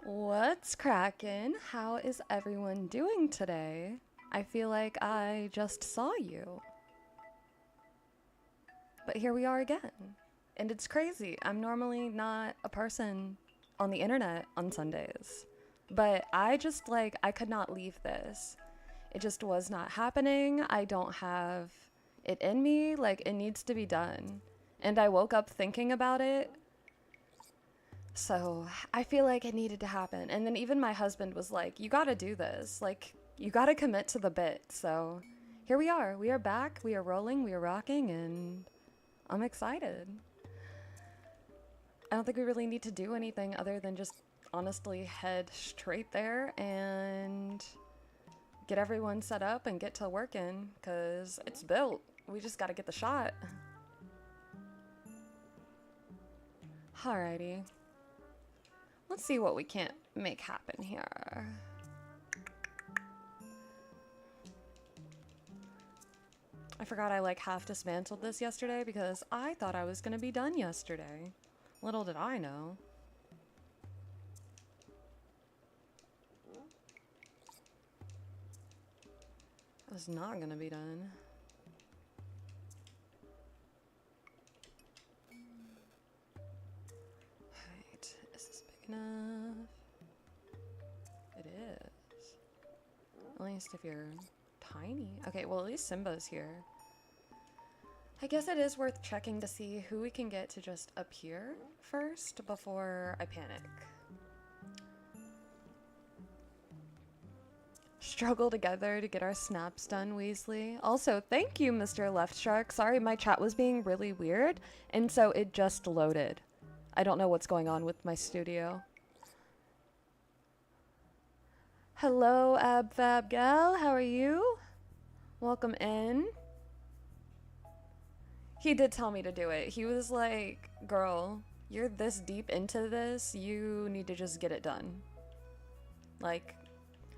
What's crackin'? How is everyone doing today? I feel like I just saw you. But here we are again. And it's crazy. I'm normally not a person on the internet on Sundays. But I could not leave this. It just was not happening. I don't have it in me. Like, it needs to be done. And I woke up thinking about it. So I feel like it needed to happen. And then even my husband was like, you gotta do this. Like, you gotta commit to the bit. So here we are. We are back. We are rolling. We are rocking. And I'm excited. I don't think we really need to do anything other than just honestly head straight there and get everyone set up and get to working because it's built. We just gotta get the shot. Alrighty. Let's see what we can't make happen here. I forgot I like half dismantled this yesterday because I thought I was gonna be done yesterday. Little did I know. I was not gonna be done. Alright, is this big enough? It is. At least if you're tiny. Okay, well at least Simba's here. I guess it is worth checking to see who we can get to just appear first before I panic. Struggle together to get our snaps done, Weasley. Also, thank you, Mr. Left Shark. Sorry, my chat was being really weird, and so it just loaded. I don't know what's going on with my studio. Hello, AbFab Gal. How are you? Welcome in. He did tell me to do it. He was like, girl, you're this deep into this, you need to just get it done. Like,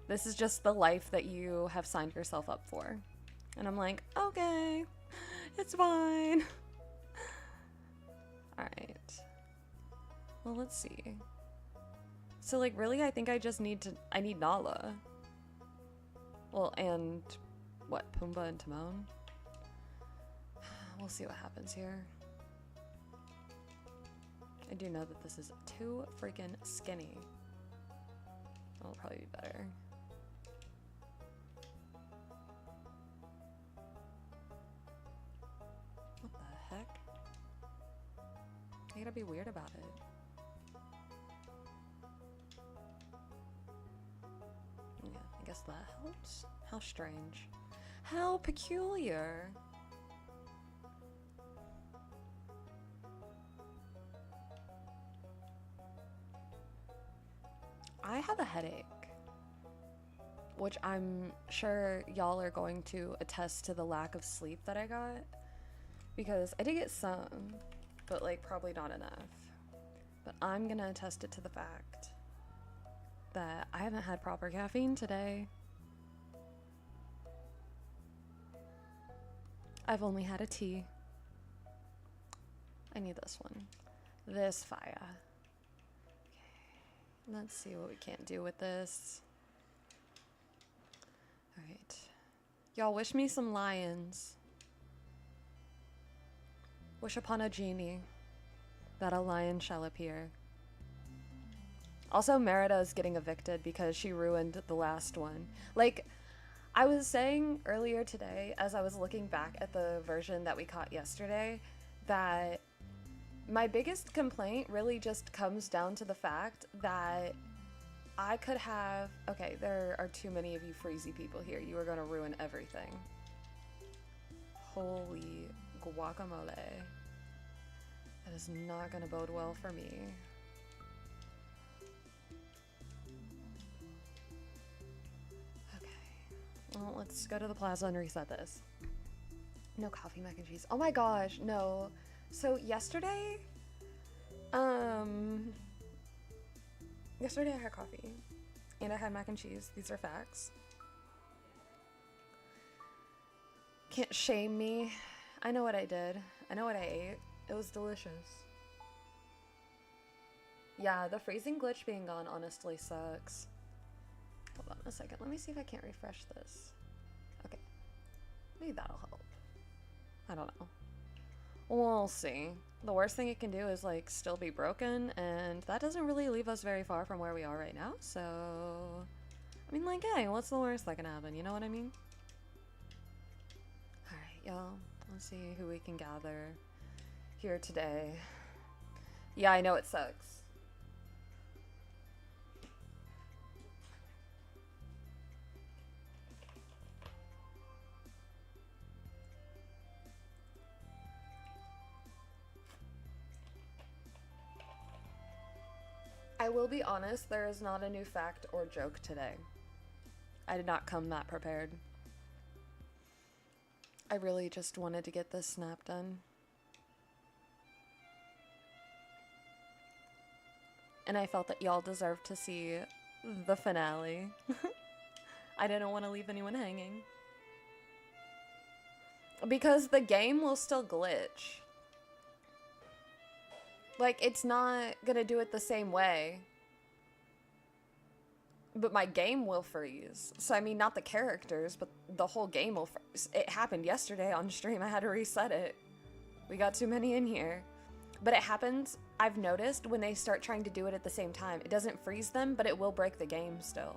this is just the life that you have signed yourself up for. And I'm like, okay, it's fine. Alright. Well, let's see. So, like, really, I think I need Nala. Well, and, what, Pumba and Timon? We'll see what happens here. I do know that this is too freaking skinny. That'll probably be better. What the heck? I gotta be weird about it. Yeah, I guess that helps. How strange. How peculiar. I have a headache, which I'm sure y'all are going to attest to the lack of sleep that I got, because I did get some, but like probably not enough. But I'm gonna attest it to the fact that I haven't had proper caffeine today. I've only had a tea. I need this one. This fire. Let's see what we can't do with this. Alright. Y'all wish me some lions. Wish upon a genie that a lion shall appear. Also, Merida is getting evicted because she ruined the last one. Like, I was saying earlier today, as I was looking back at the version that we caught yesterday, that my biggest complaint really just comes down to the fact that I could have... Okay, there are too many of you freezy people here. You are going to ruin everything. Holy guacamole. That is not going to bode well for me. Okay. Well, let's go to the plaza and reset this. No coffee, mac and cheese. Oh my gosh, no. So yesterday I had coffee and I had mac and cheese. These are facts. Can't shame me. I know what I did. I know what I ate. It was delicious. Yeah, the freezing glitch being gone honestly sucks. Hold on a second. Let me see if I can't refresh this. Okay. Maybe that'll help. I don't know. We'll see. The worst thing it can do is, like, still be broken, and that doesn't really leave us very far from where we are right now, so... I mean, like, hey, what's the worst that can happen? You know what I mean? Alright, y'all. Let's see who we can gather here today. Yeah, I know it sucks. I will be honest, there is not a new fact or joke today. I did not come that prepared. I really just wanted to get this snap done. And I felt that y'all deserved to see the finale. I didn't want to leave anyone hanging. Because the game will still glitch. Like, it's not gonna do it the same way. But my game will freeze. So, I mean, not the characters, but the whole game will freeze. It happened yesterday on stream. I had to reset it. We got too many in here. But it happens, I've noticed, when they start trying to do it at the same time. It doesn't freeze them, but it will break the game still.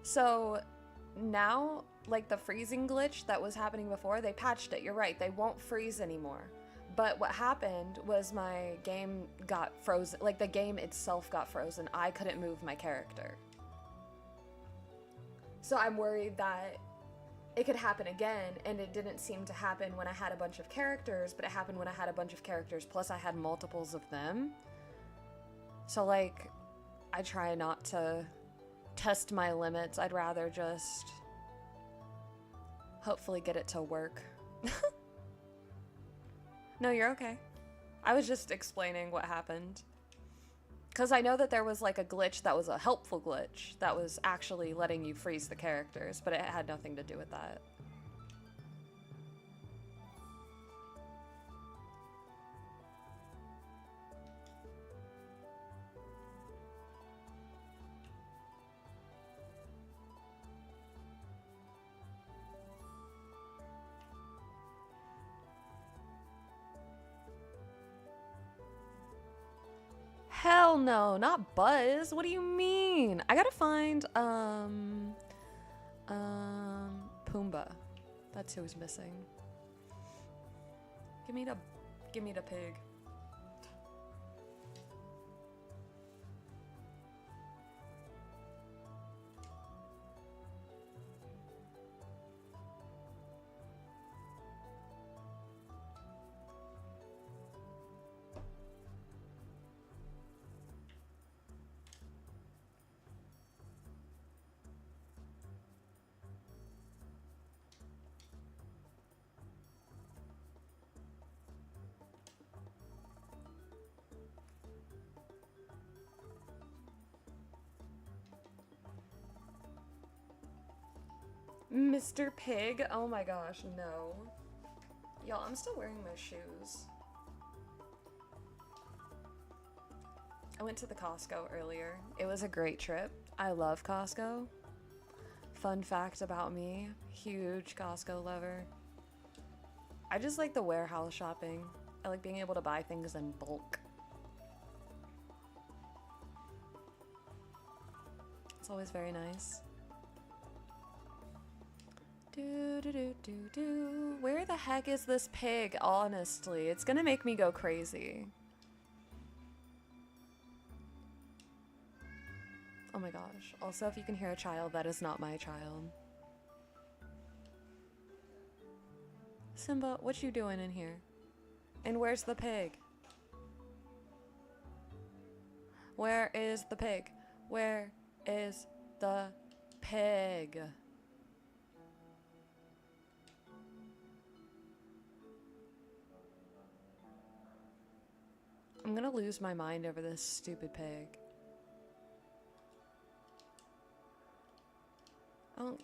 So, now, like the freezing glitch that was happening before, they patched it. You're right, they won't freeze anymore. But what happened was my game got frozen, like the game itself got frozen. I couldn't move my character. So I'm worried that it could happen again, and it didn't seem to happen when I had a bunch of characters, but it happened when I had a bunch of characters, plus I had multiples of them. So, like, I try not to test my limits. I'd rather just hopefully get it to work. No, you're okay. I was just explaining what happened. Because I know that there was like a glitch that was a helpful glitch that was actually letting you freeze the characters, but it had nothing to do with that. Hell no, not Buzz. What do you mean? I gotta find, Pumba. That's who's missing. Give me the pig. Mr. Pig? Oh my gosh, no. Y'all, I'm still wearing my shoes. I went to the Costco earlier. It was a great trip. I love Costco. Fun fact about me, huge Costco lover. I just like the warehouse shopping. I like being able to buy things in bulk. It's always very nice. Where the heck is this pig, honestly? It's gonna make me go crazy. Oh my gosh. Also, if you can hear a child, that is not my child. Simba, what you doing in here? And where's the pig? Where is the pig? Where is the pig? I'm gonna lose my mind over this stupid pig. Oh,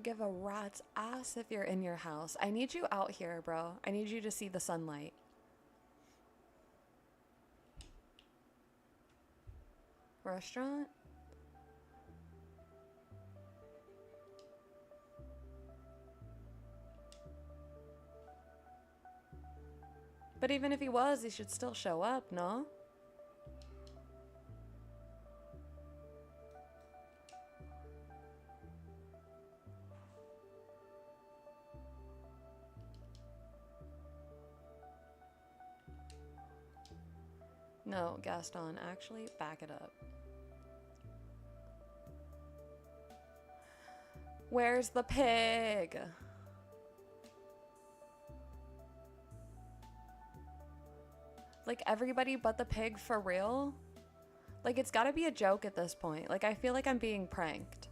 give a rat's ass if you're in your house. I need you out here, bro. I need you to see the sunlight. Restaurant? But even if he was, he should still show up, no? No, Gaston, actually, back it up. Where's the pig? Like, everybody but the pig, for real? Like, it's gotta be a joke at this point. Like, I feel like I'm being pranked.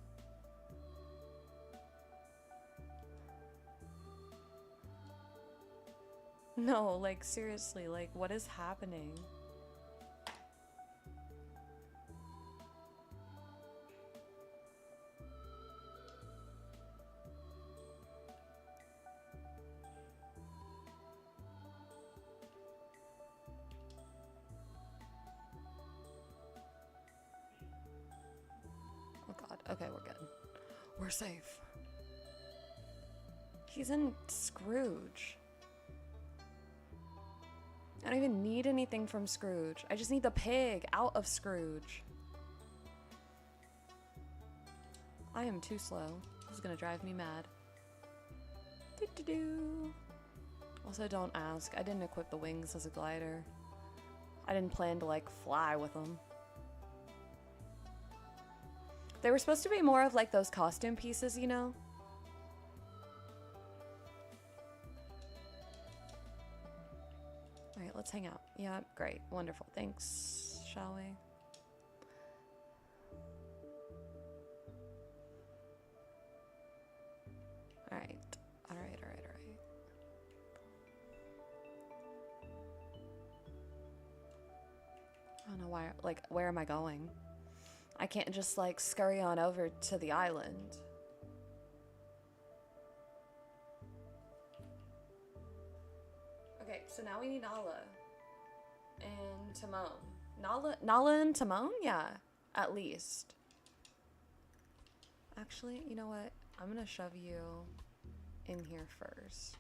No, like, seriously, like, what is happening? Oh god, okay, we're good. We're safe. He's in Scrooge. I don't even need anything from Scrooge. I just need the pig out of Scrooge. I am too slow. This is gonna drive me mad. Do-do-do. Also, don't ask. I didn't equip the wings as a glider. I didn't plan to, like, fly with them. They were supposed to be more of, like, those costume pieces, you know? Alright, let's hang out. Yeah, great. Wonderful. Thanks, shall we? Alright. Alright. I don't know why, like, where am I going? I can't just, like, scurry on over to the island. Okay, so now we need Nala and Timon. Nala and Timon? Yeah, at least. Actually, you know what? I'm gonna shove you in here first.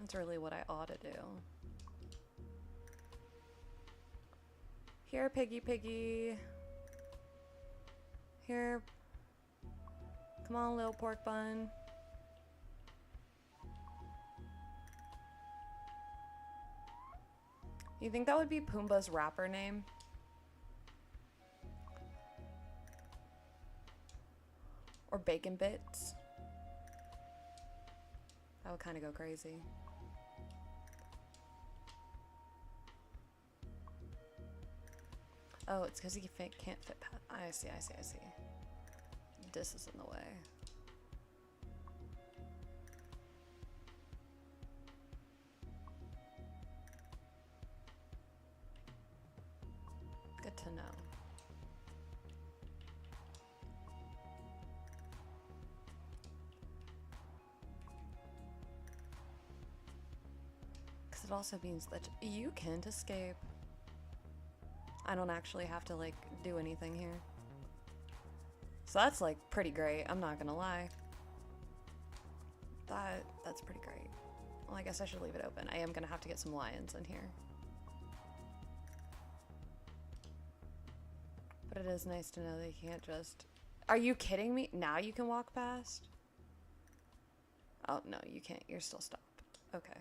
That's really what I ought to do. Here, piggy. Here. Come on, little pork bun. You think that would be Pumba's rapper name? Or Bacon Bits? That would kind of go crazy. Oh, it's because he can't fit past. I see. This is in the way. Good to know. Because it also means that you can't escape. I don't actually have to, like, do anything here. So that's, like, pretty great. I'm not gonna lie. That's pretty great. Well, I guess I should leave it open. I am gonna have to get some lions in here. But it is nice to know they can't just... Are you kidding me? Now you can walk past? Oh, no, you can't. You're still stopped. Okay.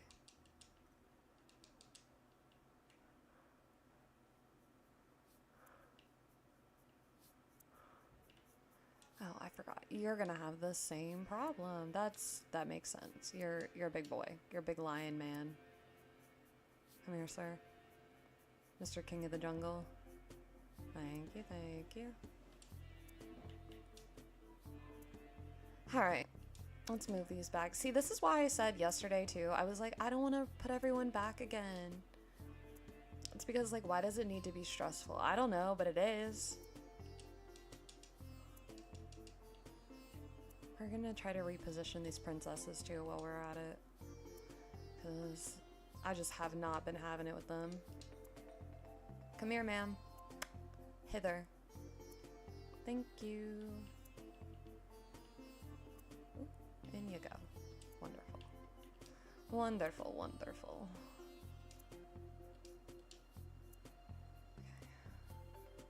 Oh, I forgot. You're gonna have the same problem. That makes sense. You're a big boy. You're a big lion man. Come here, sir. Mr. King of the Jungle. Thank you. Alright. Let's move these back. See, this is why I said yesterday, too. I was like, I don't want to put everyone back again. It's because, like, why does it need to be stressful? I don't know, but it is. We're gonna try to reposition these princesses too while we're at it. Because I just have not been having it with them. Come here, ma'am. Hither. Thank you. Ooh, in you go. Wonderful. Wonderful, wonderful.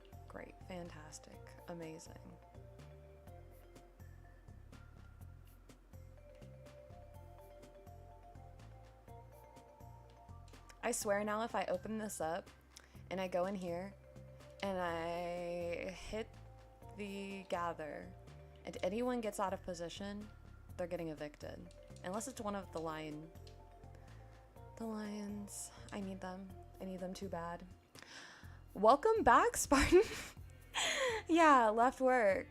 Okay. Great, fantastic, amazing. I swear now if I open this up and I go in here and I hit the gather and anyone gets out of position, they're getting evicted. Unless it's one of the lions. I need them. I need them too bad. Welcome back, Spartan. Yeah, left work.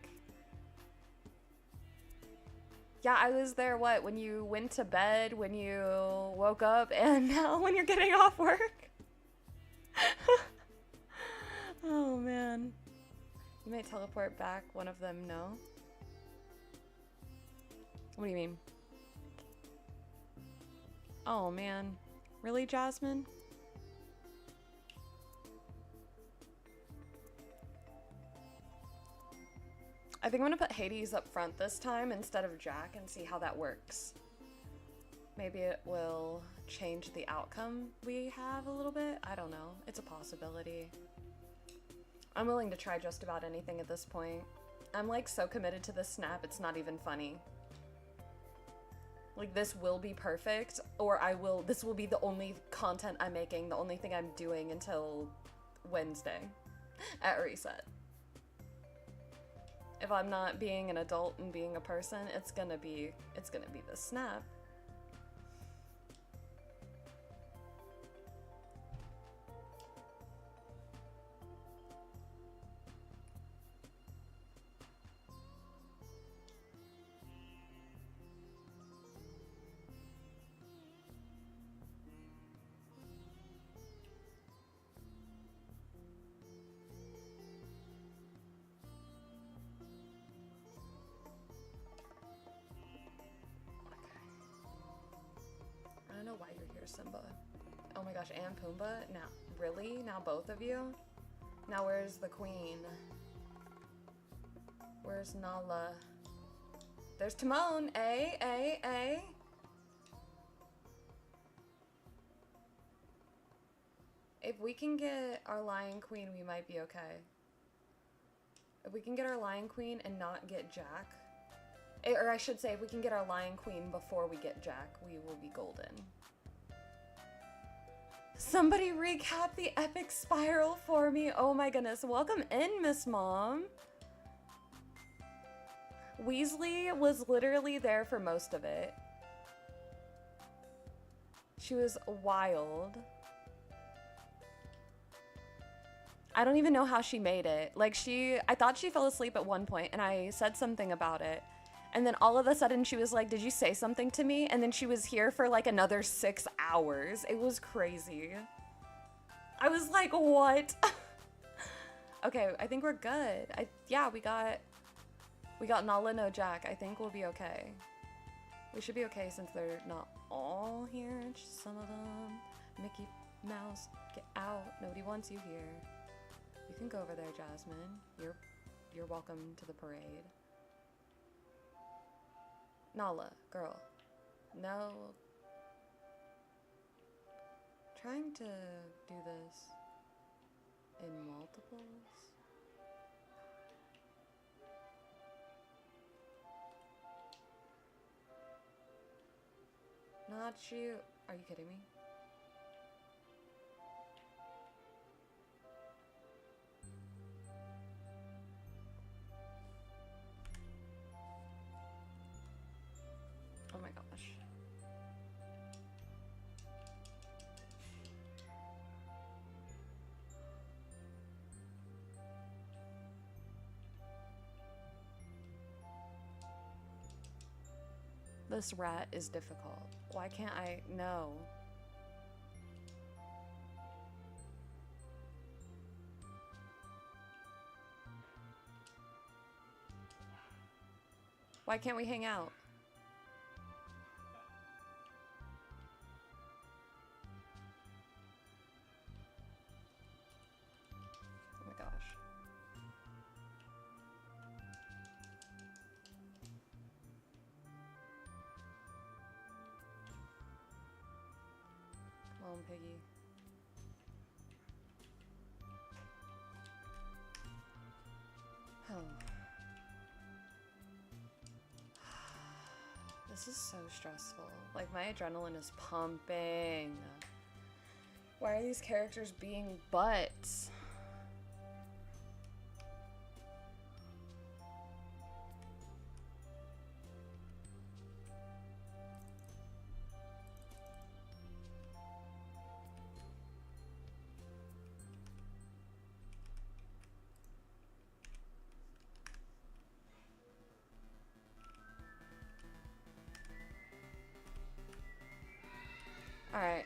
Yeah, I was there, what, when you went to bed, when you woke up, and now when you're getting off work? Oh, man. You might teleport back, one of them, no? What do you mean? Oh, man. Really, Jasmine? I think I'm gonna put Hades up front this time instead of Jack and see how that works. Maybe it will change the outcome we have a little bit. I don't know. It's a possibility. I'm willing to try just about anything at this point. I'm like so committed to this snap, it's not even funny. Like this will be perfect, or this will be the only content I'm making, the only thing I'm doing until Wednesday at reset. If I'm not being an adult and being a person, it's gonna be the snap. I don't know why you're here, Simba. Oh my gosh, and Pumba? Now, really? Now both of you? Now where's the queen? Where's Nala? There's Timon. A. If we can get our lion queen, we might be okay. If we can get our lion queen and not get Jack, or I should say, if we can get our lion queen before we get Jack, we will be golden. Somebody recap the epic spiral for me. Oh my goodness. Welcome in, Miss Mom. Weasley was literally there for most of it. She was wild. I don't even know how she made it. Like I thought she fell asleep at one point and I said something about it. And then all of a sudden she was like, did you say something to me? And then she was here for like another 6 hours. It was crazy. I was like, what? Okay, I think we're good. Yeah, we got Nala, no Jack. I think we'll be okay. We should be okay since they're not all here. Just some of them. Mickey Mouse, get out. Nobody wants you here. You can go over there, Jasmine. You're welcome to the parade. Nala, girl. No. Trying to do this in multiples. Not you. Are you kidding me? Oh my gosh. This rat is difficult. Why can't I? No. Why can't we hang out? Oh my gosh. Come on, Piggy. Oh. This is so stressful. Like, my adrenaline is pumping. Why are these characters being butts? Alright.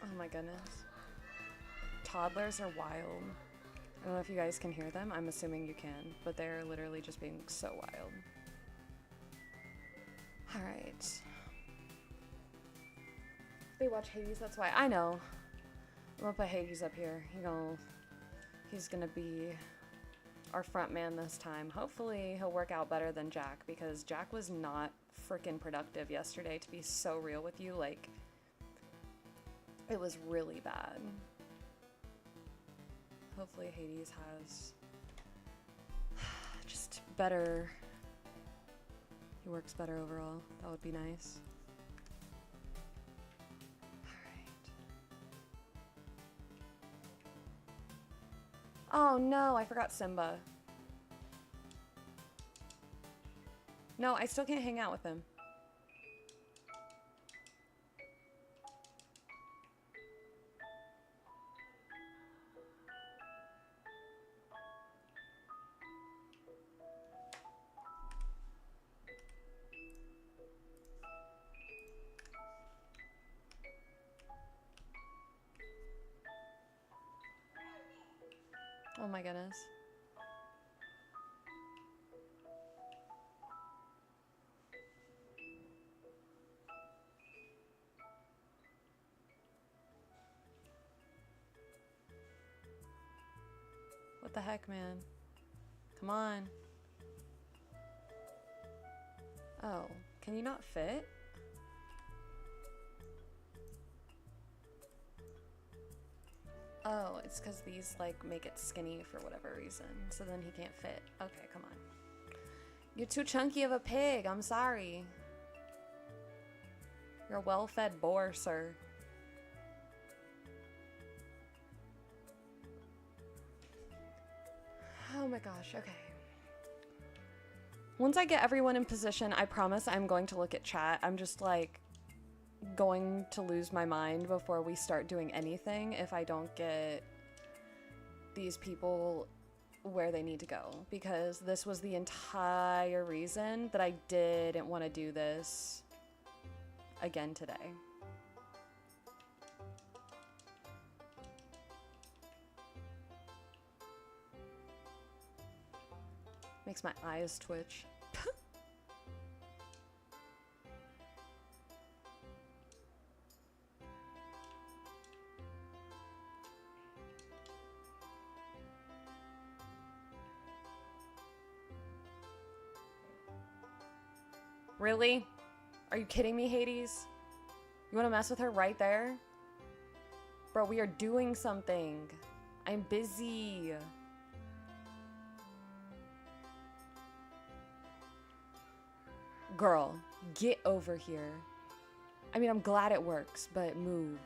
Oh my goodness. Toddlers are wild. I don't know if you guys can hear them. I'm assuming you can. But they're literally just being so wild. Alright. They watch Hades, that's why. I know. I'm gonna put Hades up here. He's gonna be our front man this time. Hopefully he'll work out better than Jack, because Jack was not freaking productive yesterday, to be so real with you. Like, it was really bad. Hopefully Hades has just better, he works better overall. That would be nice. Alright. Oh no, I forgot Simba. No, I still can't hang out with him. Oh my goodness. What the heck, man? Come on. Oh, can you not fit? Oh, it's because these, like, make it skinny for whatever reason. So then he can't fit. Okay, come on. You're too chunky of a pig. I'm sorry. You're a well-fed boar, sir. Oh my gosh, okay. Once I get everyone in position, I promise I'm going to look at chat. I'm just, like, going to lose my mind before we start doing anything if I don't get these people where they need to go, because this was the entire reason that I didn't want to do this again today. Makes my eyes twitch. Really? Are you kidding me, Hades? You want to mess with her right there? Bro, we are doing something. I'm busy. Girl, get over here. I mean, I'm glad it works, but move.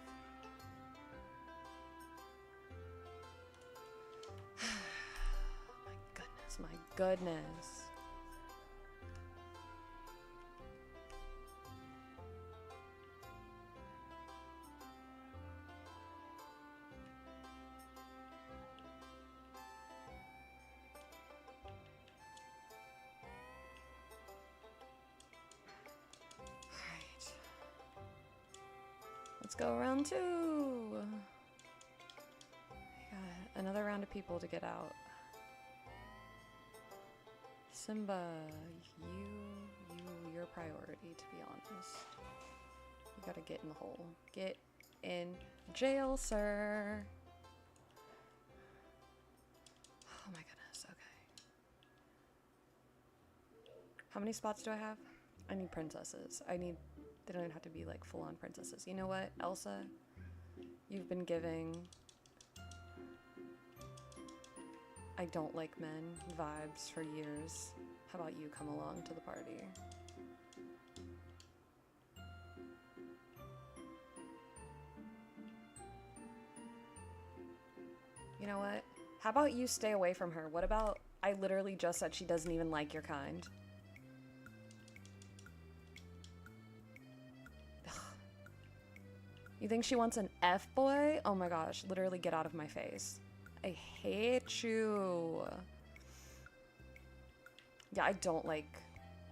My goodness. Let's go round 2. Got another round of people to get out. Simba, you're priority, to be honest. You gotta get in the hole. Get in jail, sir. Oh my goodness, okay. How many spots do I have? I need princesses. They don't even have to be like full-on princesses. You know what, Elsa? You've been giving I don't like men vibes for years. How about you come along to the party? You know what? How about you stay away from her? What about I literally just said she doesn't even like your kind? You think she wants an F-boy? Oh my gosh, literally get out of my face. I hate you. Yeah, I don't like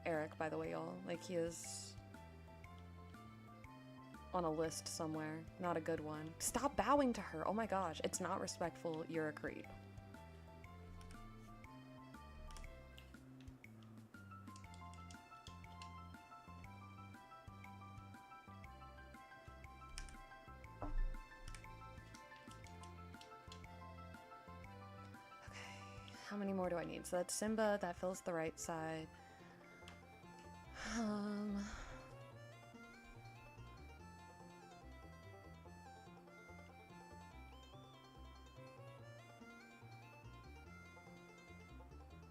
Eric, by the way, y'all. Like, he is on a list somewhere. Not a good one. Stop bowing to her. Oh my gosh, it's not respectful. You're a creep. How many more do I need? So that's Simba, that fills the right side.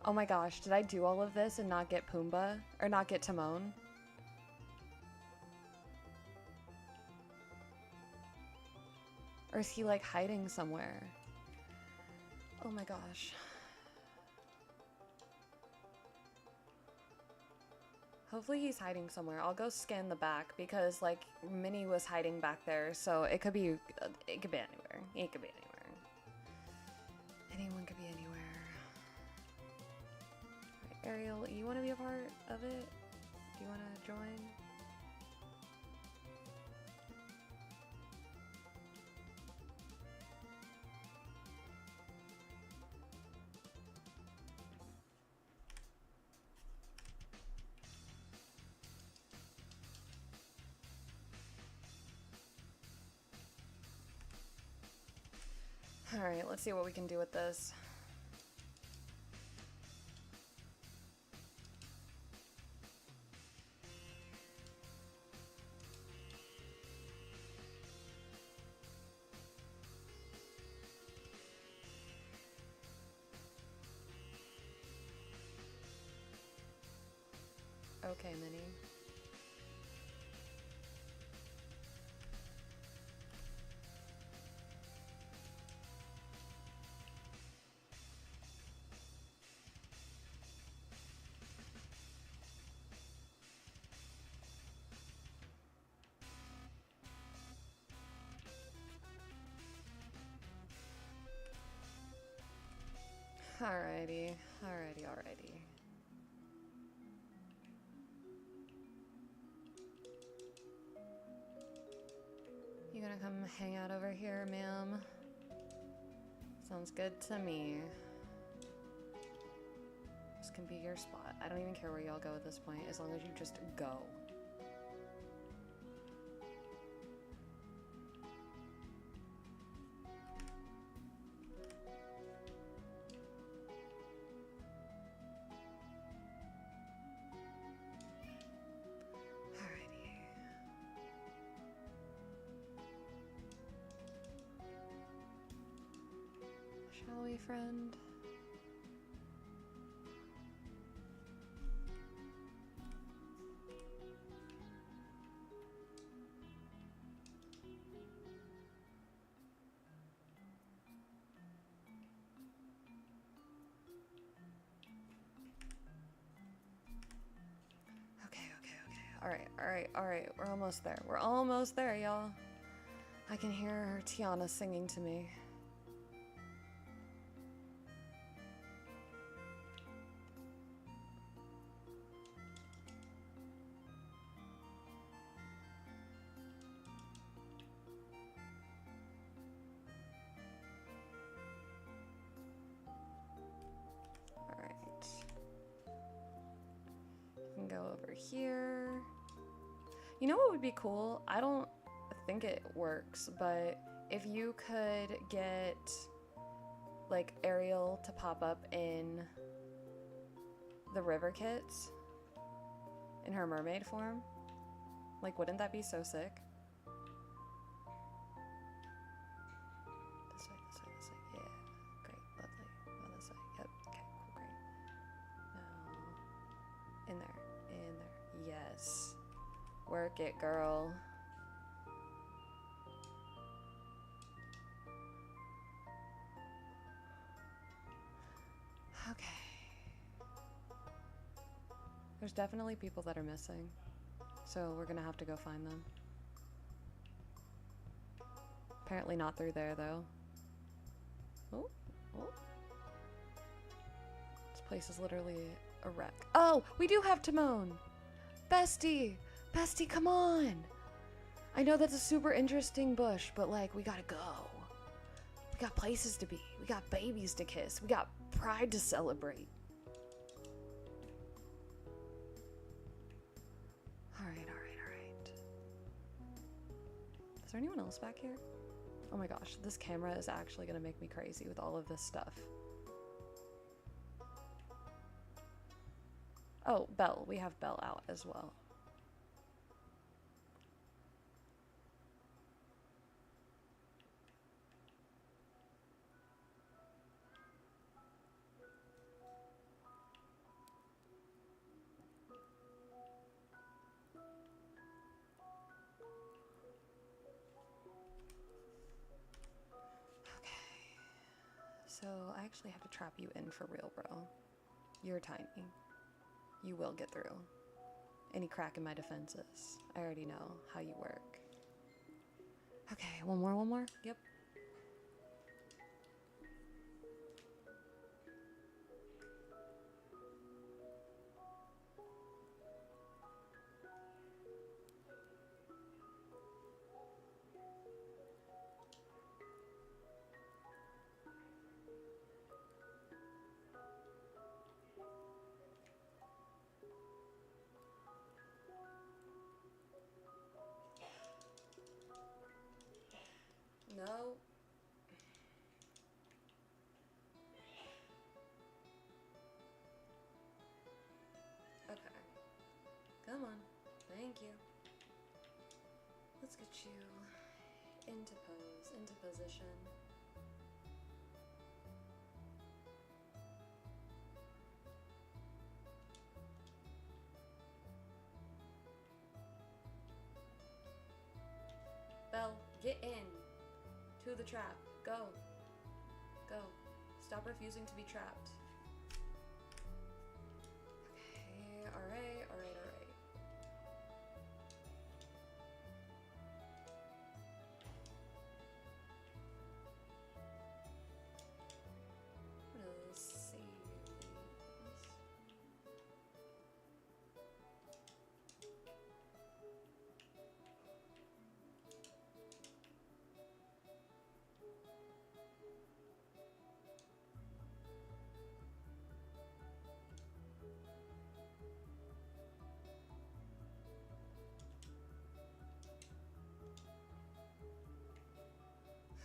Oh my gosh, did I do all of this and not get Pumba? Or not get Timon? Or is he like hiding somewhere? Oh my gosh. Hopefully he's hiding somewhere. I'll go scan the back because like Minnie was hiding back there, so it could be anywhere. It could be anywhere. Anyone could be anywhere. Right, Ariel, you want to be a part of it? Do you want to join? Alright, let's see what we can do with this. Okay, Minnie. Alrighty. You gonna come hang out over here, ma'am? Sounds good to me. This can be your spot. I don't even care where y'all go at this point, as long as you just go. Shall we, friend? Okay. All right. We're almost there. We're almost there, y'all. I can hear Tiana singing to me. over here. You know what would be cool? I don't think it works, but if you could get like Ariel to pop up in the river kits in her mermaid form, like wouldn't that be so sick? This way, this way, this way. Yeah, great, lovely. Oh, this way. Yep. Okay, cool, great. Now, in there. Yes. Work it, girl. Okay. There's definitely people that are missing, so we're gonna have to go find them. Apparently not through there, though. Oh, oh. This place is literally a wreck. Oh, we do have Timon! Bestie! Bestie, come on! I know that's a super interesting bush, but like, we gotta go. We got places to be. We got babies to kiss. We got pride to celebrate. Alright. Is there anyone else back here? Oh my gosh, this camera is actually gonna make me crazy with all of this stuff. Oh, Belle. We have Belle out as well. So I actually have to trap you in for real, bro. You're tiny. You will get through. Any crack in my defenses. I already know how you work. Okay, one more? Yep. No. Okay. Come on. Thank you. Let's get you into pose, into position. Belle, get in. To the trap. Go. Go. Stop refusing to be trapped. Okay, alright. I'm gonna save these.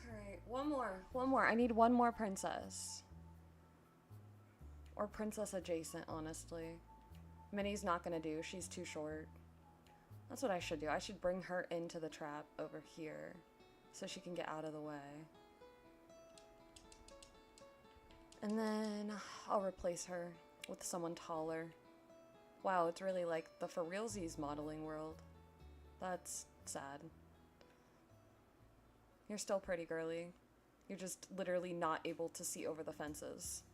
Alright, one more. I need one more princess. Or princess adjacent, honestly. Minnie's not gonna do, she's too short. That's what I should do. I should bring her into the trap over here so she can get out of the way. And then I'll replace her with someone taller. Wow, it's really like the for realsies modeling world. That's sad. You're still pretty, girly. You're just literally not able to see over the fences.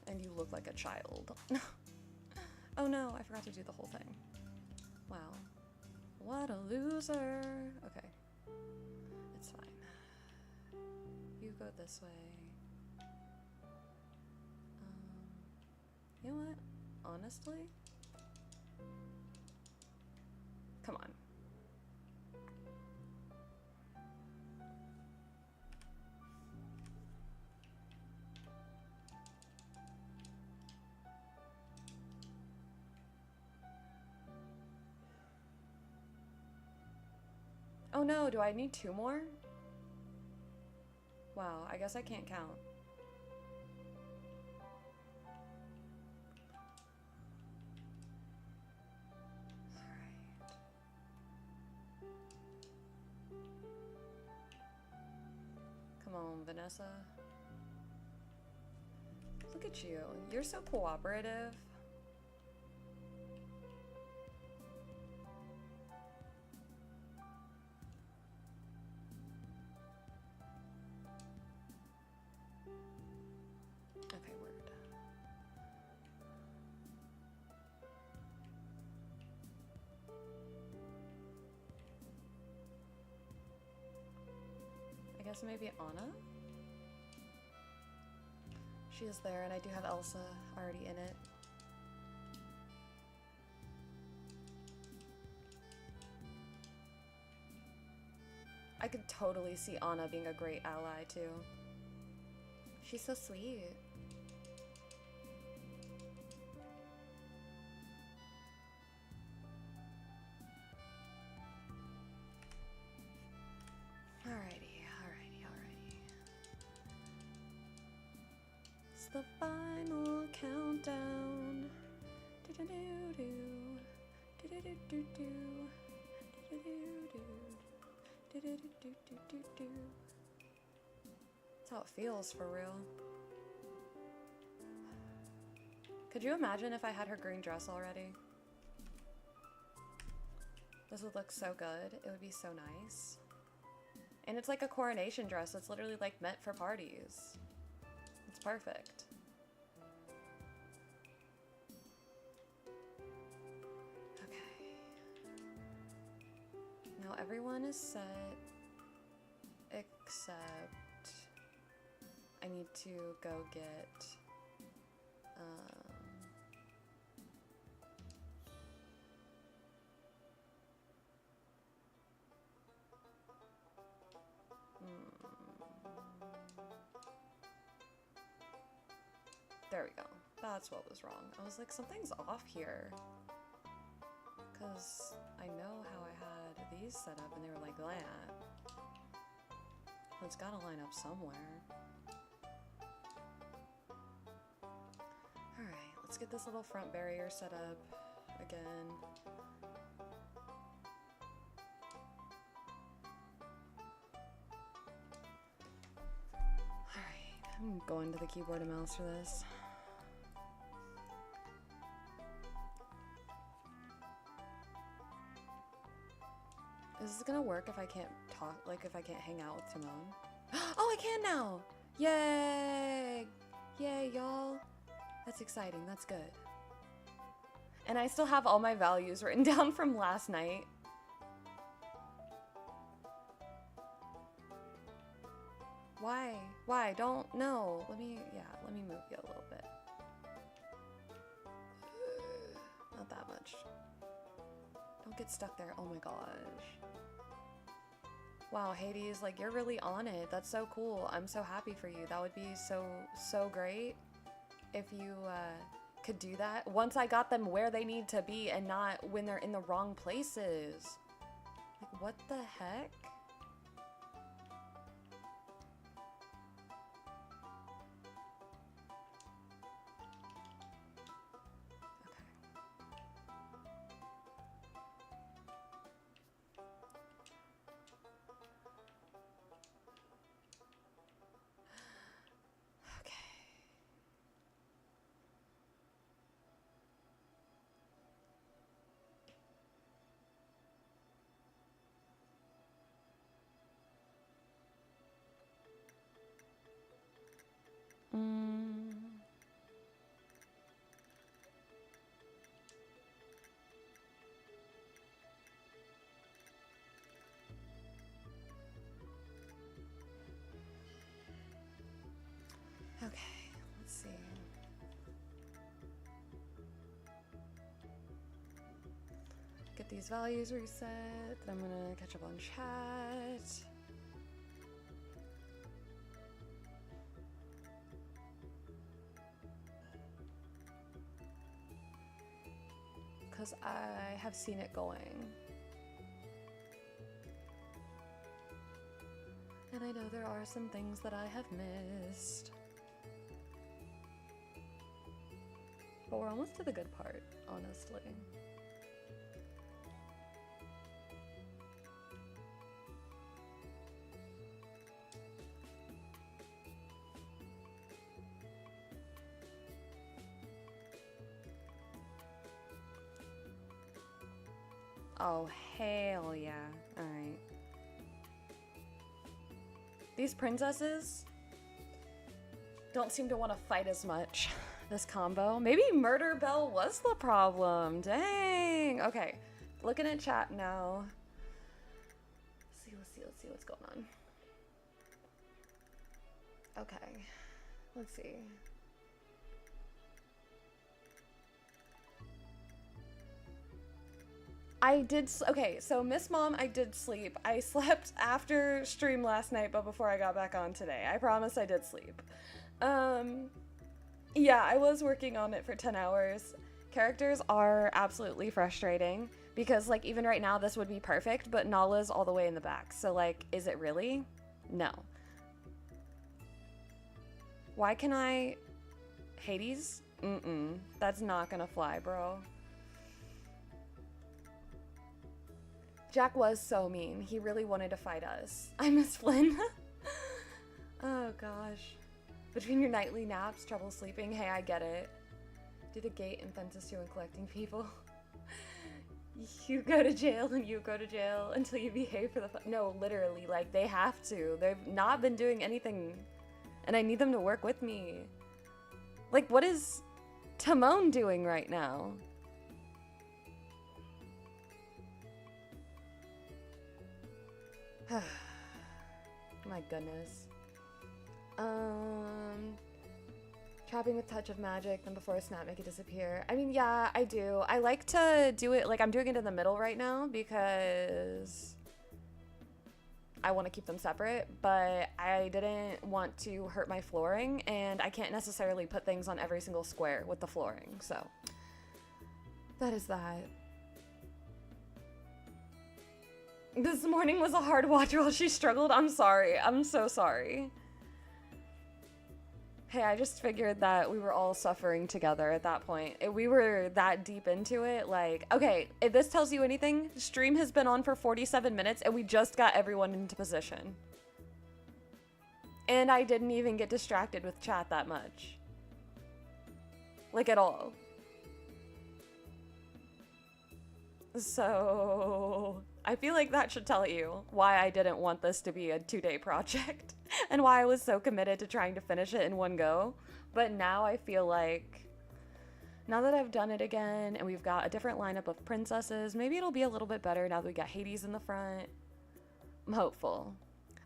And you look like a child. Oh no, I forgot to do the whole thing. Wow. What a loser. Okay. It's fine. You go this way. You know what? Honestly? Come on. Oh no, do I need 2 more? Wow, I guess I can't count. Alright. Come on, Vanessa. Look at you. You're so cooperative. Okay, word. I guess maybe Anna? She is there, and I do have Elsa already in it. I could totally see Anna being a great ally, too. She's so sweet. Alrighty. It's the final countdown. Do-do-do-do. Do-do-do-do-do. Do-do-do-do. Do-do-do-do-do-do. That's how it feels for real. Could you imagine if I had her green dress already? This would look so good. It would be so nice. And it's like a coronation dress. It's literally like meant for parties. It's perfect. Okay. Now everyone is set except I need to go get there we go. That's what was wrong. I was like, something's off here. Because I know how I had these set up and they were like that. So it's gotta line up somewhere. Alright, let's get this little front barrier set up again. Alright, I'm going to the keyboard and mouse for this. Is this gonna work if I can't talk, like if I can't hang out with Timon? Oh, I can now! Yay! Yay, y'all. That's exciting, that's good. And I still have all my values written down from last night. Why? Why? Don't, no. Let me move you a little bit. Not that much. Don't get stuck there. Oh my gosh. Wow, Hades, like, you're really on it. That's so cool. I'm so happy for you. That would be so great if you could do that. Once I got them where they need to be and not when they're in the wrong places. Like, what the heck? Okay, let's see. Get these values reset. Then I'm gonna catch up on chat. Because I have seen it going. And I know there are some things that I have missed. But we're almost to the good part, honestly. Oh, hell yeah. Alright. These princesses don't seem to want to fight as much this combo. Maybe Murder Bell was the problem. Dang. Okay. Looking at chat now. Let's see what's going on. Okay. Let's see. Okay, so Miss Mom, I did sleep. I slept after stream last night, but before I got back on today. I promise I did sleep. Yeah, I was working on it for 10 hours. Characters are absolutely frustrating because, like, even right now this would be perfect, but Nala's all the way in the back. So, like, is it really? No. Why can I... Hades? Mm-mm. That's not gonna fly, bro. Jack was so mean. He really wanted to fight us. I miss Flynn. Oh gosh. Between your nightly naps, trouble sleeping, hey, I get it. Do the gate and fences too and collecting people. You go to jail and you go to jail until you behave for the no, literally, like, they have to. They've not been doing anything. And I need them to work with me. Like, what is Timon doing right now? My goodness. Trapping with touch of magic, then before a snap make it disappear. I mean, yeah, I do. I like to do it, like, I'm doing it in the middle right now because I want to keep them separate, but I didn't want to hurt my flooring, and I can't necessarily put things on every single square with the flooring, so that is that. This morning was a hard watch while she struggled. I'm sorry. I'm so sorry. Hey, I just figured that we were all suffering together at that point. We were that deep into it. Like, okay, if this tells you anything, the stream has been on for 47 minutes and we just got everyone into position. And I didn't even get distracted with chat that much. Like, at all. So... I feel like that should tell you why I didn't want this to be a 2-day project and why I was so committed to trying to finish it in one go. But now I feel like, now that I've done it again and we've got a different lineup of princesses, maybe it'll be a little bit better now that we got Hades in the front. I'm hopeful.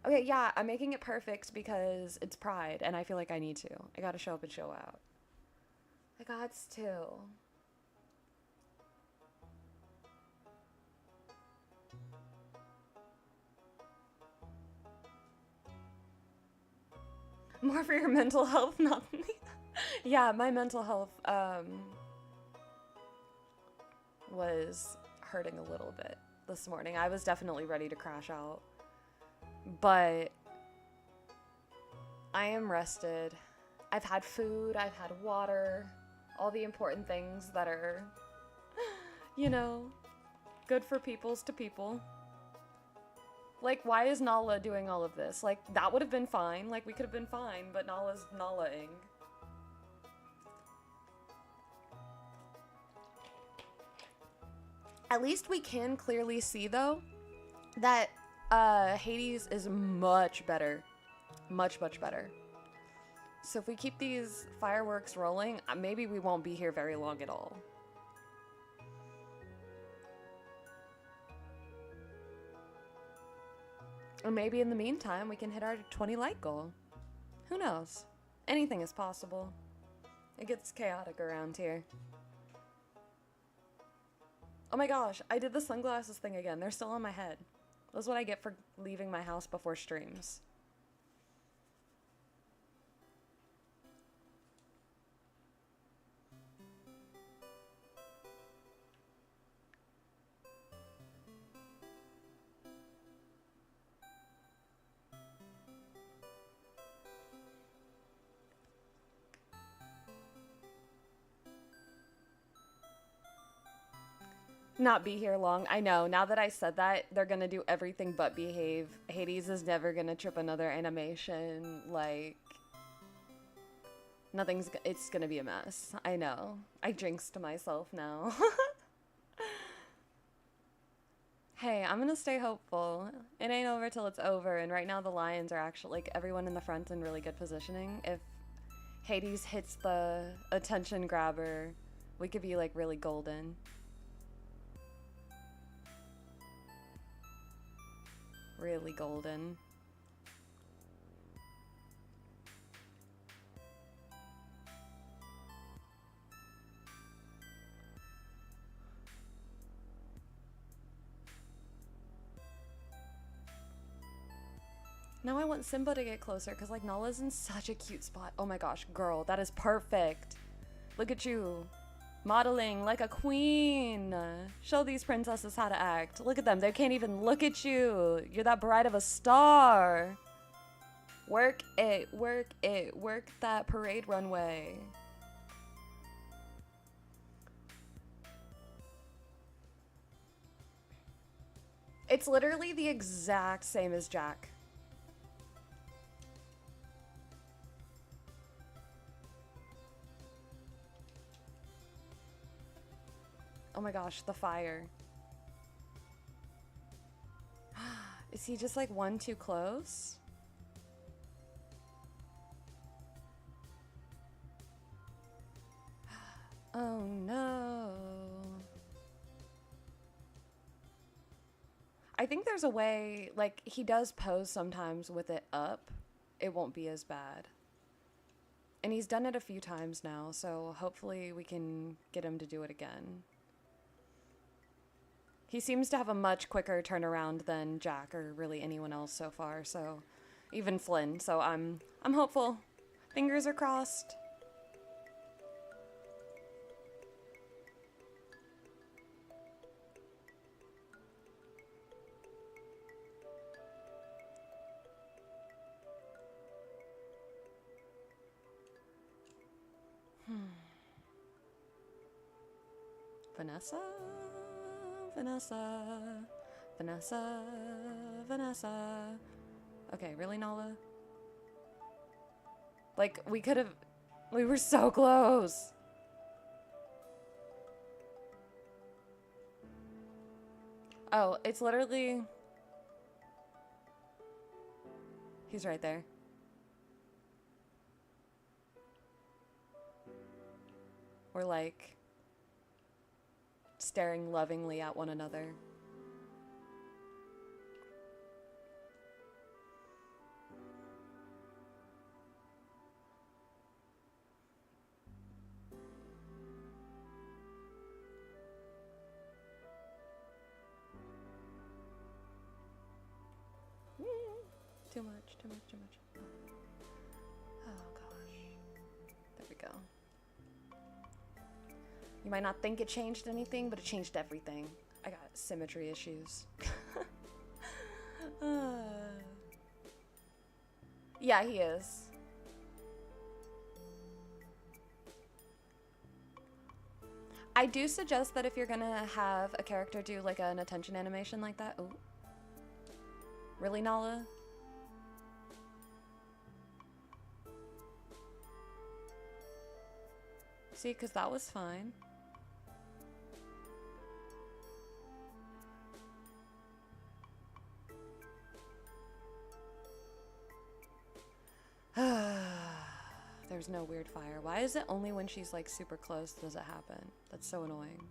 Okay, yeah, I'm making it perfect because it's Pride and I feel like I need to. I gotta show up and show out. I gots to. More for your mental health, not me. Yeah, my mental health was hurting a little bit this morning. I was definitely ready to crash out. But I am rested. I've had food, I've had water, all the important things that are, you know, good for peoples to people. Like, why is Nala doing all of this? Like, that would have been fine. Like, we could have been fine, but Nala's Nala-ing. At least we can clearly see, though, that Hades is much better. Much, much better. So if we keep these fireworks rolling, maybe we won't be here very long at all. Or maybe in the meantime, we can hit our 20 like goal. Who knows? Anything is possible. It gets chaotic around here. Oh my gosh, I did the sunglasses thing again. They're still on my head. That's what I get for leaving my house before streams. not be here long. I know. Now that I said that, they're gonna do everything but behave. Hades is never gonna trip another animation. Like, it's gonna be a mess. I know. I jinxed myself now. Hey, I'm gonna stay hopeful. It ain't over till it's over, and right now the Lions are actually, like, everyone in the front's in really good positioning. If Hades hits the attention grabber, we could be, like, really golden. Really golden. Now I want Simba to get closer because, like, Nala's in such a cute spot. Oh my gosh, girl, that is perfect. Look at you. Modeling like a queen. Show these princesses how to act. Look at them. They can't even look at you. You're that bright of a star. Work it. Work it. Work that parade runway. It's literally the exact same as Jack. Oh my gosh, the fire. Is he just like one too close? Oh no. I think there's a way, like, he does pose sometimes with it up. It won't be as bad. And he's done it a few times now, so hopefully we can get him to do it again. He seems to have a much quicker turnaround than Jack or really anyone else so far, so even Flynn. So I'm hopeful. Fingers are crossed. Vanessa, Vanessa, Vanessa, Vanessa. Okay, really, Nala? Like, we were so close. Oh, it's literally, he's right there. We're like staring lovingly at one another. Too much, too much, too much. Oh gosh. There we go. You might not think it changed anything, but it changed everything. I got symmetry issues. Yeah, he is. I do suggest that if you're gonna have a character do like an attention animation like that. Oh. Really, Nala? See, because that was fine. There's no weird fire. Why is it only when she's like super close does it happen? That's so annoying.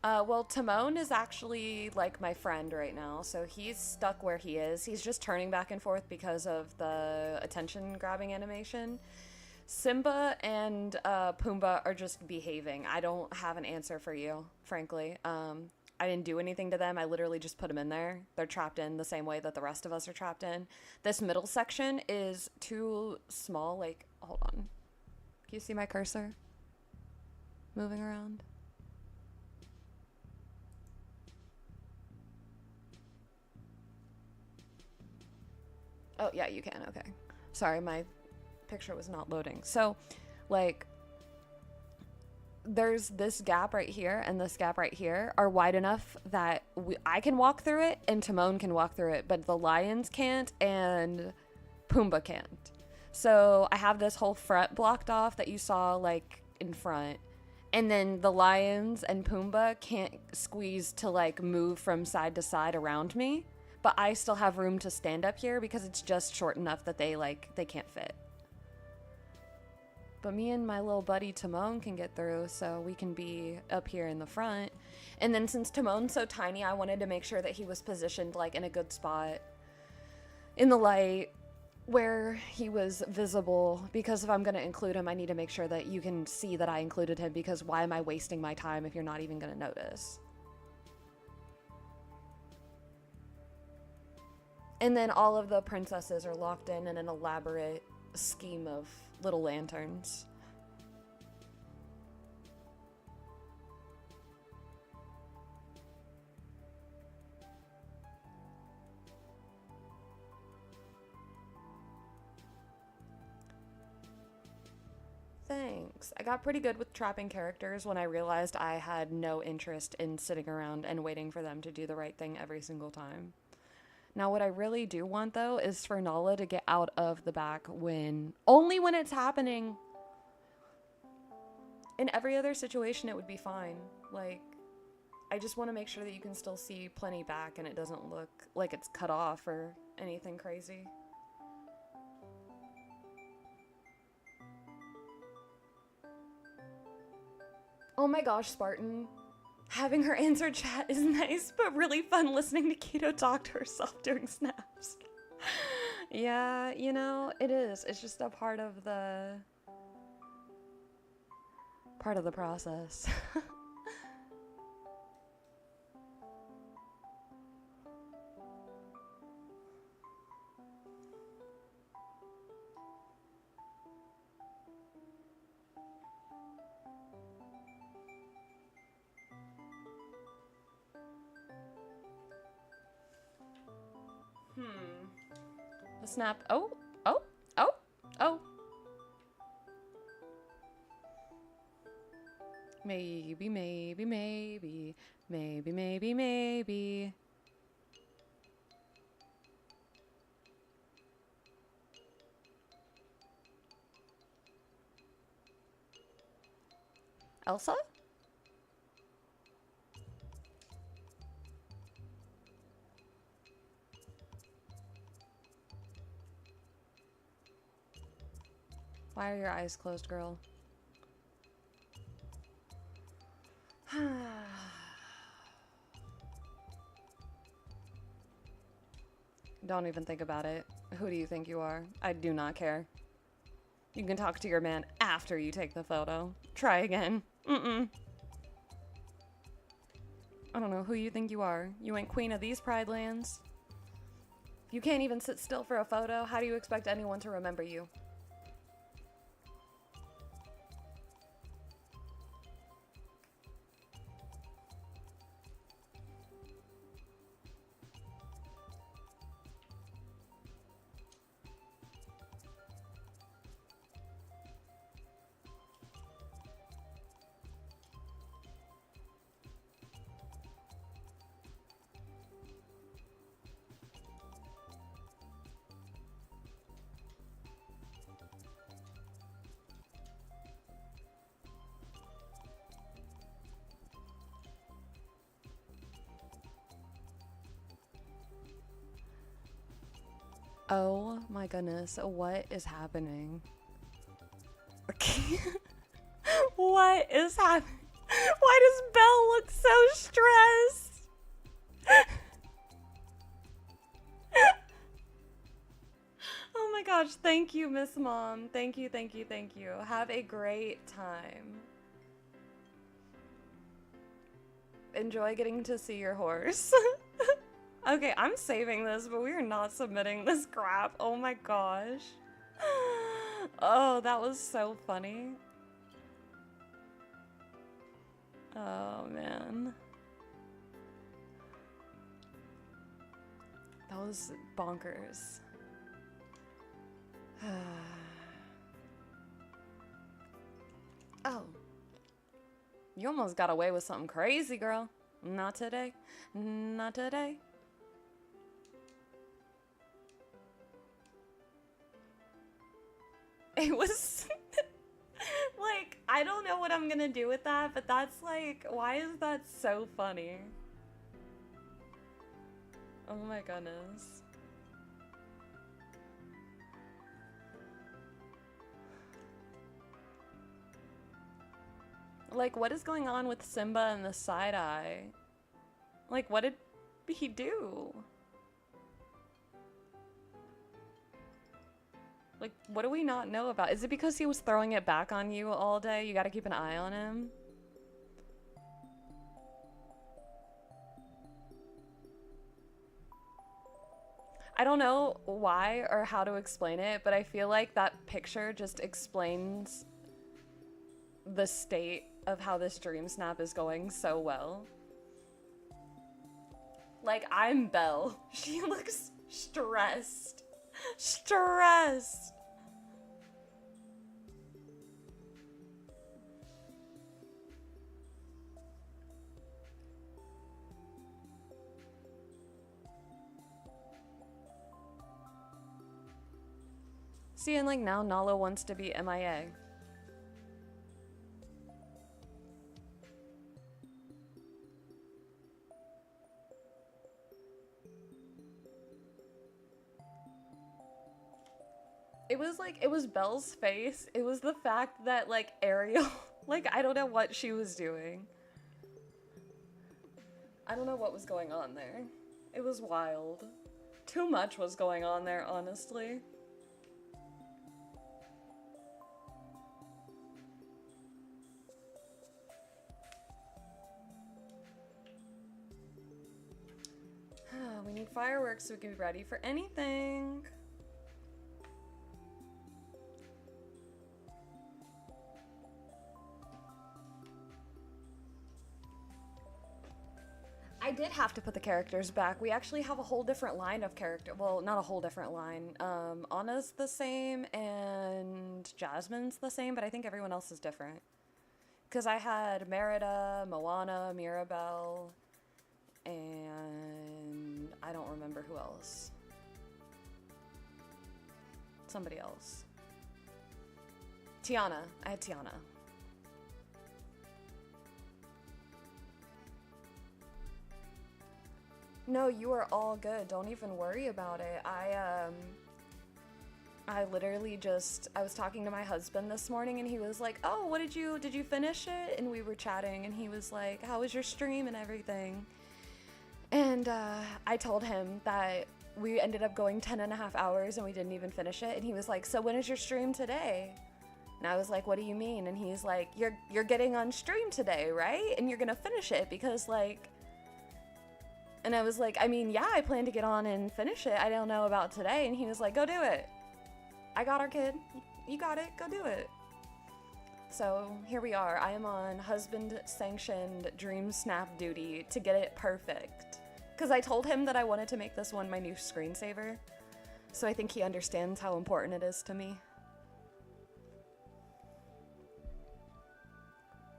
Well, Timon is actually like my friend right now, so he's stuck where he is. He's just turning back and forth because of the attention grabbing animation. Simba and Pumba are just behaving. I don't have an answer for you, frankly. I didn't do anything to them. I literally just put them in there. They're trapped in the same way that the rest of us are trapped in. This middle section is too small. Like, hold on. Can you see my cursor moving around? Oh, yeah, you can. Okay. Sorry, my picture was not loading. So, like, there's this gap right here and this gap right here are wide enough that I can walk through it and Timon can walk through it, but the lions can't and Pumba can't. So I have this whole front blocked off that you saw like in front, and then the lions and Pumba can't squeeze to like move from side to side around me, but I still have room to stand up here because it's just short enough that they can't fit. But me and my little buddy Timon can get through, so we can be up here in the front. And then since Timon's so tiny, I wanted to make sure that he was positioned like in a good spot in the light where he was visible, because if I'm going to include him, I need to make sure that you can see that I included him, because why am I wasting my time if you're not even going to notice? And then all of the princesses are locked in an elaborate scheme of little lanterns. Thanks. I got pretty good with trapping characters when I realized I had no interest in sitting around and waiting for them to do the right thing every single time. Now, what I really do want, though, is for Nala to get out of the back only when it's happening. In every other situation, it would be fine. Like, I just want to make sure that you can still see plenty back and it doesn't look like it's cut off or anything crazy. Oh my gosh, Spartan. Having her answer chat is nice, but really fun listening to Keto talk to herself during snaps. Yeah, you know, it is. It's just a part of the process. The snap. Oh. Maybe. Elsa? Why are your eyes closed, girl? Don't even think about it. Who do you think you are? I do not care. You can talk to your man after you take the photo. Try again. I don't know who you think you are. You ain't queen of these Pride lands. If you can't even sit still for a photo, how do you expect anyone to remember you? Oh my goodness, what is happening? What is happening? Why does Belle look so stressed? Oh my gosh, thank you, Miss Mom. Thank you. Have a great time. Enjoy getting to see your horse. Okay, I'm saving this, but we are not submitting this crap. Oh my gosh. Oh, that was so funny. Oh, man. That was bonkers. Oh. You almost got away with something crazy, girl. Not today. Not today. It was... like, I don't know what I'm gonna do with that, but that's like, why is that so funny? Oh my goodness. Like, what is going on with Simba and the side eye? Like, what did he do? Like, what do we not know about? Is it because he was throwing it back on you all day? You gotta keep an eye on him? I don't know why or how to explain it, but I feel like that picture just explains the state of how this Dreamsnap is going so well. Like, I'm Belle. She looks stressed. Stressed. See, and like now Nala wants to be MIA. It was like, it was Belle's face. It was the fact that like Ariel, like I don't know what she was doing. I don't know what was going on there. It was wild. Too much was going on there, honestly. We need fireworks so we can be ready for anything. I did have to put the characters back. We actually have a whole different line of character. Well, not a whole different line. Anna's the same and Jasmine's the same, but I think everyone else is different. Because I had Merida, Moana, Mirabelle, and I don't remember who else. Somebody else. Tiana. I had Tiana. No, you are all good. Don't even worry about it. I literally just, I was talking to my husband this morning and he was like, oh, what did you finish it? And we were chatting and he was like, how was your stream and everything? And I told him that we ended up going 10.5 hours and we didn't even finish it. And he was like, so when is your stream today? And I was like, what do you mean? And he's like, you're getting on stream today, right? And you're gonna finish it because like, and I was like, I mean, yeah, I plan to get on and finish it. I don't know about today. And he was like, go do it. I got our kid. You got it. Go do it. So here we are. I am on husband-sanctioned Dreamsnap duty to get it perfect. Because I told him that I wanted to make this one my new screensaver. So I think he understands how important it is to me.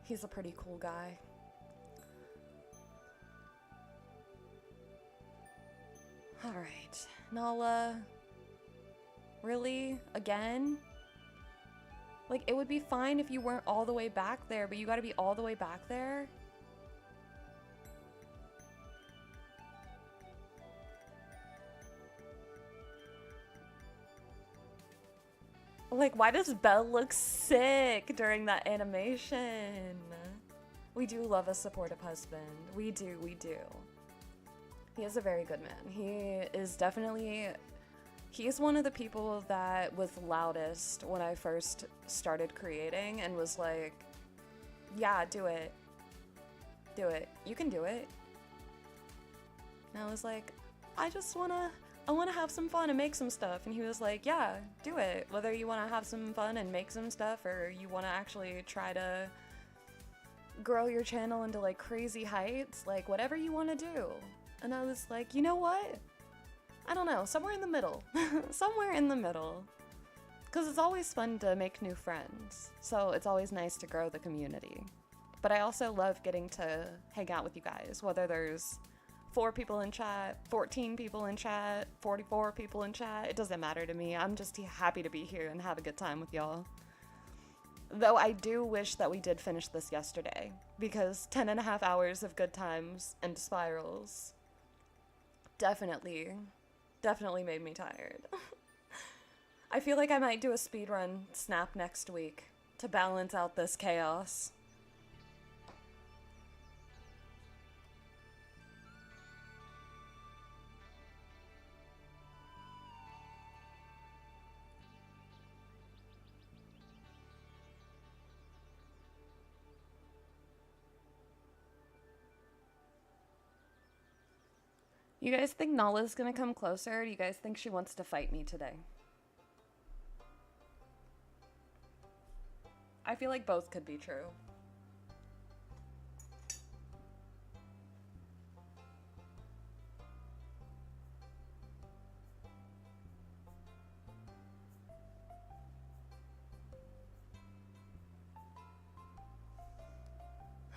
He's a pretty cool guy. Alright, Nala. Really? Again? Like, it would be fine if you weren't all the way back there, but you gotta be all the way back there? Like, why does Belle look sick during that animation? We do love a supportive husband. We do, we do. He is a very good man. He is definitely, he's one of the people that was loudest when I first started creating and was like, yeah, do it. Do it. You can do it. And I was like, I wanna have some fun and make some stuff. And he was like, yeah, do it. Whether you wanna have some fun and make some stuff or you wanna actually try to grow your channel into like crazy heights, like whatever you wanna do. And I was like, you know what? I don't know, somewhere in the middle. Somewhere in the middle. Because it's always fun to make new friends. So it's always nice to grow the community. But I also love getting to hang out with you guys, whether there's 4 people in chat, 14 people in chat, 44 people in chat. It doesn't matter to me. I'm just happy to be here and have a good time with y'all. Though I do wish that we did finish this yesterday, because 10.5 hours of good times and spirals definitely made me tired. I feel like I might do a speedrun snap next week to balance out this chaos. You guys think Nala's gonna come closer? Or do you guys think she wants to fight me today? I feel like both could be true.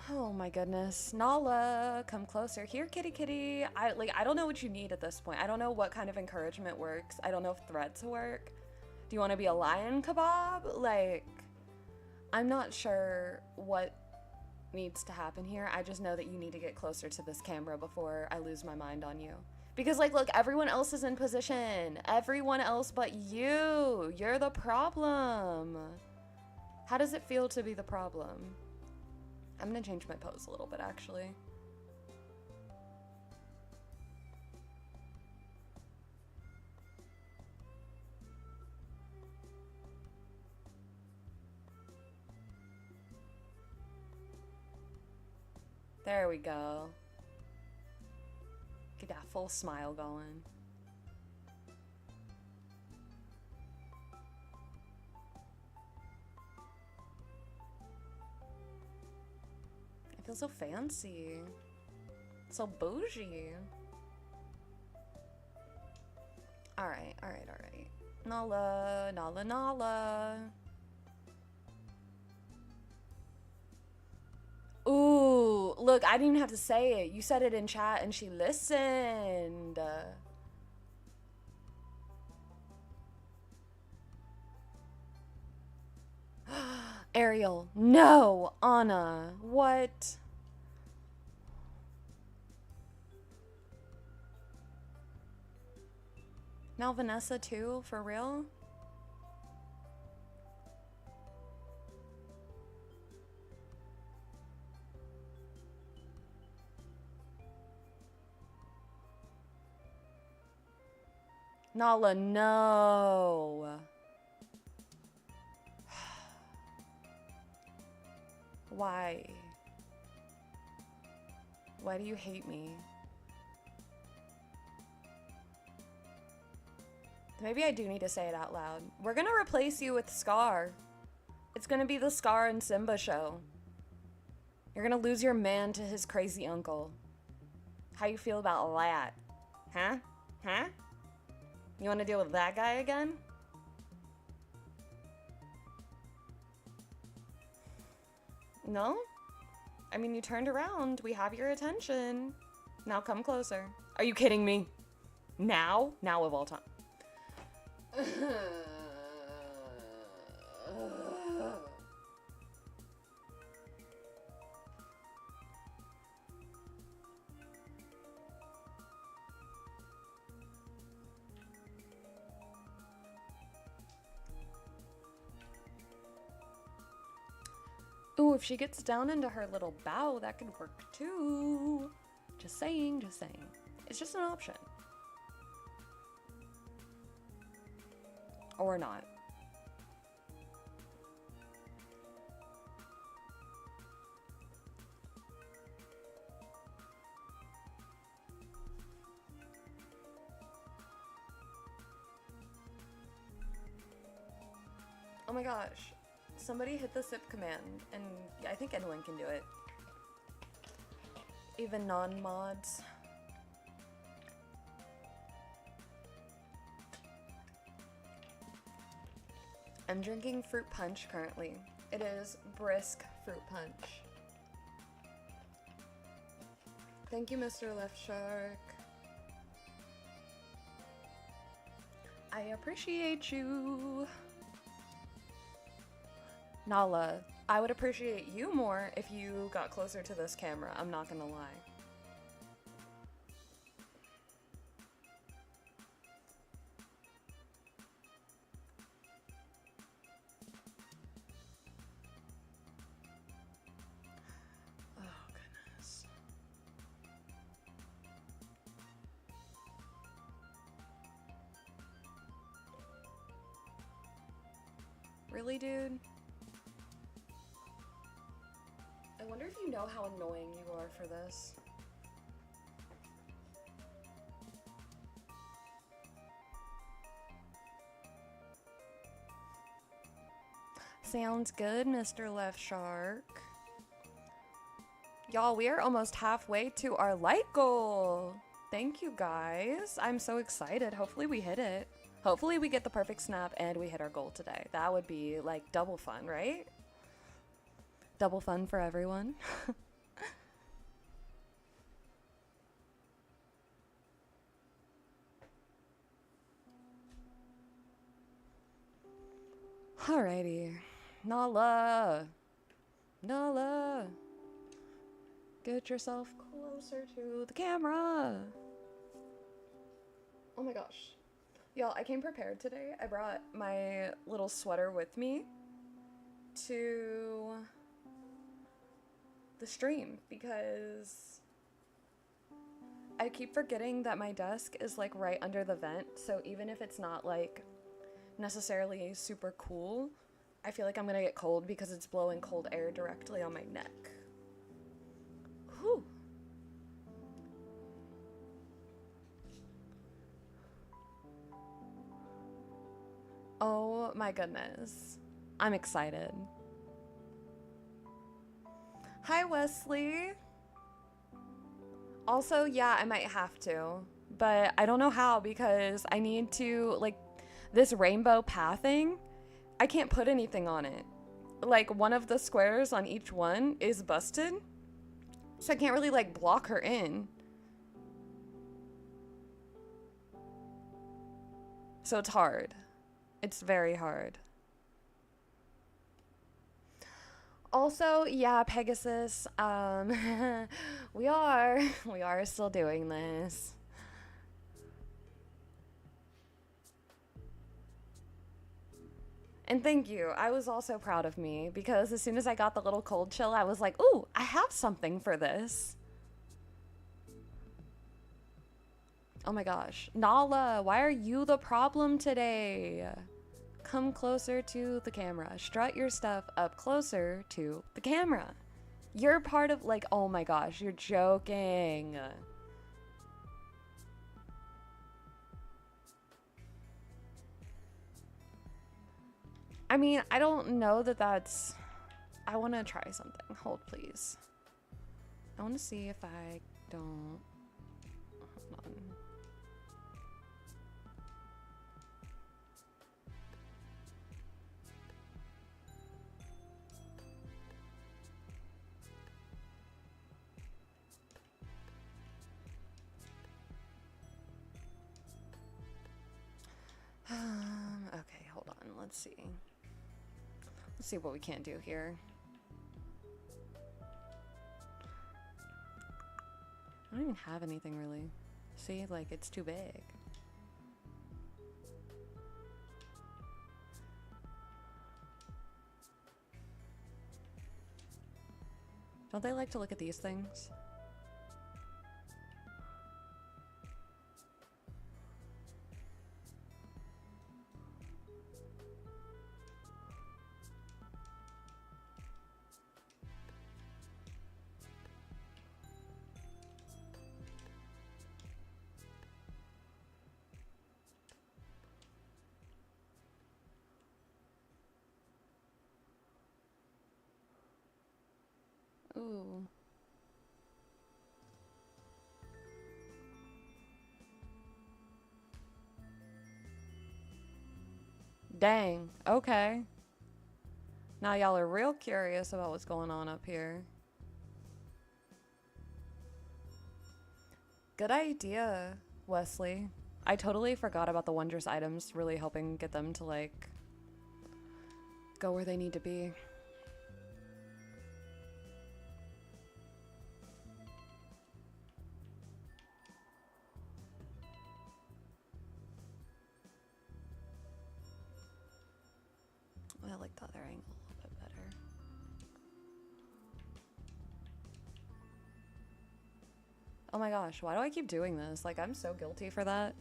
Oh my goodness. Nala, come closer. Here, kitty kitty. I don't know what you need at this point. I don't know what kind of encouragement works. I don't know if threats work. Do you want to be a lion kebab? Like, I'm not sure what needs to happen here. I just know that you need to get closer to this camera before I lose my mind on you. Because, like, look, everyone else is in position. Everyone else but you. You're the problem. How does it feel to be the problem? I'm gonna change my pose a little bit, actually. There we go. Get that full smile going. I feel so fancy. So bougie. Alright. Nala, Nala, Nala. Ooh, look, I didn't even have to say it. You said it in chat and she listened. Ariel, no, Anna, what? Now Vanessa too, for real? Nala, no. Why? Why do you hate me? Maybe I do need to say it out loud. We're gonna replace you with Scar. It's gonna be the Scar and Simba show. You're gonna lose your man to his crazy uncle. How you feel about that? Huh? Huh? You wanna deal with that guy again? No? I mean, you turned around. We have your attention. Now come closer. Are you kidding me? Now? Now of all time. Ooh, if she gets down into her little bow, that could work too. Just saying, just saying. It's just an option. Or not. Oh my gosh. Somebody hit the zip command, and I think anyone can do it. Even non-mods. I'm drinking fruit punch currently. It is brisk fruit punch. Thank you, Mr. Left Shark. I appreciate you. Nala, I would appreciate you more if you got closer to this camera, I'm not gonna lie. Oh, goodness. Really, dude? I wonder if you know how annoying you are for this. Sounds good, Mr. Left Shark. Y'all, we are almost halfway to our light goal. Thank you, guys. I'm so excited. Hopefully we hit it. Hopefully we get the perfect snap and we hit our goal today. That would be like double fun, right? Double fun for everyone. Alrighty. Nala. Nala. Get yourself closer to the camera. Oh my gosh. Y'all, I came prepared today. I brought my little sweater with me to the stream because I keep forgetting that my desk is like right under the vent, so even if it's not like necessarily super cool, I feel like I'm gonna get cold because it's blowing cold air directly on my neck. Whew. Oh my goodness. I'm excited. Hi, Wesley. Also, yeah, I might have to, but I don't know how because I need to, like, this rainbow pathing, I can't put anything on it. Like, one of the squares on each one is busted, so I can't really, like, block her in. So it's hard. It's very hard. Also, yeah, Pegasus, we are still doing this. And thank you. I was also proud of me because as soon as I got the little cold chill, I was like, ooh, I have something for this. Oh my gosh. Nala, why are you the problem today? Come closer to the camera. Strut your stuff up closer to the camera. You're part of, like, oh my gosh, you're joking. I mean, I don't know that that's... I want to try something. Hold, please. I want to see if I don't... Hold on. Okay, hold on. Let's see. Let's see what we can do here. I don't even have anything really. See, like, it's too big. Don't they like to look at these things? Ooh. Dang. Okay. Now y'all are real curious about what's going on up here. Good idea, Wesley. I totally forgot about the wondrous items really helping get them to, like, go where they need to be. I like the other angle a little bit better. Oh my gosh, why do I keep doing this? Like, I'm so guilty for that.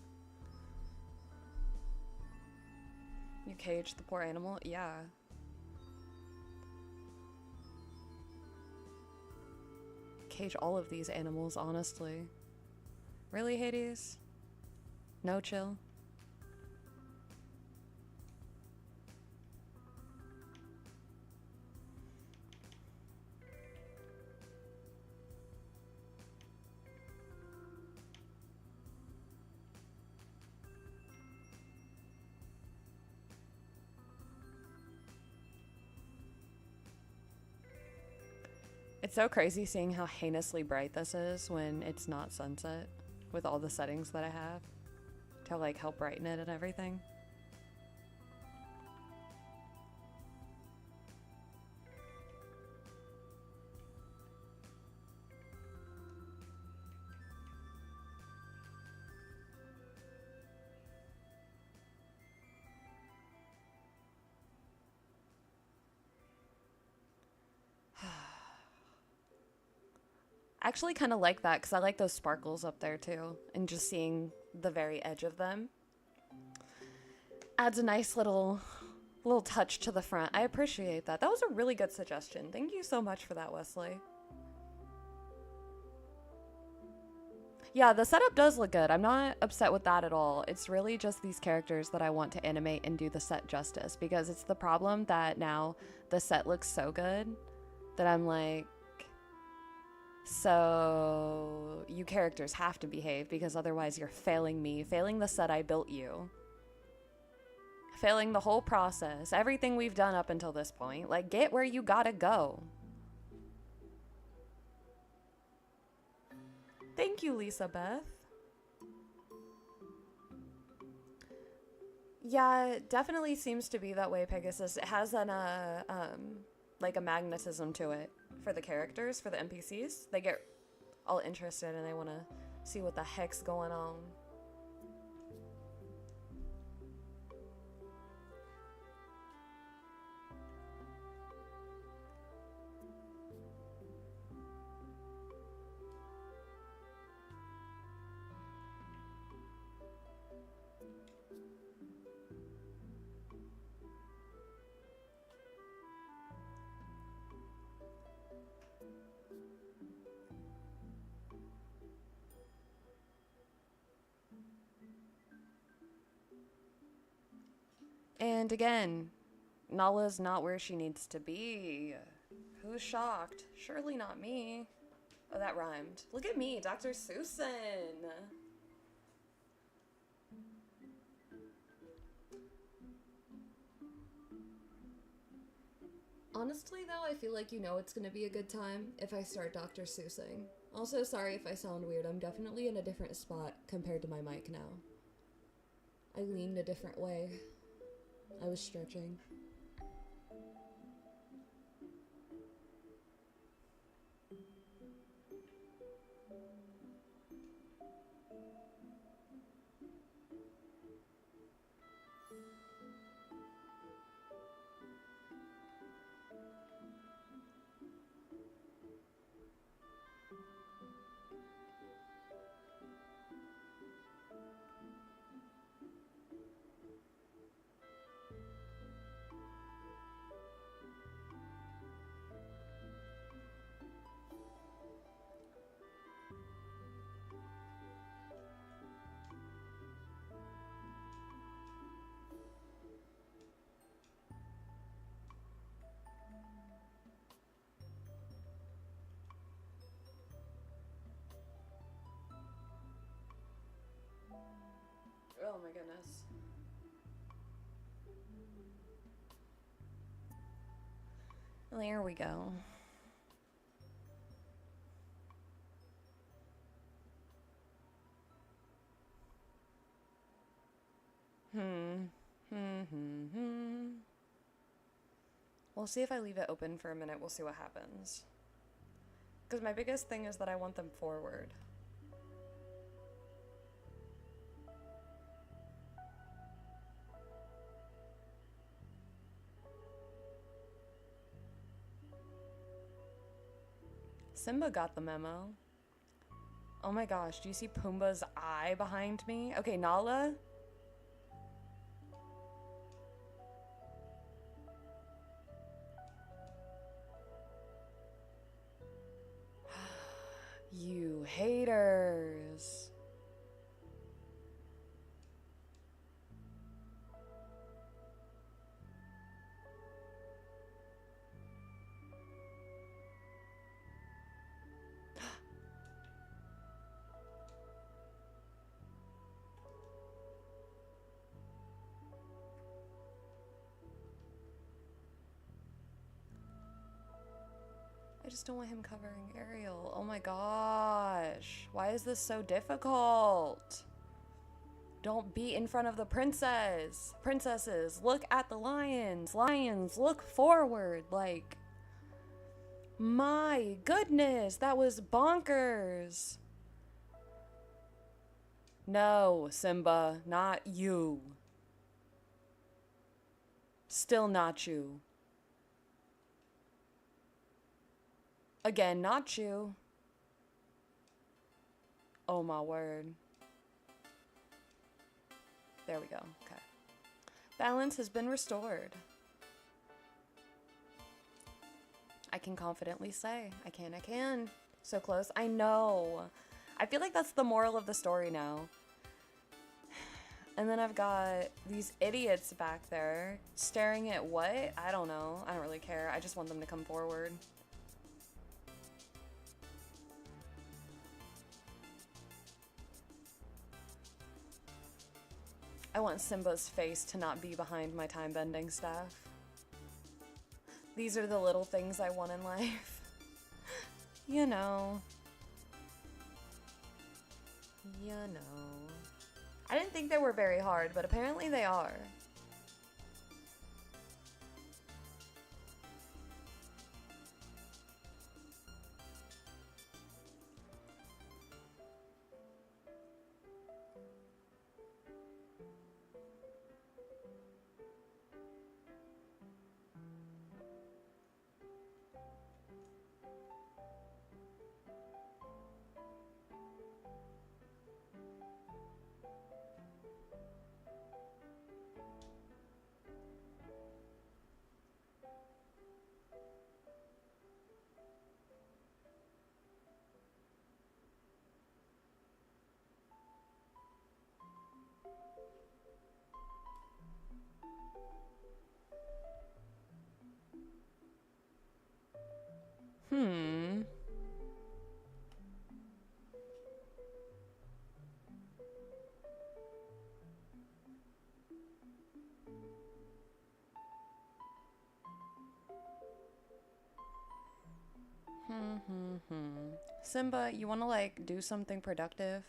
You caged the poor animal? Yeah. Cage all of these animals, honestly. Really, Hades? No chill? It's so crazy seeing how heinously bright this is when it's not sunset with all the settings that I have to, like, help brighten it and everything. I actually kind of like that because I like those sparkles up there too, and just seeing the very edge of them adds a nice little touch to the front. I appreciate that. That was a really good suggestion. Thank you so much for that, Wesley. Yeah, the setup does look good. I'm not upset with that at all. It's really just these characters that I want to animate and do the set justice, because it's the problem that now the set looks so good that I'm like, so you characters have to behave, because otherwise you're failing me, failing the set I built you, failing the whole process, everything we've done up until this point. Like, get where you gotta go. Thank you, Lisa Beth. Yeah, it definitely seems to be that way, Pegasus. It has an like a magnetism to it for the characters, for the NPCs. They get all interested and they want to see what the heck's going on. And again, Nala's not where she needs to be. Who's shocked? Surely not me. Oh, that rhymed. Look at me, Dr. Susan. Honestly, though, I feel like you know it's gonna be a good time if I start Dr. Seussing. Also, sorry if I sound weird. I'm definitely in a different spot compared to my mic now. I leaned a different way. I was stretching. Oh my goodness. There we go. We'll see if I leave it open for a minute. We'll see what happens. Because my biggest thing is that I want them forward. Simba got the memo. Oh my gosh, do you see Pumba's eye behind me? Okay, Nala. You haters. I just don't want him covering Ariel. Oh my gosh. Why is this so difficult? Don't be in front of the princess. Princesses, look at the lions. Lions, look forward. Like, my goodness, that was bonkers. No, Simba, not you. Still not you. Again, not you. Oh my word. There we go. Okay. Balance has been restored. I can confidently say, I can. So close. I know. I feel like that's the moral of the story now. And then I've got these idiots back there staring at what? I don't know. I don't really care. I just want them to come forward. I want Simba's face to not be behind my time-bending staff. These are the little things I want in life. You know. You know. I didn't think they were very hard, but apparently they are. Simba, you want to like do something productive?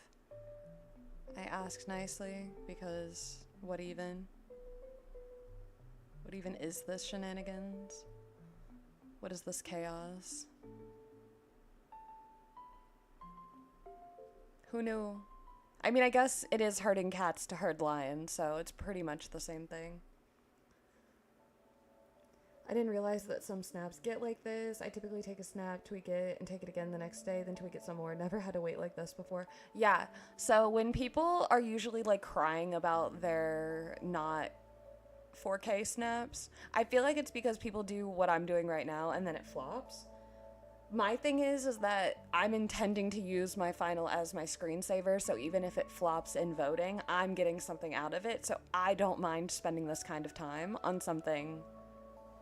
I asked nicely because what even? What even is this shenanigans? What is this chaos? Who knew? I mean, I guess it is herding cats to herd lions, so it's pretty much the same thing. I didn't realize that some snaps get like this. I typically take a snap, tweak it, and take it again the next day, then tweak it some more. Never had to wait like this before. Yeah, so when people are usually like crying about their not 4K snaps, I feel like it's because people do what I'm doing right now and then it flops. My thing is that I'm intending to use my final as my screensaver, so even if it flops in voting, I'm getting something out of it, so I don't mind spending this kind of time on something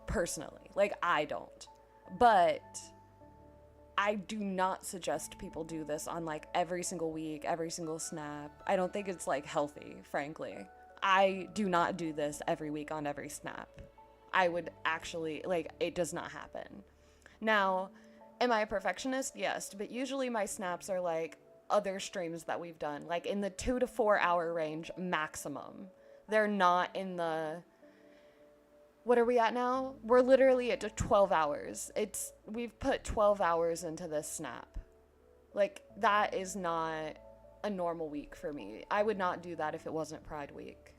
personally. Like, I don't. But I do not suggest people do this on, like, every single week, every single snap. I don't think it's, like, healthy, frankly. I do not do this every week on every snap. I would actually, like, it does not happen. Now, am I a perfectionist? Yes, but usually my snaps are, like, other streams that we've done, like, in the 2 to 4 hour range maximum. They're not in the... What are we at now? We're literally at 12 hours. We've put 12 hours into this snap. Like, that is not a normal week for me. I would not do that if it wasn't Pride Week.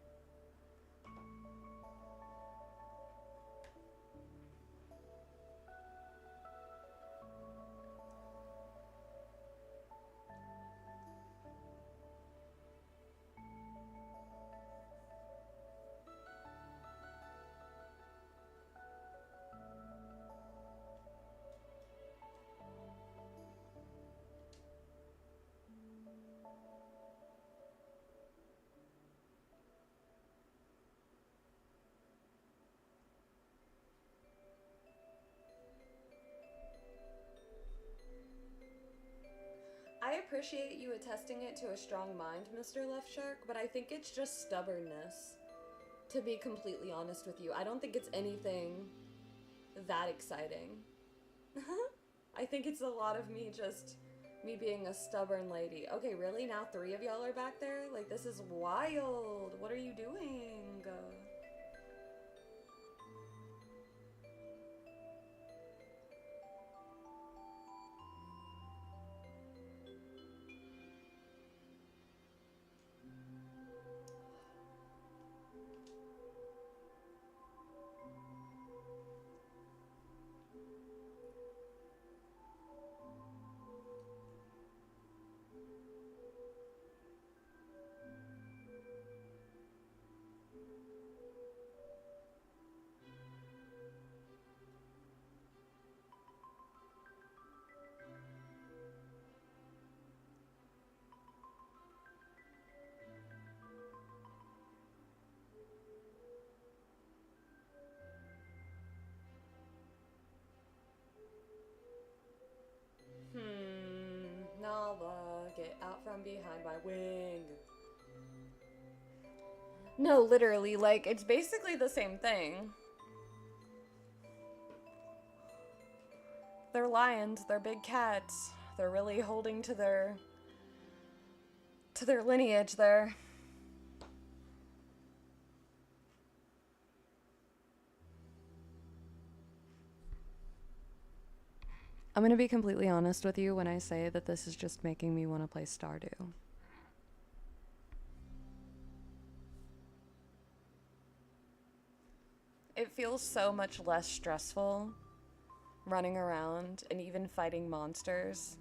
I appreciate you attesting it to a strong mind, Mr. Left Shark, but I think it's just stubbornness, to be completely honest with you. I don't think it's anything that exciting. I think it's a lot of me being a stubborn lady. Okay, really? Now 3 of y'all are back there? Like, this is wild. What are you doing? Nala, get out from behind my wing. No, literally, like, it's basically the same thing. They're lions, they're big cats. They're really holding to their lineage there. I'm gonna be completely honest with you when I say that this is just making me want to play Stardew. It feels so much less stressful running around and even fighting monsters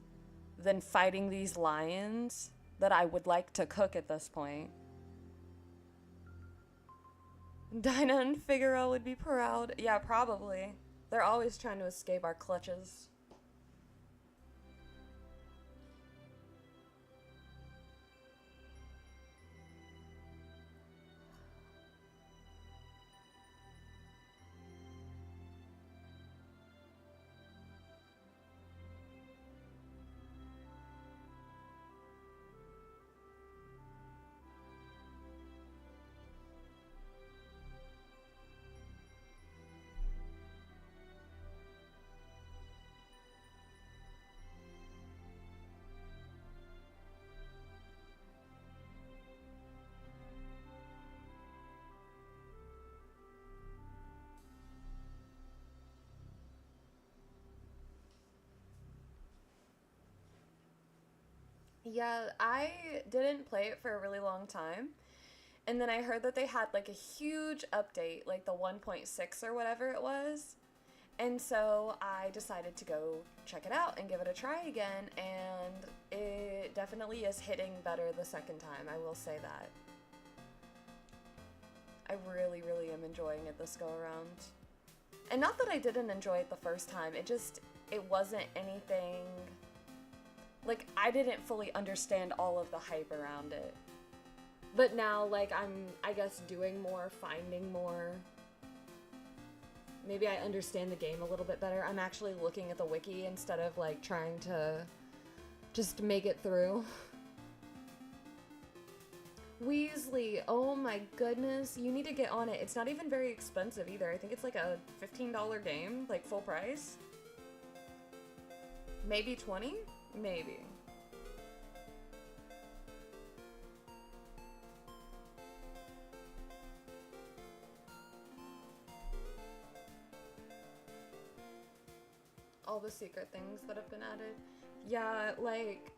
than fighting these lions that I would like to cook at this point. Dinah and Figaro would be proud. Yeah, probably. They're always trying to escape our clutches. Yeah, I didn't play it for a really long time. And then I heard that they had like a huge update, like the 1.6 or whatever it was. And so I decided to go check it out and give it a try again. And it definitely is hitting better the second time, I will say that. I really, really am enjoying it this go around. And not that I didn't enjoy it the first time, it wasn't anything... Like, I didn't fully understand all of the hype around it. But now, like, I'm, I guess, doing more, finding more. Maybe I understand the game a little bit better. I'm actually looking at the wiki instead of, like, trying to just make it through. Weasley, oh my goodness, you need to get on it. It's not even very expensive either. I think it's like a $15 game, like full price. Maybe 20? Maybe. the secret things that have been added. Yeah, like,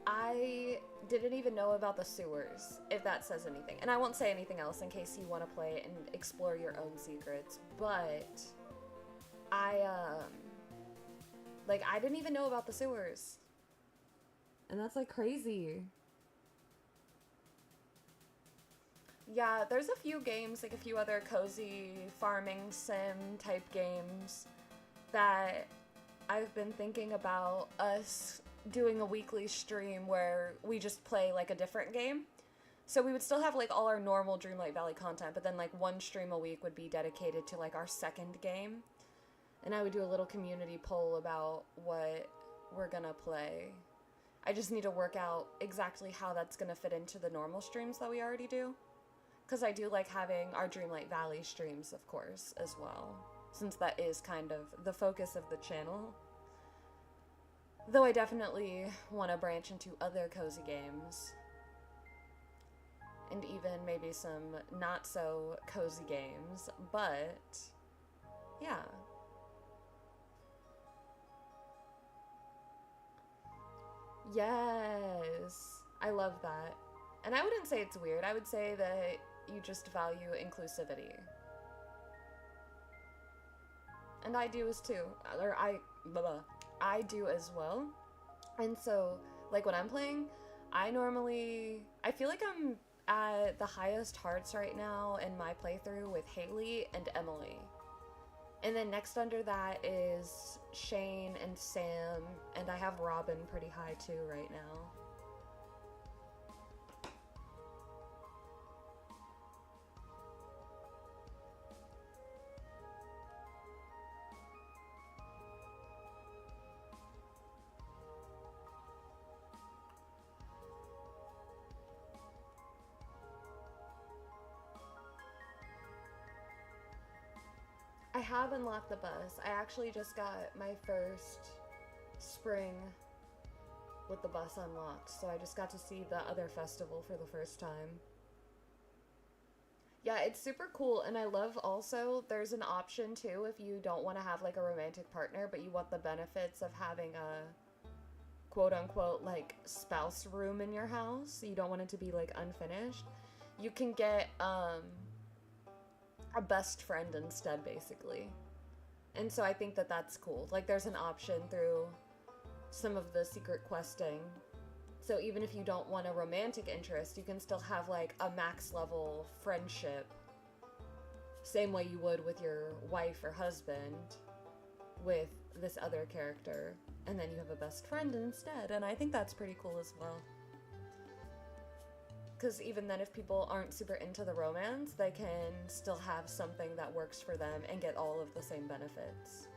I didn't even know about the sewers, if that says anything. And I won't say anything else in case you want to play and explore your own secrets, but I didn't even know about the sewers. And that's, like, crazy. Yeah, there's a few games, like a few other cozy farming sim type games that I've been thinking about us doing a weekly stream where we just play like a different game. So we would still have like all our normal Dreamlight Valley content, but then like one stream a week would be dedicated to like our second game. And I would do a little community poll about what we're gonna play. I just need to work out exactly how that's gonna fit into the normal streams that we already do. Because I do like having our Dreamlight Valley streams, of course, as well. Since that is kind of the focus of the channel. Though I definitely want to branch into other cozy games. And even maybe some not so cozy games. But, yeah. Yes. I love that. And I wouldn't say it's weird. I would say that you just value inclusivity. And I do as too. Or I do as well. And so, like when I'm playing, I feel like I'm at the highest hearts right now in my playthrough with Haley and Emily. And then next under that is Shane and Sam, and I have Robin pretty high too right now. I have unlocked the bus. I actually just got my first spring with the bus unlocked, so I just got to see the other festival for the first time. Yeah, it's super cool, and I love also there's an option too if you don't want to have like a romantic partner, but you want the benefits of having a quote-unquote like spouse room in your house. You don't want it to be like unfinished. You can get a best friend instead, basically. And so I think that that's cool. Like, there's an option through some of the secret questing. So even if you don't want a romantic interest, you can still have, like, a max level friendship. Same way you would with your wife or husband with this other character. And then you have a best friend instead. And I think that's pretty cool as well. Because even then, if people aren't super into the romance, they can still have something that works for them and get all of the same benefits.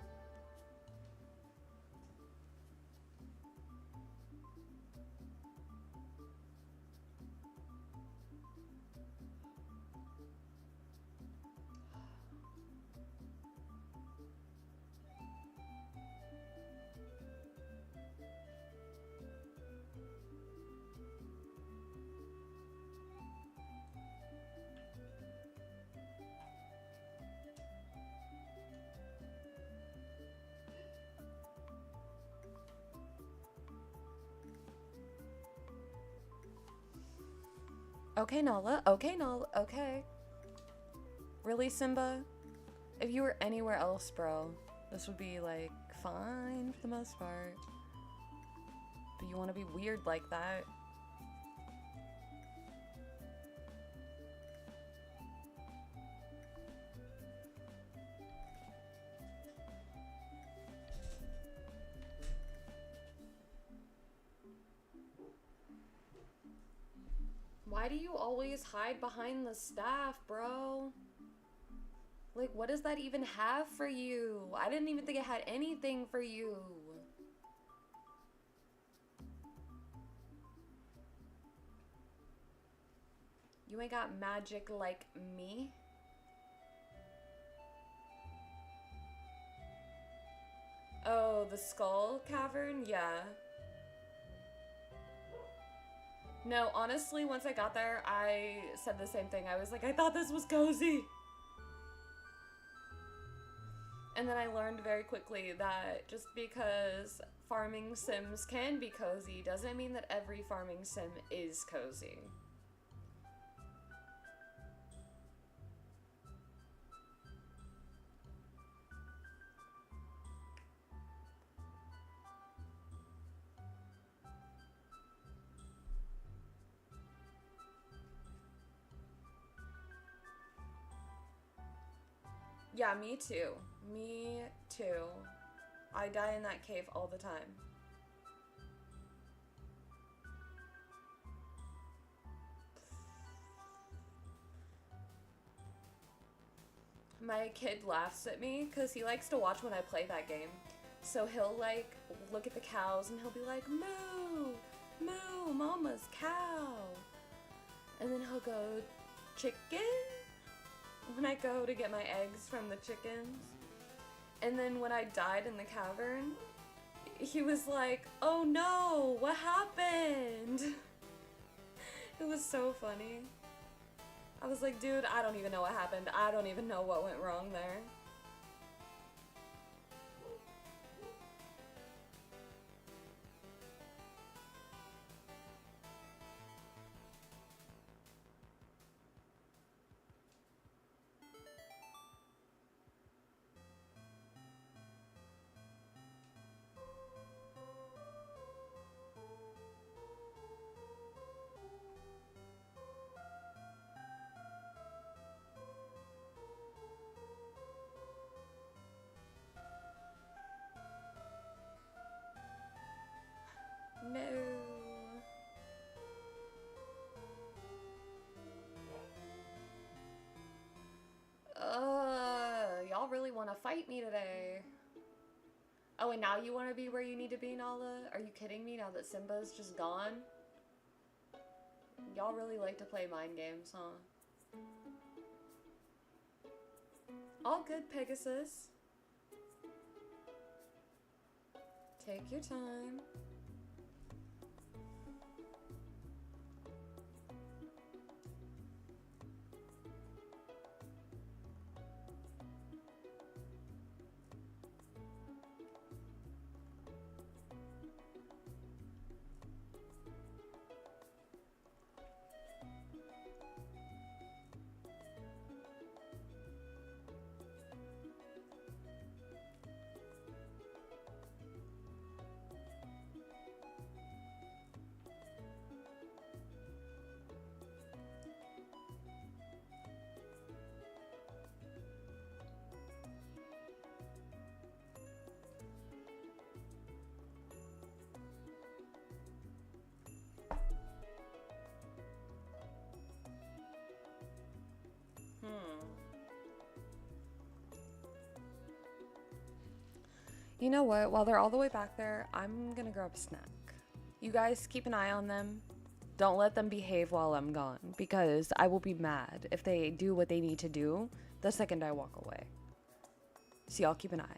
Okay, Nala. Okay, Nala. Okay. Really, Simba? If you were anywhere else, bro, this would be, like, fine for the most part. But you want to be weird like that. Why do you always hide behind the staff, bro? Like, what does that even have for you? I didn't even think it had anything for you. You ain't got magic like me. Oh, the skull cavern? Yeah. No, honestly, once I got there, I said the same thing. I was like, I thought this was cozy. And then I learned very quickly that just because farming sims can be cozy doesn't mean that every farming sim is cozy. Yeah, me too. Me too. I die in that cave all the time. My kid laughs at me because he likes to watch when I play that game. So he'll like look at the cows and he'll be like, moo, moo, mama's cow. And then he'll go, chicken? When I go to get my eggs from the chickens. And then when I died in the cavern, he was like, oh no, what happened? It was so funny. I was like, dude, I don't even know what happened. I don't even know what went wrong there. No. Y'all really want to fight me today. Oh, and now you want to be where you need to be, Nala? Are you kidding me now that Simba's just gone? Y'all really like to play mind games, huh? All good, Pegasus. Take your time. You know what? While they're all the way back there, I'm gonna grab a snack. You guys keep an eye on them. Don't let them behave while I'm gone, because I will be mad if they do what they need to do the second I walk away. So y'all keep an eye.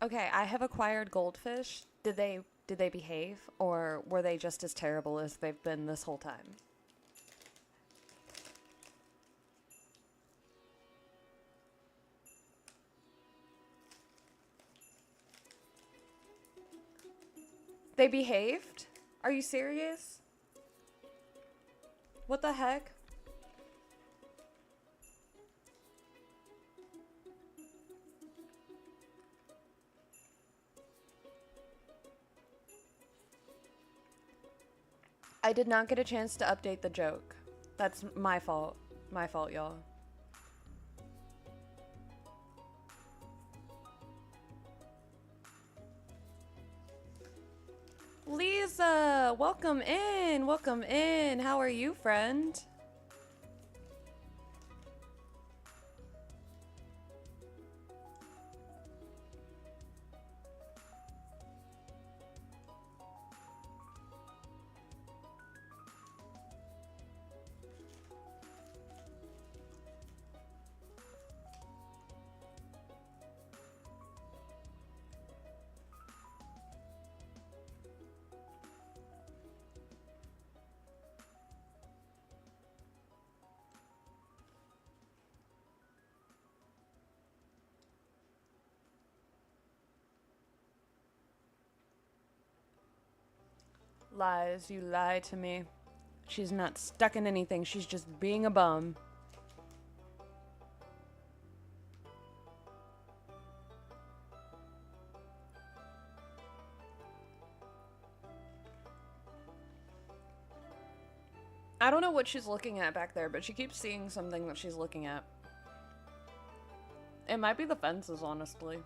Okay, I have acquired goldfish. Did they behave, or were they just as terrible as they've been this whole time? They behaved? Are you serious? What the heck? I did not get a chance to update the joke. That's my fault. My fault, y'all. Lisa, welcome in. Welcome in. How are you, friend? Lies, you lie to me. She's not stuck in anything, she's just being a bum. I don't know what she's looking at back there, but she keeps seeing something that she's looking at. It might be the fences, honestly.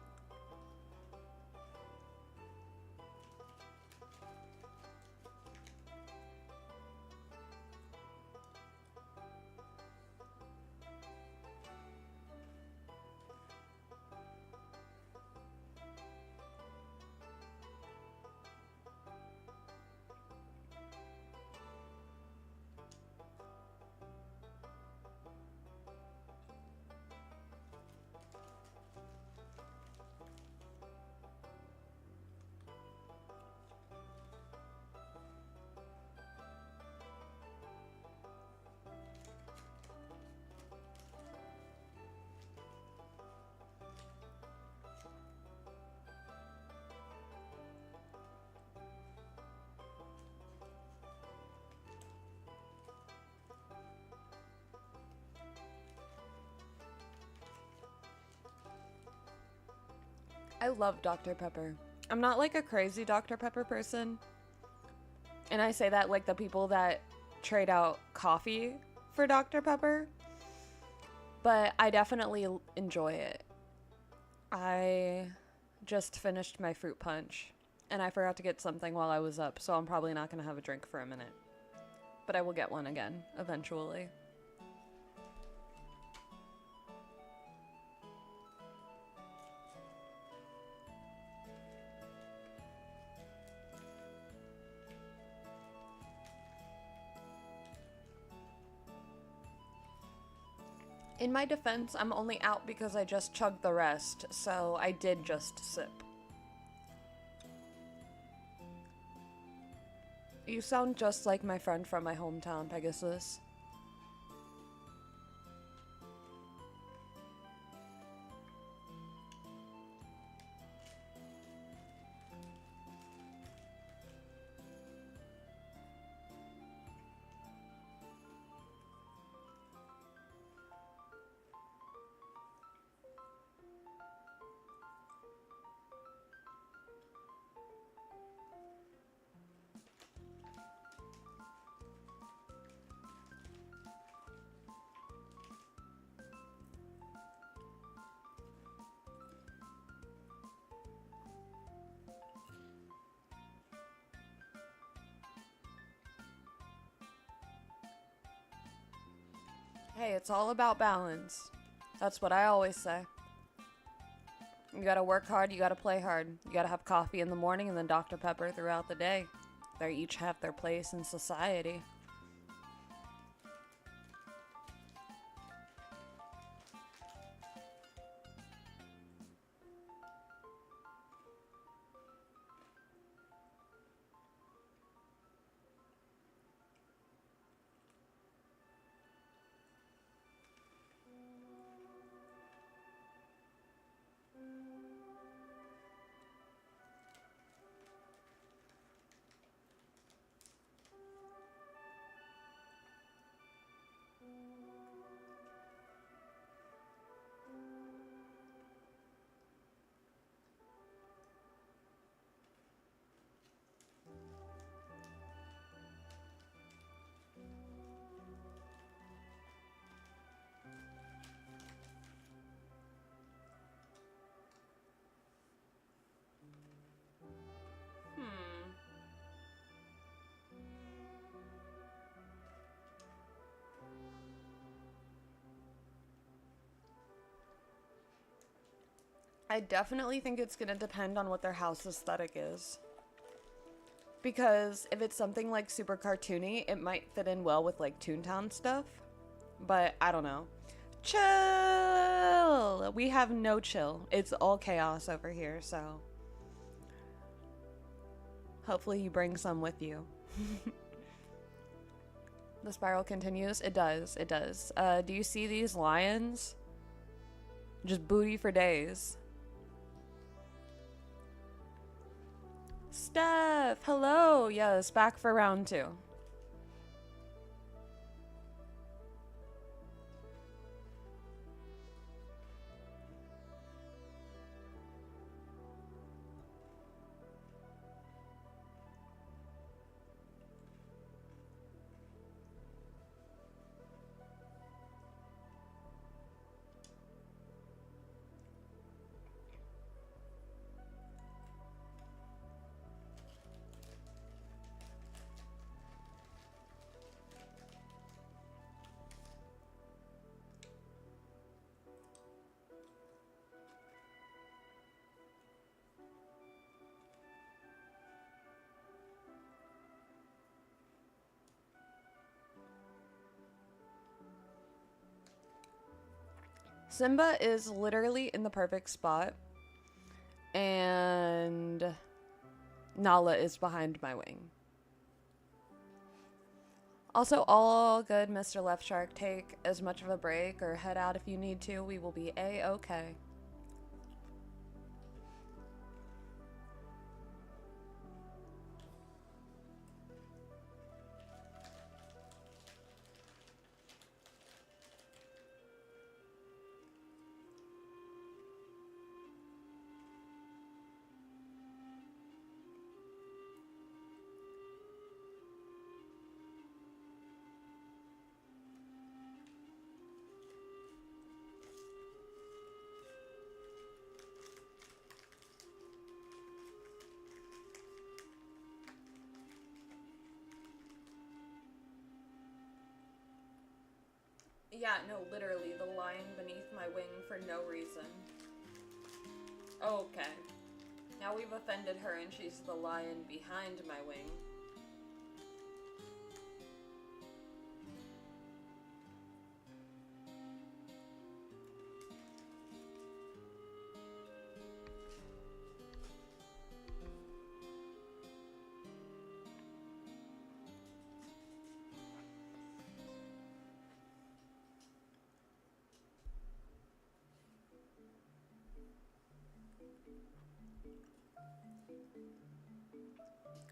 I love Dr. Pepper. I'm not like a crazy Dr. Pepper person. And I say that like the people that trade out coffee for Dr. Pepper. But I definitely enjoy it. I just finished my fruit punch. And I forgot to get something while I was up, so I'm probably not going to have a drink for a minute. But I will get one again, eventually. In my defense, I'm only out because I just chugged the rest, so I did just sip. You sound just like my friend from my hometown, Pegasus. Hey, it's all about balance. That's what I always say. You gotta work hard, you gotta play hard. You gotta have coffee in the morning and then Dr. Pepper throughout the day. They each have their place in society. I definitely think it's gonna depend on what their house aesthetic is. Because if it's something like super cartoony, it might fit in well with like Toontown stuff. But I don't know. Chill! We have no chill. It's all chaos over here, so hopefully you bring some with you. The spiral continues. It does. It does. Do you see these lions? Just booty for days. Steph, hello. Yes, back for round 2. Simba is literally in the perfect spot, and Nala is behind my wing. Also, all good, Mr. Left Shark. Take as much of a break or head out if you need to. We will be A-okay. Yeah, no, literally, the lion beneath my wing for no reason. Okay. Now we've offended her and she's the lion behind my wing.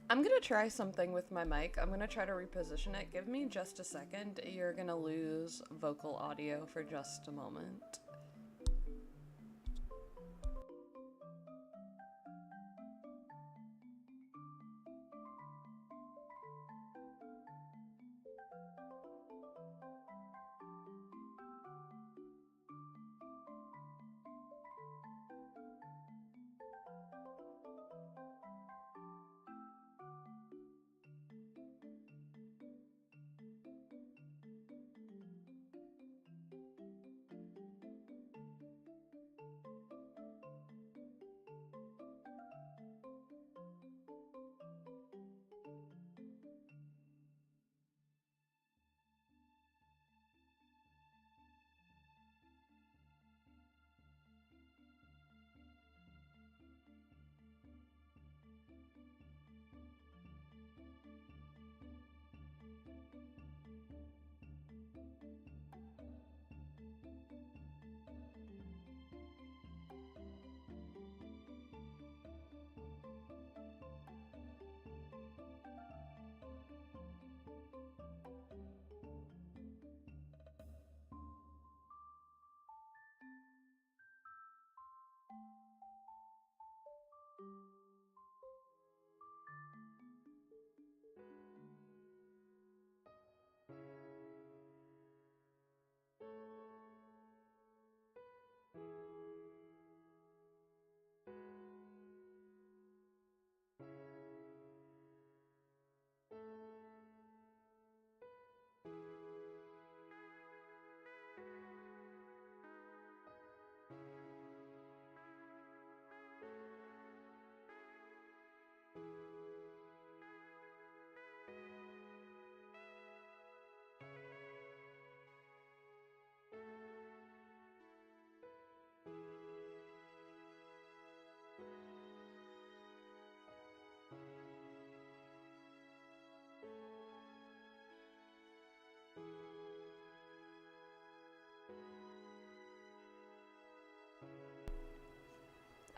I'm gonna try something with my mic. I'm gonna try to reposition it. Give me just a second. You're gonna lose vocal audio for just a moment.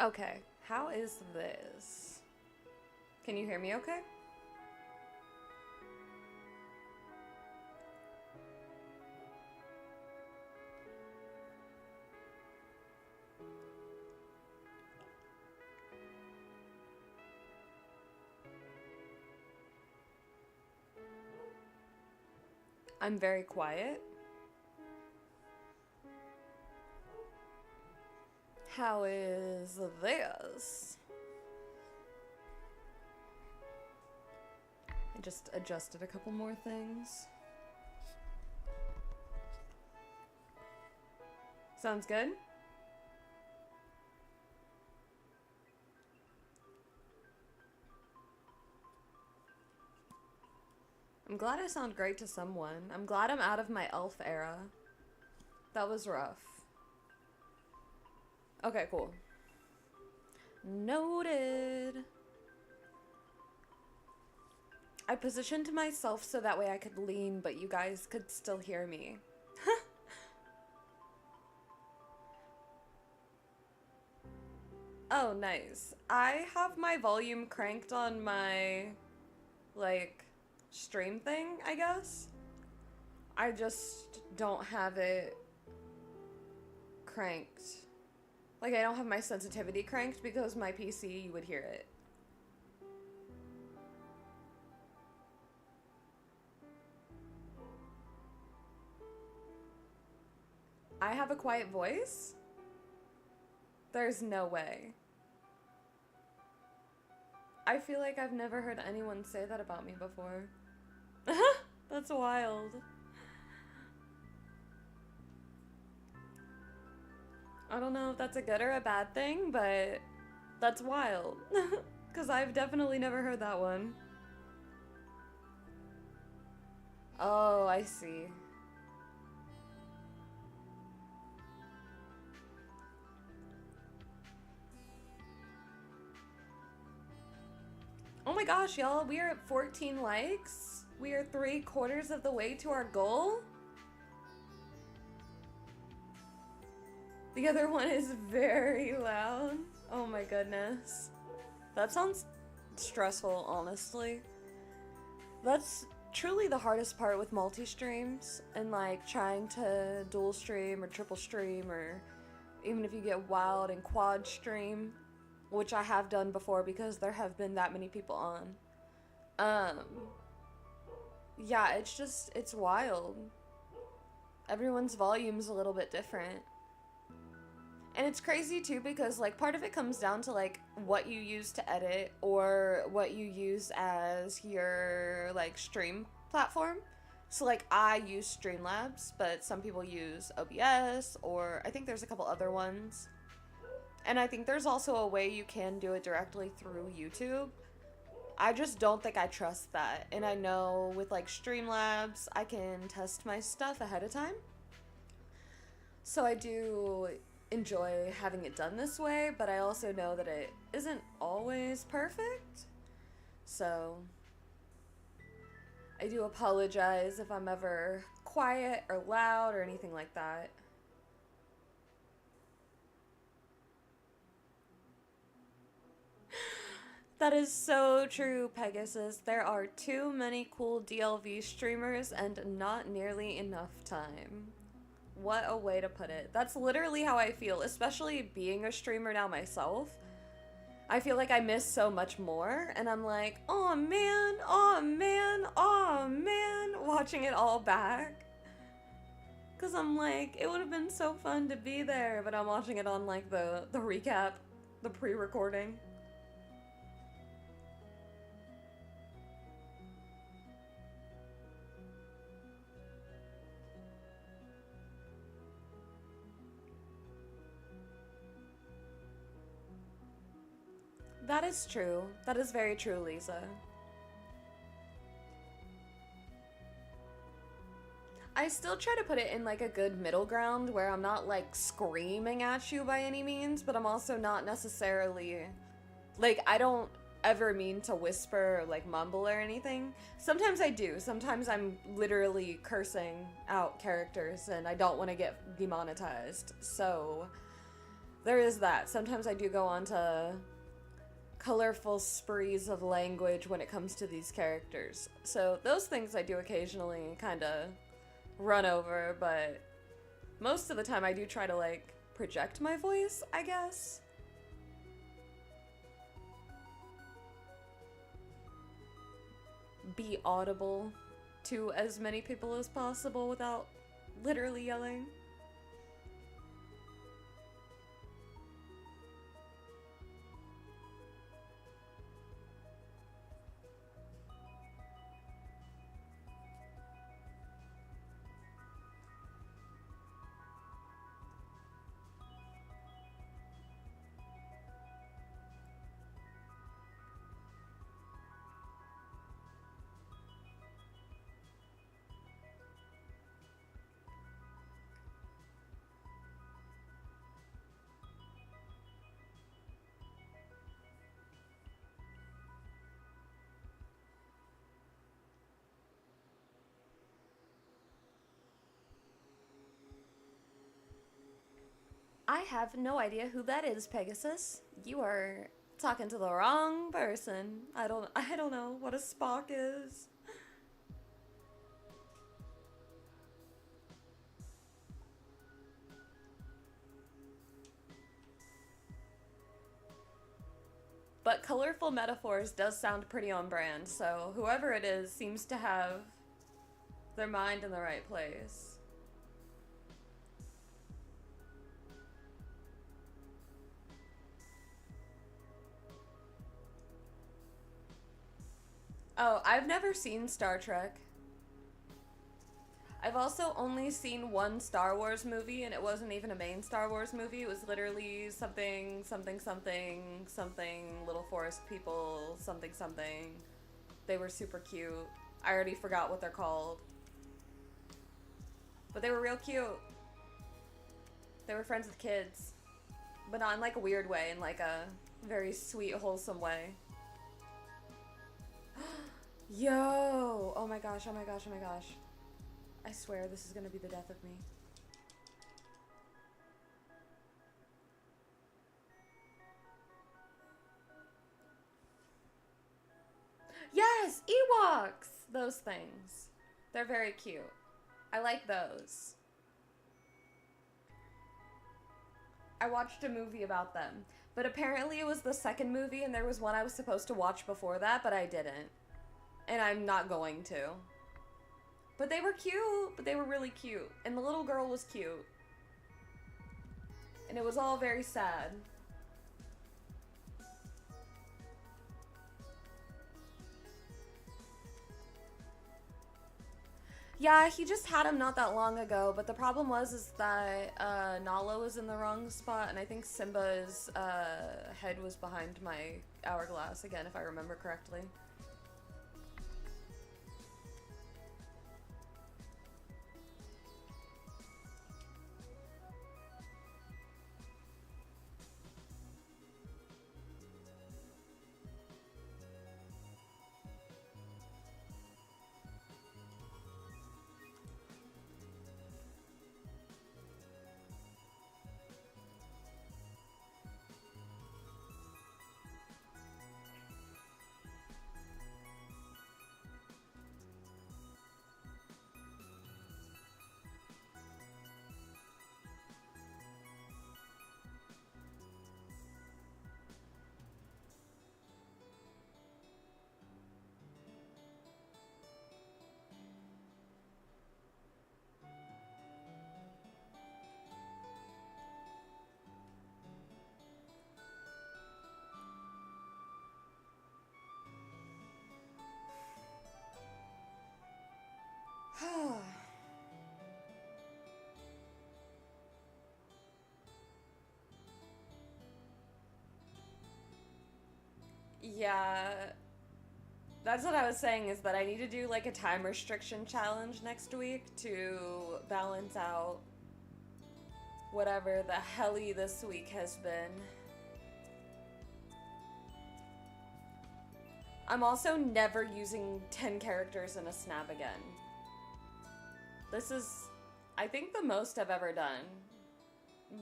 Okay, how is this? Can you hear me okay? I'm very quiet. How is this? I just adjusted a couple more things. Sounds good? I'm glad I sound great to someone. I'm glad I'm out of my elf era. That was rough. Okay, cool. Noted. I positioned myself so that way I could lean, but you guys could still hear me. Oh, nice. I have my volume cranked on my, like, stream thing, I guess. I just don't have it cranked. Like, I don't have my sensitivity cranked because my PC, you would hear it. I have a quiet voice? There's no way. I feel like I've never heard anyone say that about me before. That's wild. I don't know if that's a good or a bad thing, but that's wild. Because I've definitely never heard that one. Oh, I see. Oh my gosh, y'all, we are at 14 likes. We are 3/4 of the way to our goal. The other one is very loud. Oh my goodness. That sounds stressful, honestly. That's truly the hardest part with multi-streams and like trying to dual stream or triple stream, or even if you get wild and quad stream, which I have done before because there have been that many people on. Yeah, it's wild. Everyone's volume's a little bit different. And it's crazy too because like part of it comes down to like what you use to edit or what you use as your like stream platform. So like I use Streamlabs, but some people use OBS, or I think there's a couple other ones. And I think there's also a way you can do it directly through YouTube. I just don't think I trust that. And I know with like Streamlabs, I can test my stuff ahead of time. So I do enjoy having it done this way, but I also know that it isn't always perfect. So I do apologize if I'm ever quiet or loud or anything like that. That is so true, Pegasus. There are too many cool DLV streamers and not nearly enough time. What a way to put it. That's literally how I feel, especially being a streamer now myself. I feel like I miss so much more, and I'm like, oh man, oh man, oh man, watching it all back. Because I'm like, it would have been so fun to be there, but I'm watching it on like the recap, the pre-recording. That is true. That is very true, Lisa. I still try to put it in like a good middle ground where I'm not like screaming at you by any means, but I'm also not necessarily like, I don't ever mean to whisper or like mumble or anything. Sometimes I do. Sometimes I'm literally cursing out characters and I don't want to get demonetized. So there is that. Sometimes I do go on to colorful sprees of language when it comes to these characters. So those things I do occasionally kind of run over, but most of the time I do try to like project my voice, I guess. Be audible to as many people as possible without literally yelling. I have no idea who that is, Pegasus. You are talking to the wrong person. I don't know what a Spock is. But colorful metaphors does sound pretty on brand, so whoever it is seems to have their mind in the right place. Oh, I've never seen Star Trek. I've also only seen one Star Wars movie, and it wasn't even a main Star Wars movie. It was literally something, something, something, something, little forest people, something, something. They were super cute. I already forgot what they're called. But they were real cute. They were friends with kids. But not in like a weird way, in like a very sweet, wholesome way. Yo! Oh my gosh, oh my gosh, oh my gosh. I swear this is gonna be the death of me. Yes! Ewoks! Those things. They're very cute. I like those. I watched a movie about them. But apparently it was the second movie and there was one I was supposed to watch before that, but I didn't. And I'm not going to. But they were cute. But they were really cute. And the little girl was cute. And it was all very sad. Yeah, he just had him not that long ago, but the problem is that Nala was in the wrong spot, and I think Simba's head was behind my hourglass again, if I remember correctly. Yeah, that's what I was saying, is that I need to do like a time restriction challenge next week to balance out whatever the helly this week has been. I'm also never using 10 characters in a snap again. This is, I think, the most I've ever done.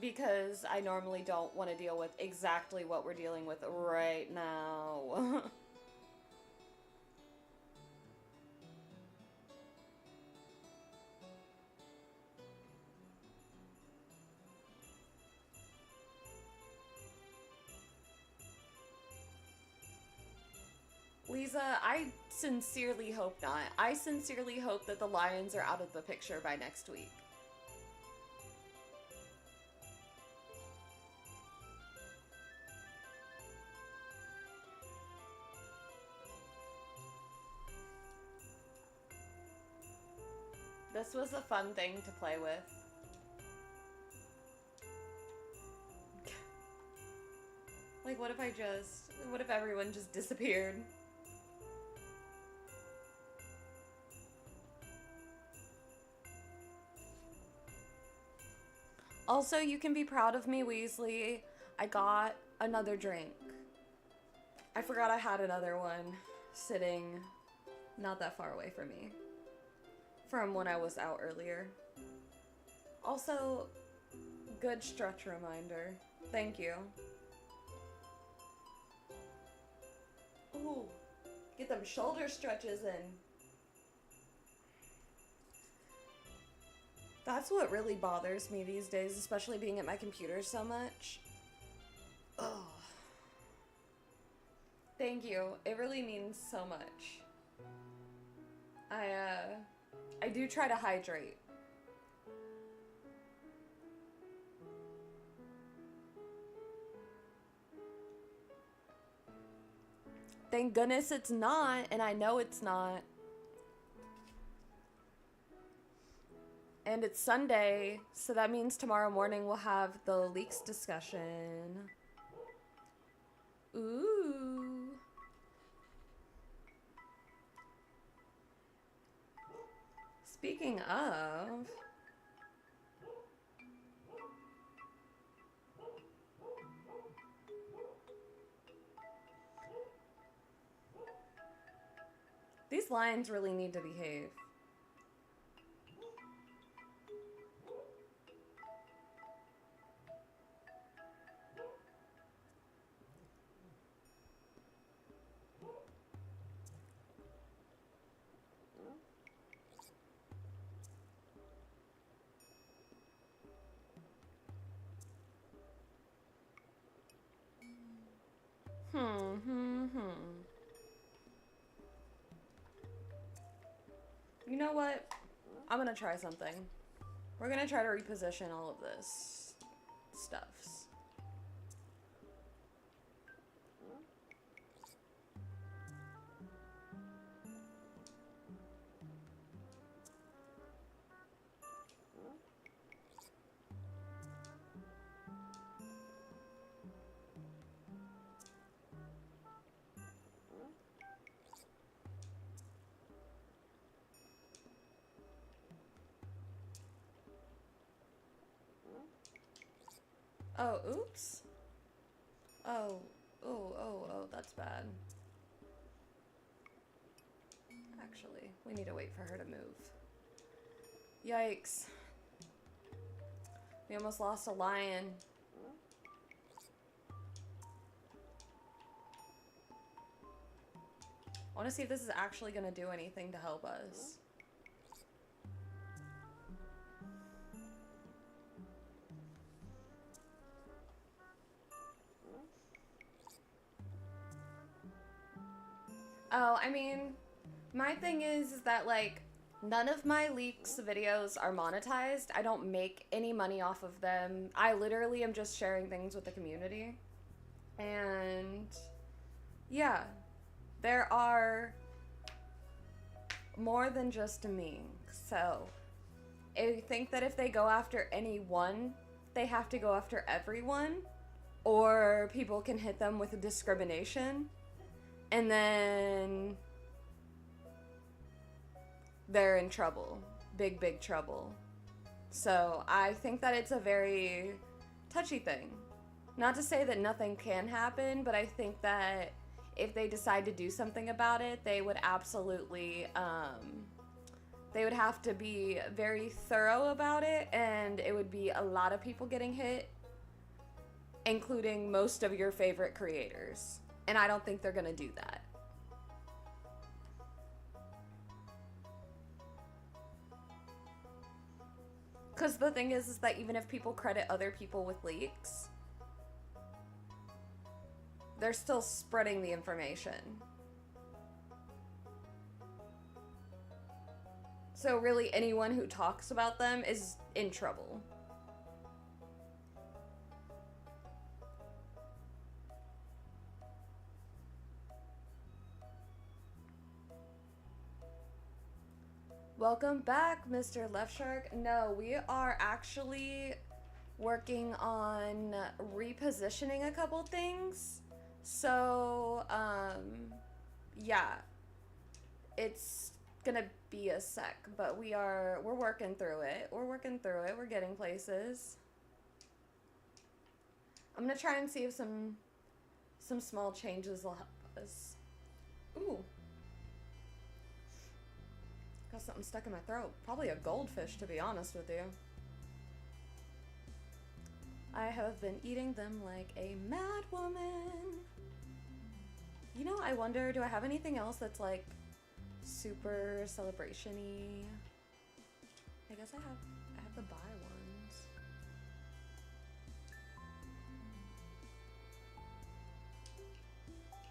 because I normally don't want to deal with exactly what we're dealing with right now. Lisa, I sincerely hope not. I sincerely hope that the lions are out of the picture by next week. This was a fun thing to play with. Like, what if everyone just disappeared? Also, you can be proud of me, Weasley. I got another drink. I forgot I had another one sitting not that far away from me from when I was out earlier. Also, good stretch reminder. Thank you. Ooh, get them shoulder stretches in. That's what really bothers me these days, especially being at my computer so much. Oh. Thank you. It really means so much. I do try to hydrate. Thank goodness it's not, and I know it's not. And it's Sunday, so that means tomorrow morning we'll have the leaks discussion. Ooh. Speaking of... These lions really need to behave. You know what? I'm gonna try something. We're gonna try to reposition all of this stuffs. Oh, oops. Oh, that's bad. Actually, we need to wait for her to move. Yikes. We almost lost a lion. I want to see if this is actually going to do anything to help us. Oh, I mean, my thing is that, like, none of my leaks videos are monetized. I don't make any money off of them. I literally am just sharing things with the community. And, yeah, there are more than just me. So, I think that if they go after anyone, they have to go after everyone, or people can hit them with a discrimination. And then they're in trouble. Big, big trouble. So I think that it's a very touchy thing. Not to say that nothing can happen, but I think that if they decide to do something about it, they would absolutely They would have to be very thorough about it, and it would be a lot of people getting hit, including most of your favorite creators. And I don't think they're gonna do that. Because the thing is that even if people credit other people with leaks, they're still spreading the information. So really anyone who talks about them is in trouble. Welcome back, Mr. Left Shark. No, we are actually working on repositioning a couple things. So, yeah, it's gonna be a sec, but we're working through it. We're getting places. I'm gonna try and see if some small changes will help us. Ooh. Got something stuck in my throat. Probably a goldfish, to be honest with you. I have been eating them like a mad woman. You know, I wonder, do I have anything else that's like super celebration-y? I guess I have the buy ones.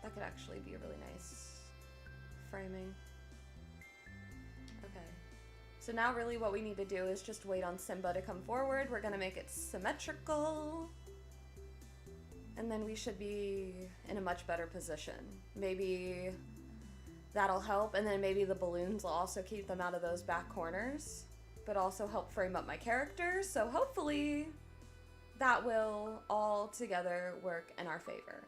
That could actually be a really nice framing. Okay. So now really what we need to do is just wait on Simba to come forward. We're gonna make it symmetrical. And then we should be in a much better position. Maybe that'll help, and then maybe the balloons will also keep them out of those back corners, but also help frame up my characters. So hopefully that will all together work in our favor.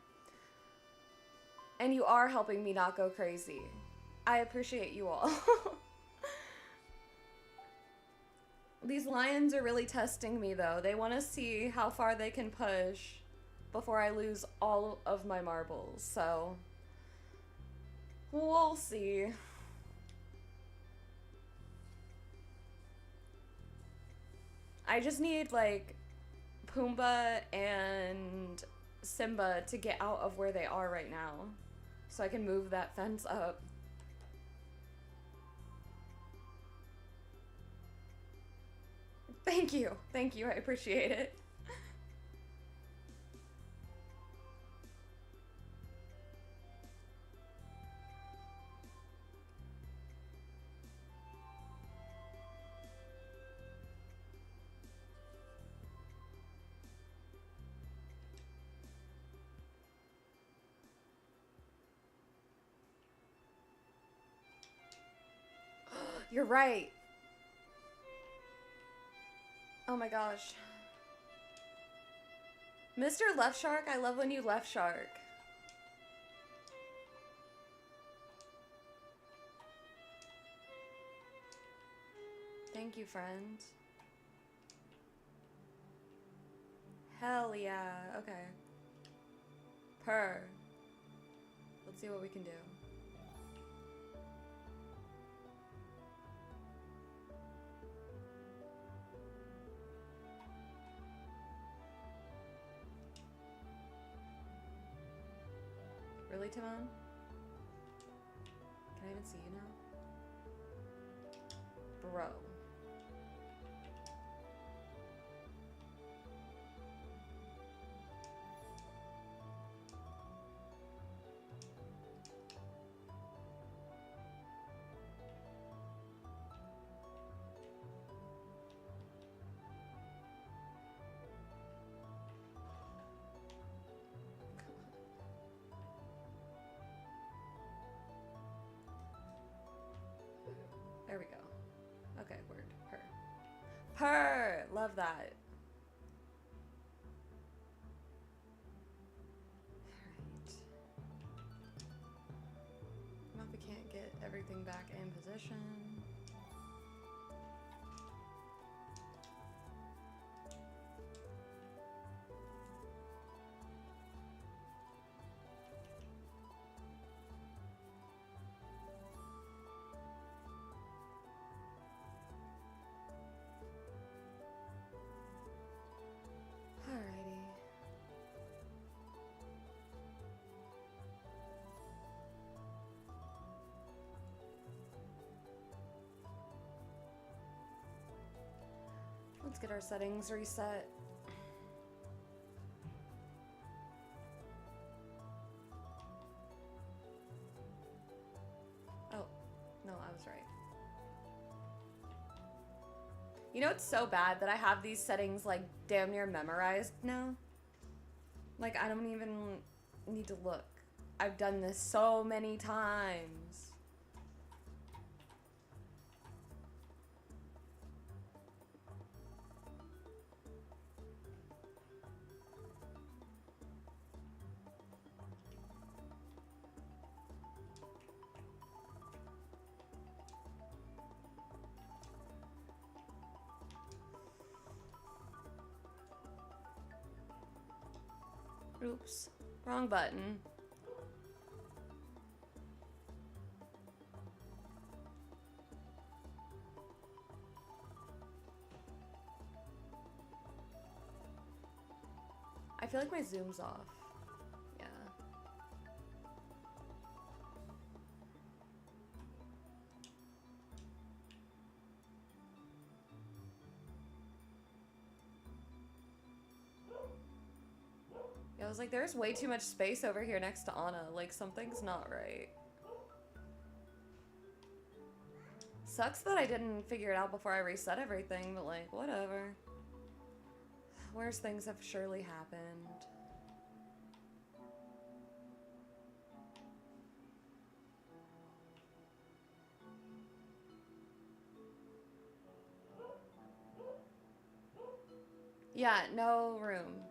And you are helping me not go crazy. I appreciate you all. These lions are really testing me though. They want to see how far they can push before I lose all of my marbles, so we'll see. I just need like Pumba and Simba to get out of where they are right now so I can move that fence up. Thank you, I appreciate it. You're right. Oh my gosh. Mr. Left Shark, I love when you left shark. Thank you, friend. Hell yeah. Okay. Purr. Let's see what we can do. Really, Timon? Can I even see you now? Bro. There we go. Okay, word. Purr. Purr! Love that. Alright. Now if we can't get everything back in position. get our settings reset. Oh, no, I was right. You know, it's so bad that I have these settings like damn near memorized now. Like, I don't even need to look. I've done this so many times. Oops, wrong button. I feel like my zoom's off. Yeah. I was like, there's way too much space over here next to Anna. Like, something's not right. Sucks that I didn't figure it out before I reset everything, but like, whatever. Worse things have surely happened. Yeah, no room.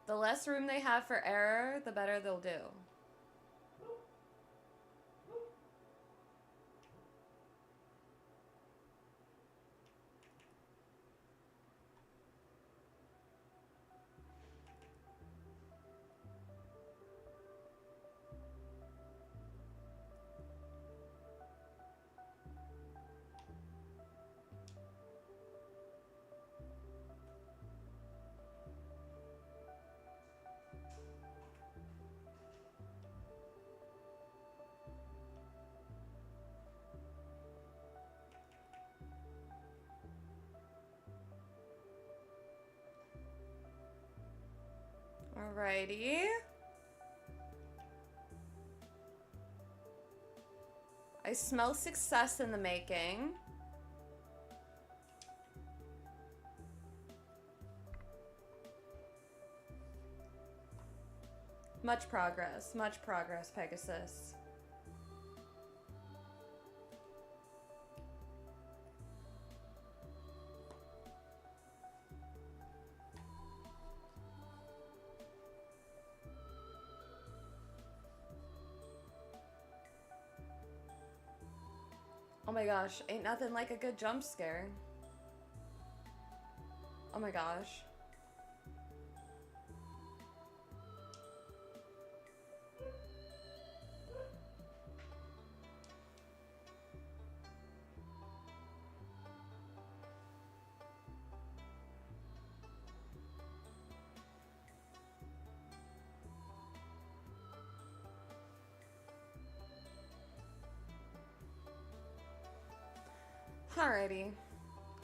The less room they have for error, the better they'll do. Alrighty. I smell success in the making. Much progress, Pegasus. Oh my gosh, ain't nothing like a good jump scare. Oh my gosh. Alrighty.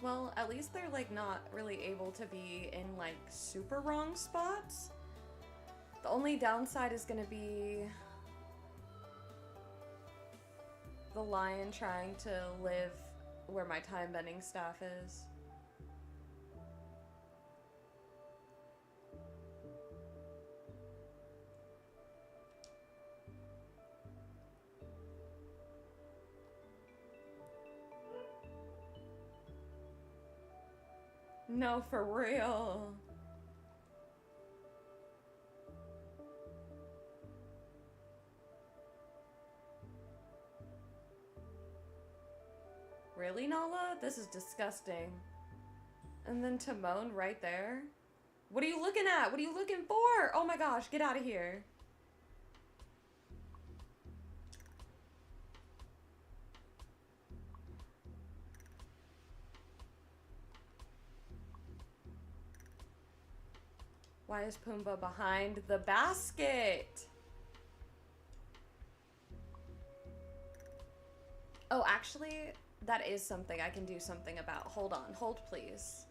Well, at least they're like not really able to be in like super wrong spots. The only downside is gonna be the lion trying to live where my time bending staff is. No, for real. Really, Nala? This is disgusting. And then Timon right there. What are you looking at? What are you looking for? Oh my gosh, get out of here. Why is Pumba behind the basket? Oh, actually, That is something I can do something about. Hold on. Hold, please.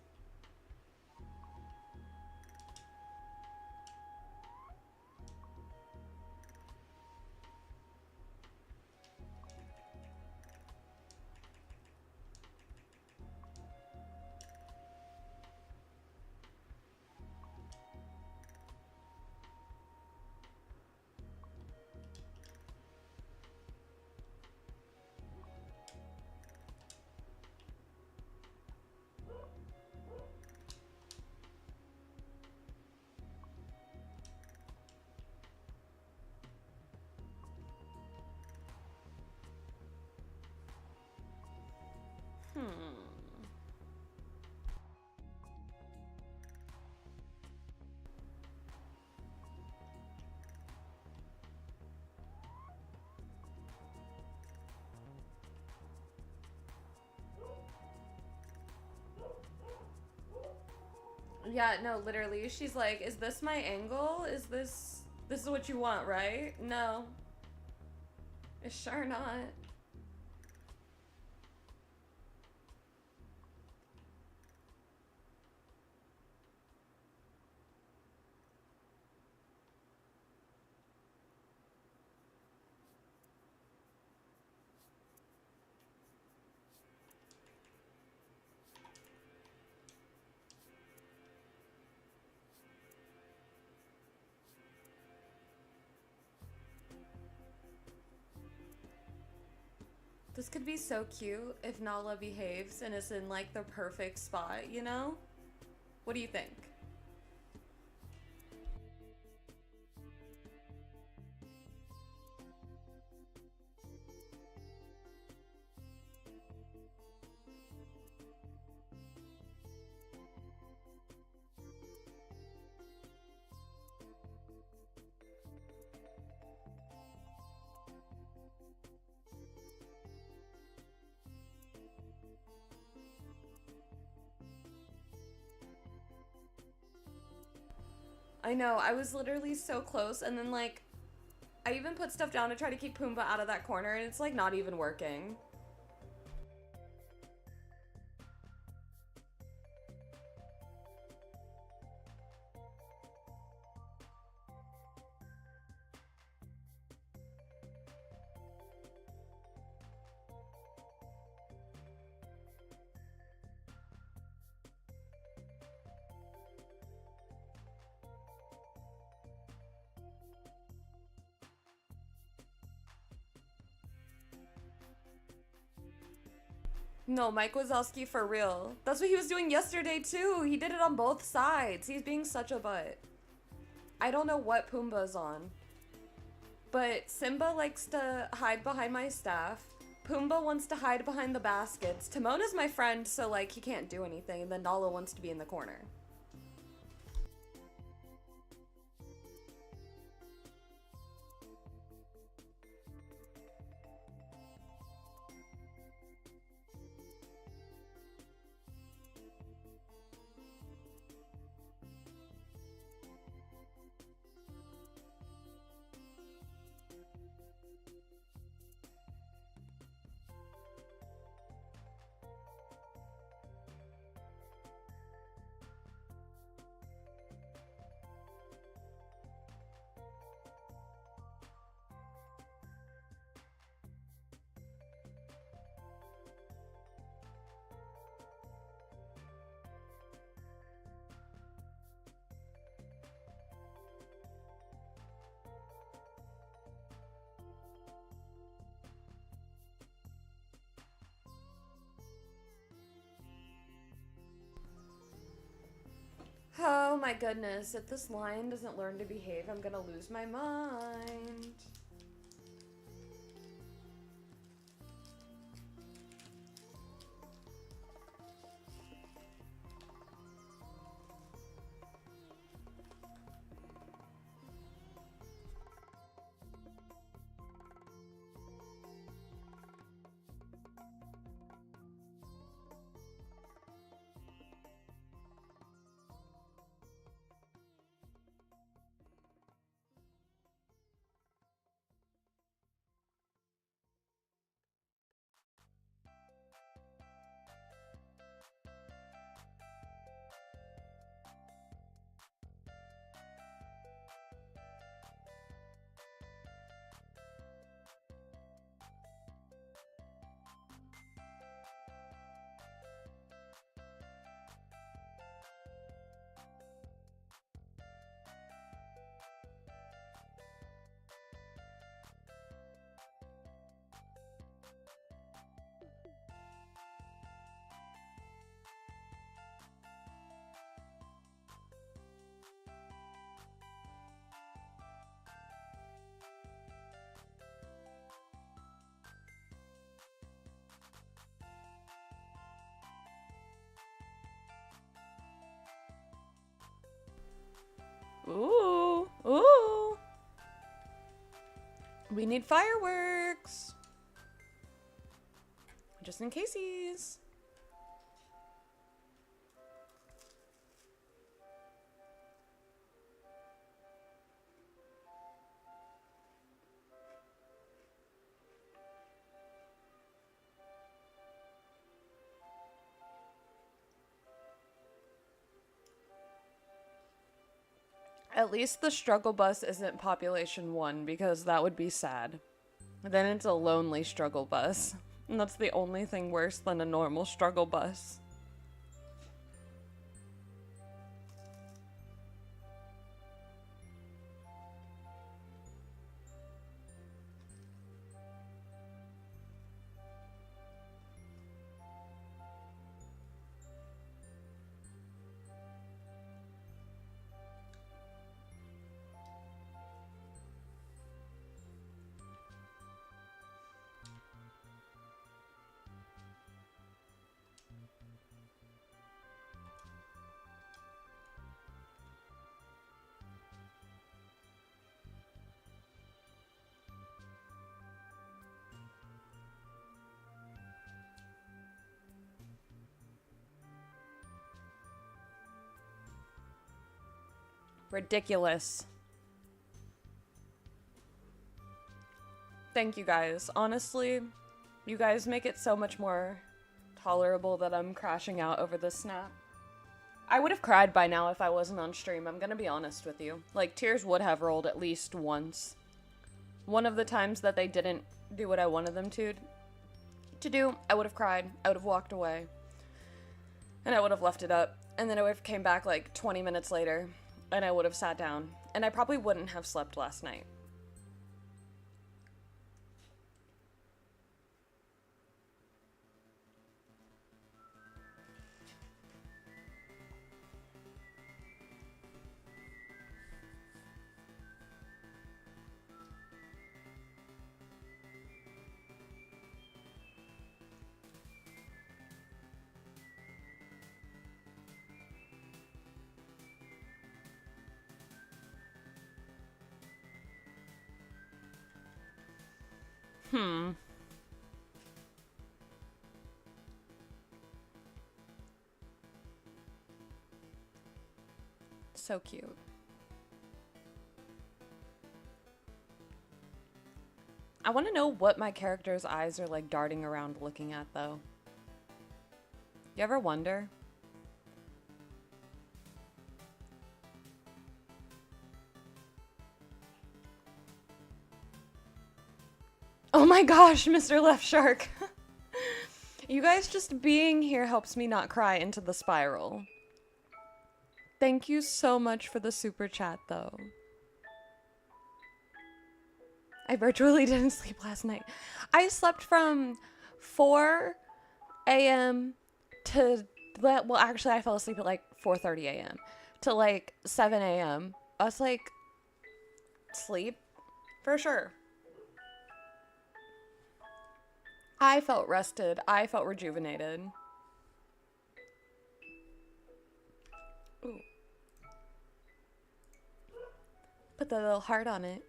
Yeah, no, literally. She's like, is this my angle? This is what you want, right? No. It's sure not. This could be so cute if Nala behaves and is in like the perfect spot, you know? What do you think? I know, I was literally so close, and then like, I even put stuff down to try to keep Pumba out of that corner, and it's like not even working. No, Mike Wazowski for real. That's what he was doing yesterday too. He did it on both sides. He's being such a butt. I don't know what Pumbaa's on. But Simba likes to hide behind my staff. Pumba wants to hide behind the baskets. Timona's my friend, so like he can't do anything. And then Nala wants to be in the corner. Oh my goodness, if this lion doesn't learn to behave, I'm gonna lose my mind. Ooh. Ooh. We need fireworks. Just in caseies. At least the struggle bus isn't population 1, because that would be sad. Then it's a lonely struggle bus. And that's the only thing worse than a normal struggle bus. Ridiculous. Thank you guys. Honestly, you guys make it so much more tolerable that I'm crashing out over this snap. I would have cried by now if I wasn't on stream, I'm gonna be honest with you. Like, tears would have rolled at least once. One of the times that they didn't do what I wanted them to do, I would have cried, I would have walked away, and I would have left it up, and then I would have came back like 20 minutes later, and I would have sat down, and I probably wouldn't have slept last night. So cute. I want to know what my character's eyes are like darting around looking at, though. You ever wonder? Oh my gosh, Mr. Left Shark. You guys just being here helps me not cry into the spiral. Thank you so much for the super chat, though. I virtually didn't sleep last night. I slept from 4 a.m. to, well, actually, I fell asleep at like 4:30 a.m. to like 7 a.m. I was like, sleep? For sure. I felt rested. I felt rejuvenated. Ooh. Put the little heart on it.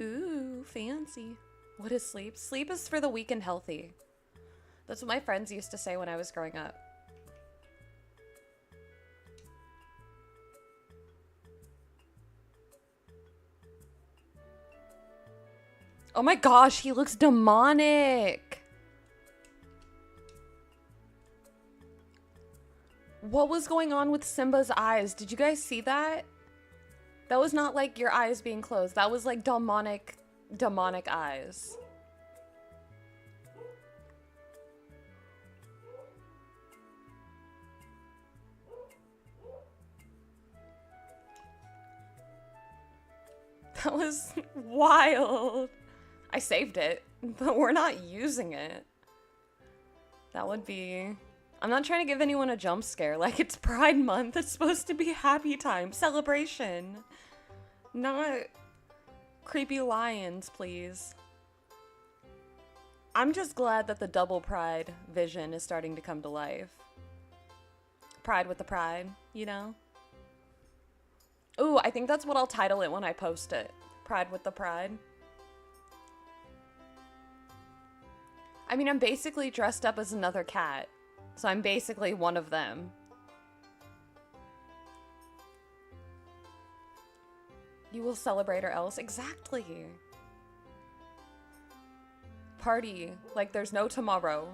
Ooh, fancy. What is sleep? Sleep is for the weak and healthy. That's what my friends used to say when I was growing up. Oh my gosh, he looks demonic. What was going on with Simba's eyes? Did you guys see that? That was not like your eyes being closed. That was like demonic eyes. That was wild. I saved it, but we're not using it. That would be... I'm not trying to give anyone a jump scare. Like, it's Pride Month. It's supposed to be happy time. Celebration. Not creepy lions, please. I'm just glad that the double pride vision is starting to come to life. Pride with the pride, you know? Ooh, I think that's what I'll title it when I post it. Pride with the Pride. I mean, I'm basically dressed up as another cat. So I'm basically one of them. You will celebrate or else. Exactly. Party like there's no tomorrow.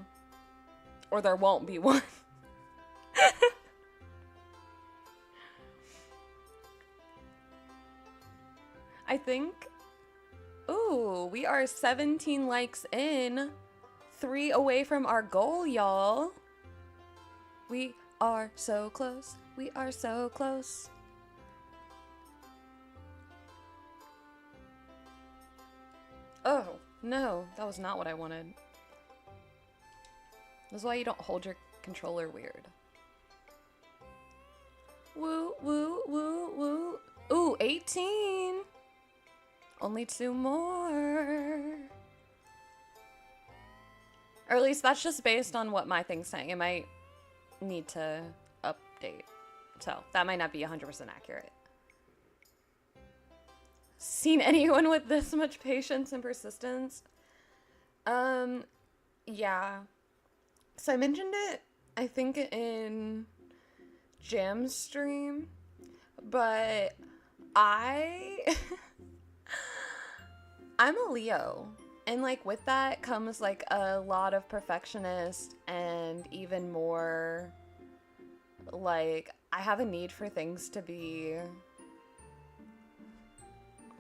Or there won't be one. I think... Ooh, we are 17 likes in. 3 away from our goal, y'all. We are so close. We are so close. Oh, no. That was not what I wanted. This is why you don't hold your controller weird. Woo, woo, woo, woo. Ooh, 18. Only 2 more. Or at least that's just based on what my thing's saying. It might need to update. So that might not be 100% accurate. Seen anyone with this much patience and persistence? Yeah. So I mentioned it, I think, in Jam's stream, but I'm a Leo. And like with that comes like a lot of perfectionist and even more like I have a need for things to be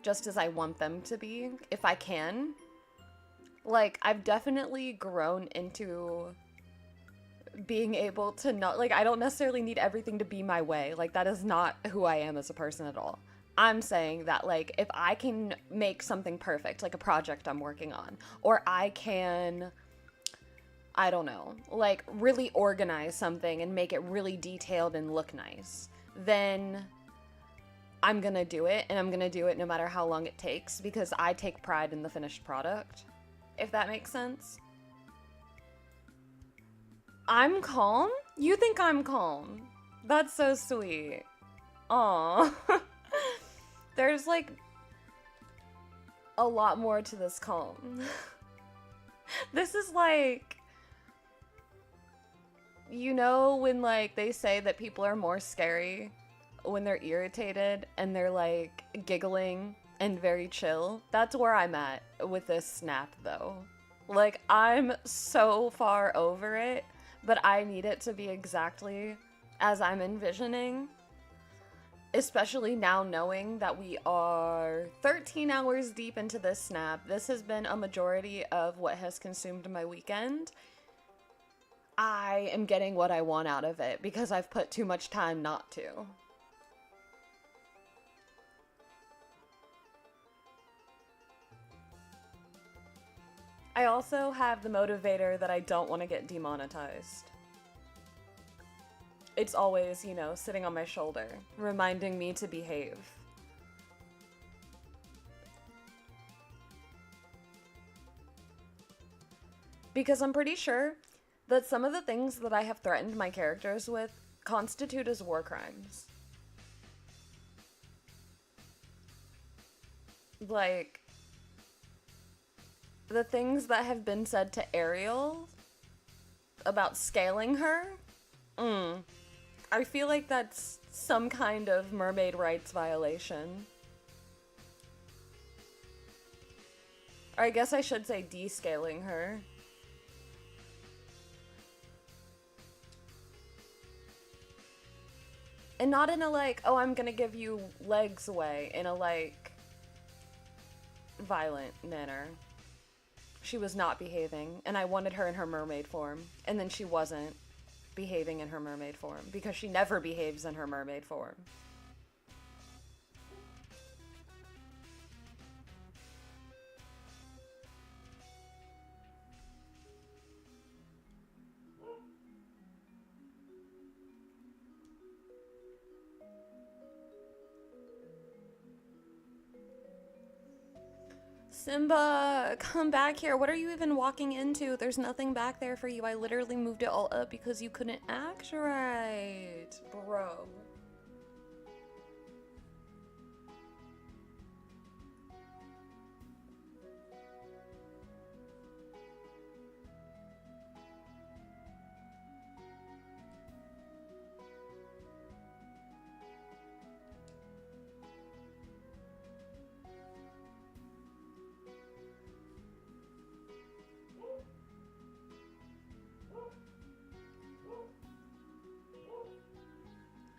just as I want them to be, if I can. Like I've definitely grown into being able to not, like I don't necessarily need everything to be my way. Like that is not who I am as a person at all. I'm saying that, like, if I can make something perfect, like a project I'm working on, or I can, I don't know, like, really organize something and make it really detailed and look nice, then I'm gonna do it, and I'm gonna do it no matter how long it takes, because I take pride in the finished product, if that makes sense. I'm calm? You think I'm calm? That's so sweet. Aww. There's, like, a lot more to this calm. This is, like, you know when, like, they say that people are more scary when they're irritated and they're, like, giggling and very chill? That's where I'm at with this snap, though. Like, I'm so far over it, but I need it to be exactly as I'm envisioning. Especially now knowing that we are 13 hours deep into this snap. This has been a majority of what has consumed my weekend. I am getting what I want out of it because I've put too much time not to. I also have the motivator that I don't want to get demonetized. It's always, you know, sitting on my shoulder, reminding me to behave. Because I'm pretty sure that some of the things that I have threatened my characters with constitute as war crimes. Like, the things that have been said to Ariel about scaling her, I feel like that's some kind of mermaid rights violation. Or I guess I should say descaling her. And not in a like, oh, I'm gonna give you legs away, in a like violent manner. She was not behaving, and I wanted her in her mermaid form, and then she wasn't behaving in her mermaid form, because she never behaves in her mermaid form. Simba, come back here. What are you even walking into? There's nothing back there for you. I literally moved it all up because you couldn't act right, bro.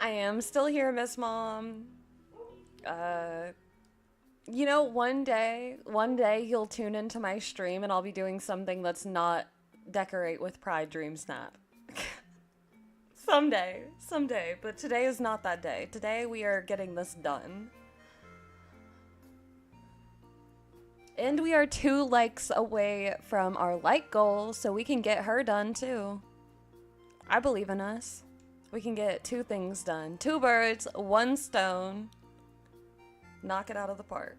I am still here, Miss Mom. You know, one day you'll tune into my stream and I'll be doing something that's not Decorate with Pride Dreamsnap. Someday, but today is not that day. Today we are getting this done. And we are 2 likes away from our like goal, so we can get her done too. I believe in us. We can get 2 things done. 2 birds, 1 stone. Knock it out of the park.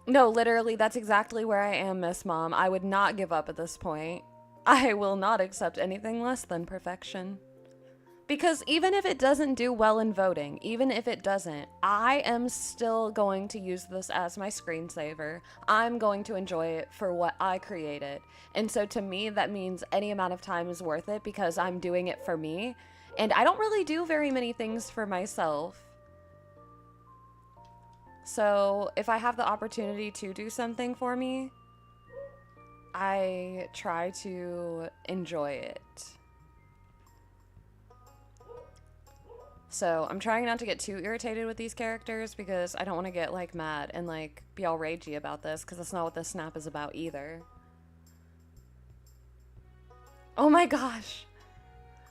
No, literally, that's exactly where I am, Miss Mom. I would not give up at this point. I will not accept anything less than perfection. Because even if it doesn't do well in voting, even if it doesn't, I am still going to use this as my screensaver. I'm going to enjoy it for what I created. And so to me, that means any amount of time is worth it because I'm doing it for me. And I don't really do very many things for myself. So if I have the opportunity to do something for me, I try to enjoy it. So I'm trying not to get too irritated with these characters because I don't want to get like mad and like be all ragey about this because that's not what this snap is about either. Oh my gosh.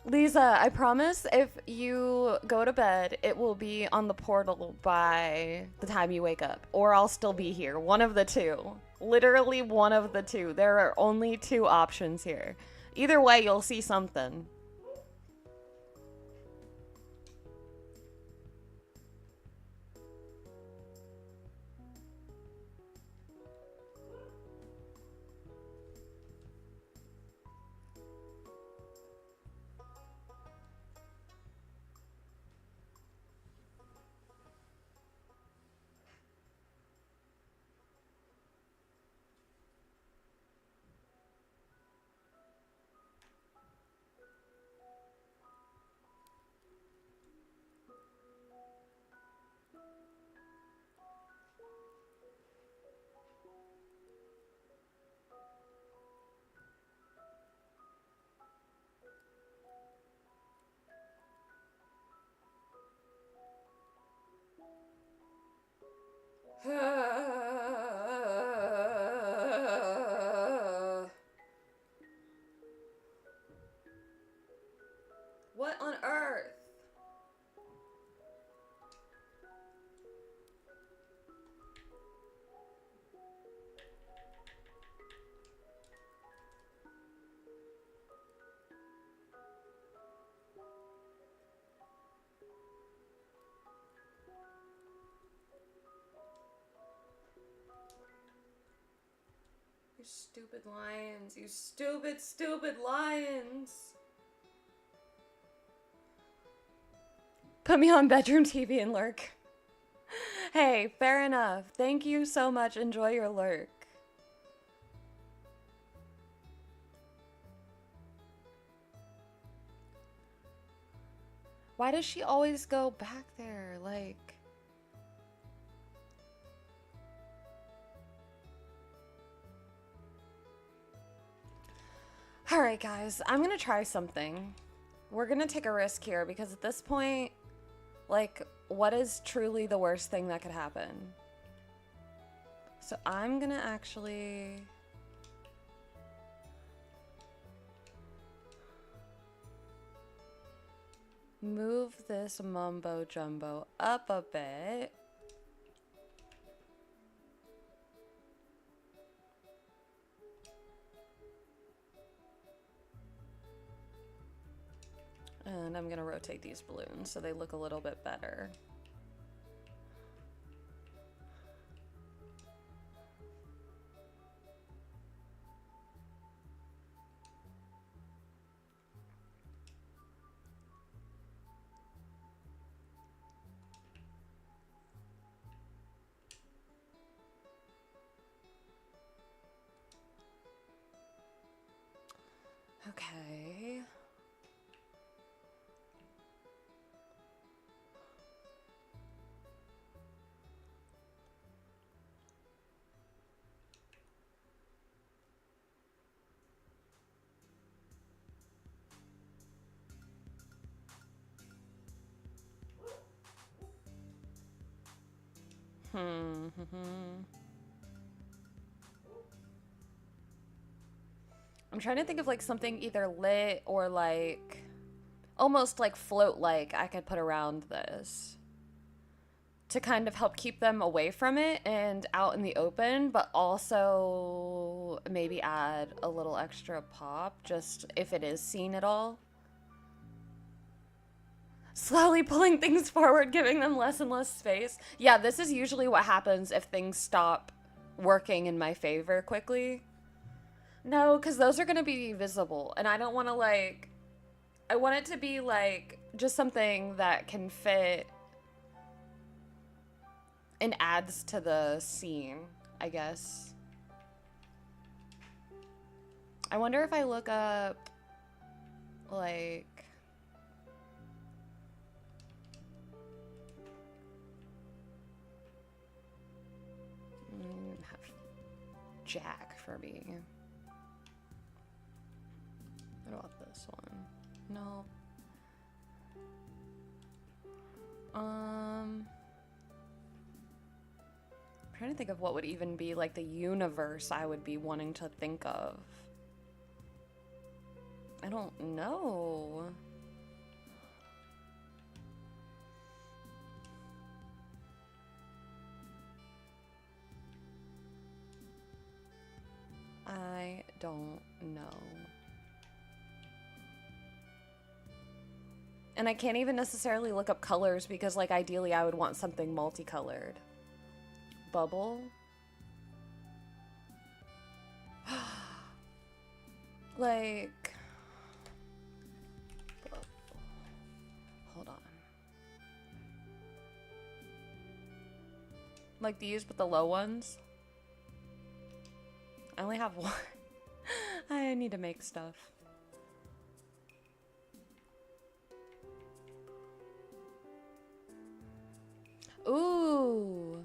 Lisa, I promise if you go to bed, it will be on the portal by the time you wake up. Or I'll still be here. One of the 2. Literally one of the 2. There are only 2 options here. Either way, you'll see something. What on earth? You stupid lions. You stupid, stupid lions. Put me on bedroom TV and lurk. Hey, fair enough. Thank you so much. Enjoy your lurk. Why does she always go back there? Like... Alright guys, I'm gonna try something. We're gonna take a risk here because at this point, like, what is truly the worst thing that could happen? So I'm gonna actually... move this mumbo jumbo up a bit. And I'm gonna rotate these balloons so they look a little bit better. Okay. I'm trying to think of like something either lit or like almost like float like I could put around this to kind of help keep them away from it and out in the open, but also maybe add a little extra pop just if it is seen at all. Slowly pulling things forward, giving them less and less space. Yeah, this is usually what happens if things stop working in my favor quickly. No, because those are going to be visible, and I don't want to, like... I want it to be, like, just something that can fit and adds to the scene, I guess. I wonder if I look up, like... Jack for me. What about this one? No. I'm trying to think of what would even be like the universe I would be wanting to think of. I don't know. I don't know. And I can't even necessarily look up colors because, like, ideally I would want something multicolored. Bubble? Like... Hold on. Like these, but the low ones? I only have one. I need to make stuff. Ooh.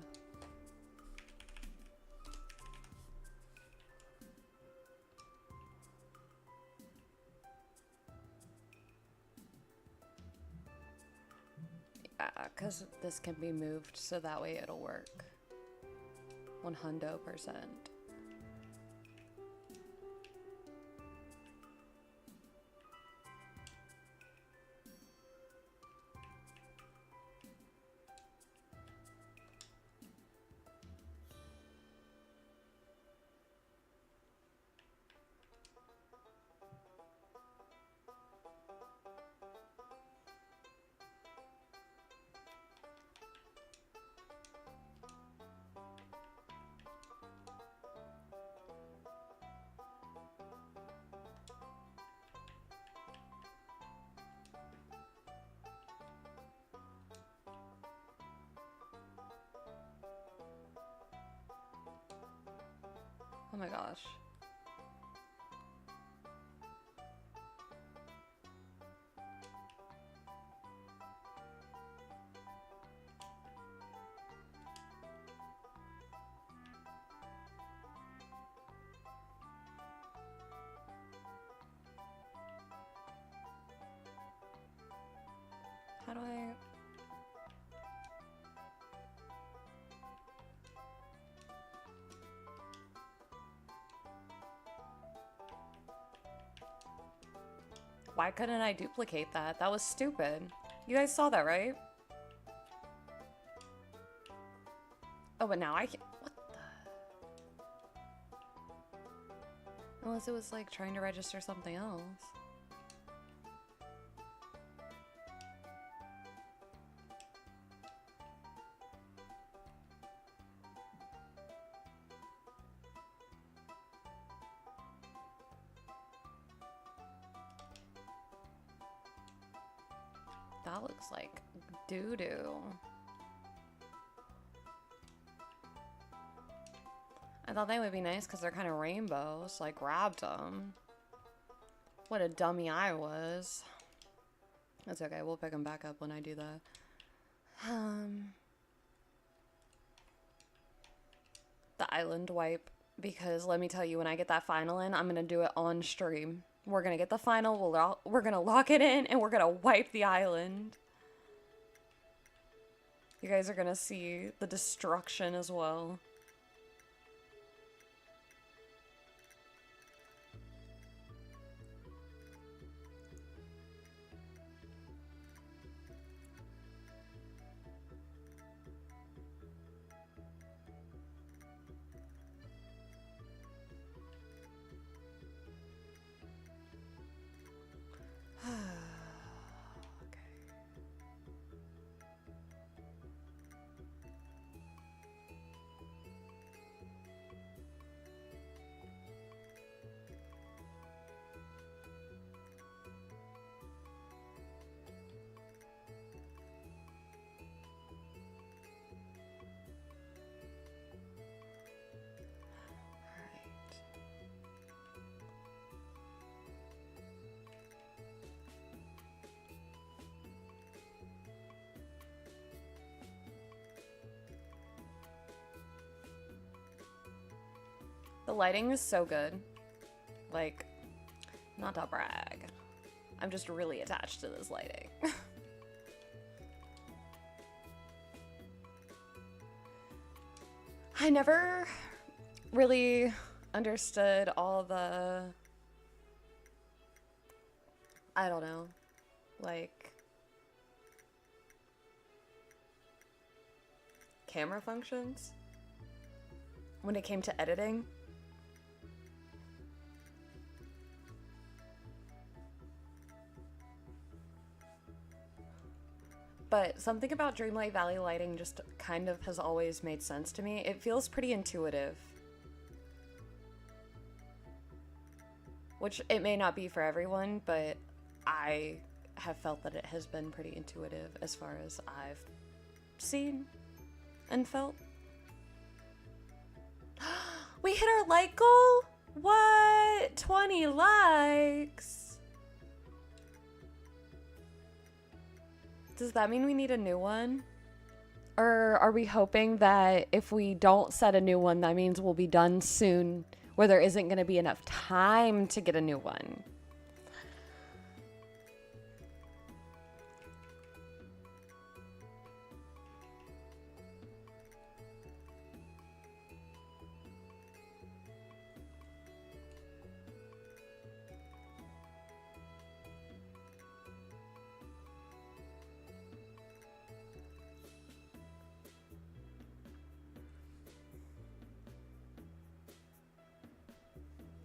Yeah, because this can be moved so that way it'll work. 100%. Oh my gosh. How do I... Why couldn't I duplicate that? That was stupid. You guys saw that, right? Oh, but now I can't... What the... Unless it was, like, trying to register something else. That looks like doo-doo. I thought they would be nice because they're kind of rainbow, so I grabbed them. What a dummy I was. That's okay, we'll pick them back up when I do that. The island wipe, because let me tell you, when I get that final in, I'm going to do it on stream. We're going to get the final, we're going to lock it in, and we're going to wipe the island. You guys are gonna see the destruction as well. The lighting is so good. Like, not to brag. I'm just really attached to this lighting. I never really understood all the, I don't know, like, camera functions when it came to editing. But something about Dreamlight Valley lighting just kind of has always made sense to me. It feels pretty intuitive. Which it may not be for everyone, but I have felt that it has been pretty intuitive as far as I've seen and felt. We hit our like goal? What? 20 likes? Does that mean we need a new one? Or are we hoping that if we don't set a new one, that means we'll be done soon, where there isn't going to be enough time to get a new one?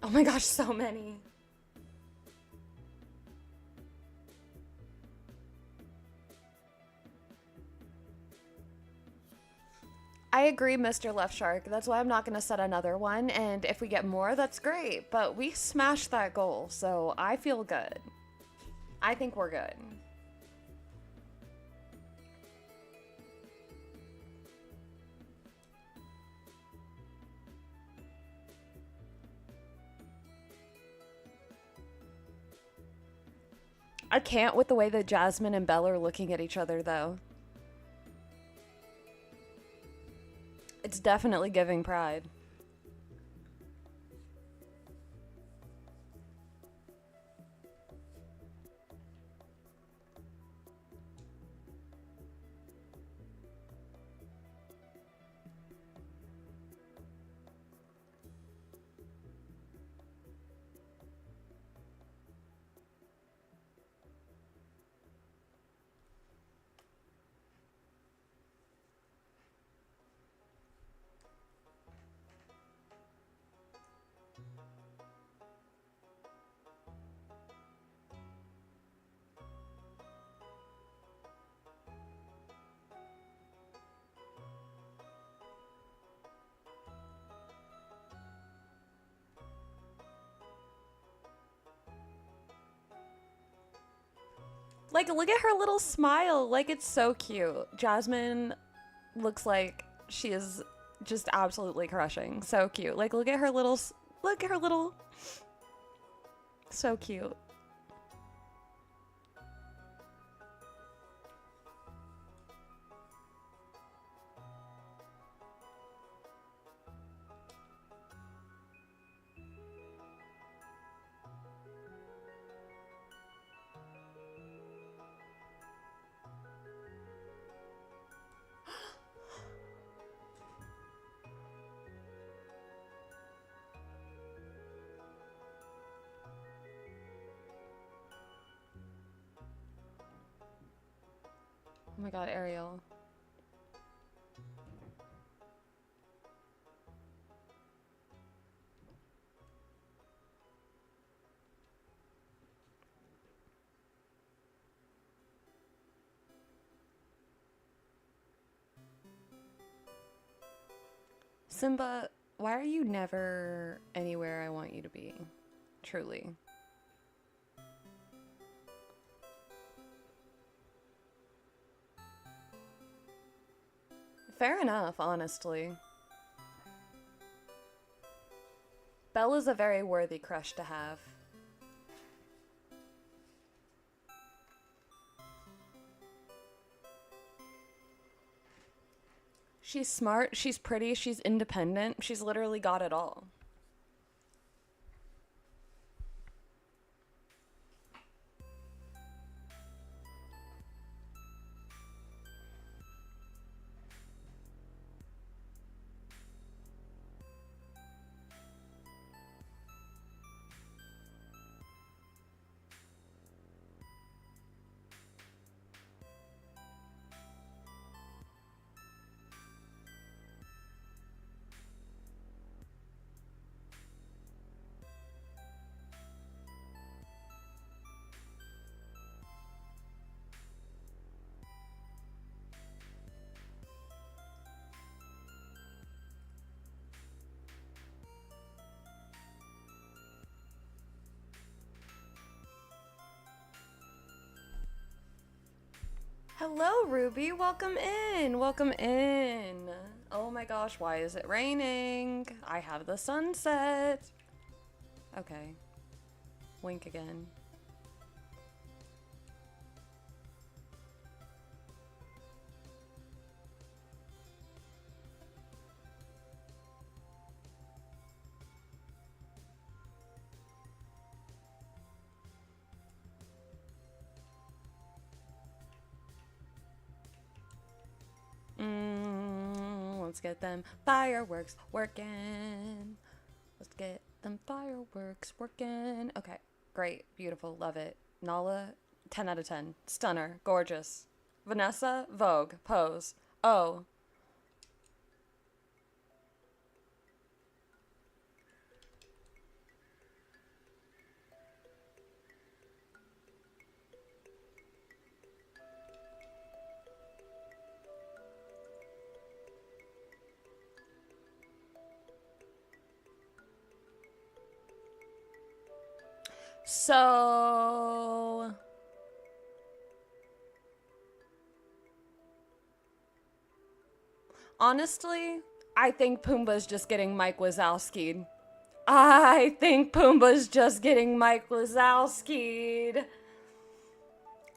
Oh my gosh, so many. I agree, Mr. Left Shark. That's why I'm not going to set another one. And if we get more, that's great. But we smashed that goal, so I feel good. I think we're good. I can't with the way that Jasmine and Belle are looking at each other, though. It's definitely giving pride. Like, look at her little smile. Like, it's so cute. Jasmine looks like she is just absolutely crushing. So cute. Like, look at her little... Look at her little... So cute. Oh my god, Ariel. Simba, why are you never anywhere I want you to be? Truly. Fair enough, honestly. Bella's a very worthy crush to have. She's smart, she's pretty, she's independent, she's literally got it all. Hello, Ruby. Welcome in. Welcome in. Oh my gosh, why is it raining? I have the sunset. Okay. Wink again. Let's get them fireworks working. Let's get them fireworks working. Okay, great, beautiful, love it. Nala, 10 out of 10. Stunner, gorgeous. Vanessa, Vogue, pose. Oh. So honestly, I think Pumbaa's just getting Mike Wazowski'd. I think Pumbaa's just getting Mike Wazowski'd.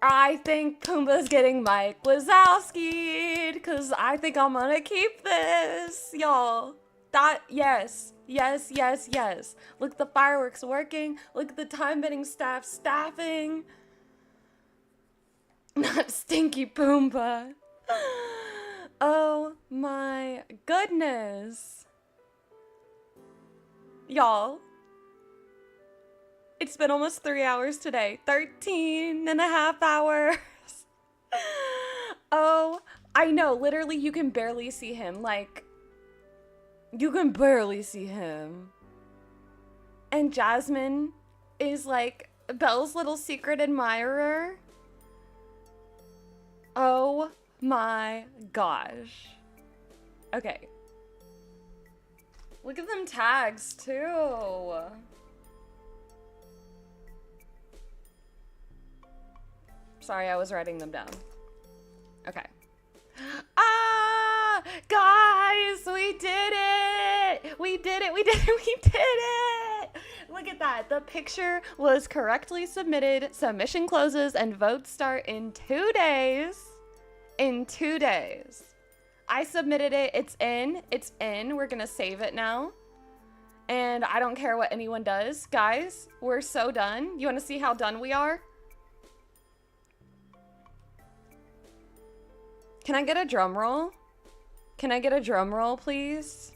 I think Pumbaa's getting Mike Wazowski'd, cause I think I'm gonna keep this, y'all. That, yes. Yes, yes, yes. Look at the fireworks working. Look at the time-bending staff staffing. Not Stinky Pumbaa. Oh my goodness. Y'all. It's been almost 3 hours today. 13 and a half hours. Oh, I know. Literally, you can barely see him. Like, you can barely see him. And Jasmine is like Belle's little secret admirer. Oh my gosh. Okay. Look at them tags too. Sorry, I was writing them down. Okay. Ah! Guys, we did it! We did it, we did it, we did it! Look at that. The picture was correctly submitted. Submission closes and votes start in 2 days. In 2 days. I submitted it. It's in. It's in. We're gonna save it now. And I don't care what anyone does. Guys, we're so done. You wanna see how done we are? Can I get a drum roll? Can I get a drum roll, please?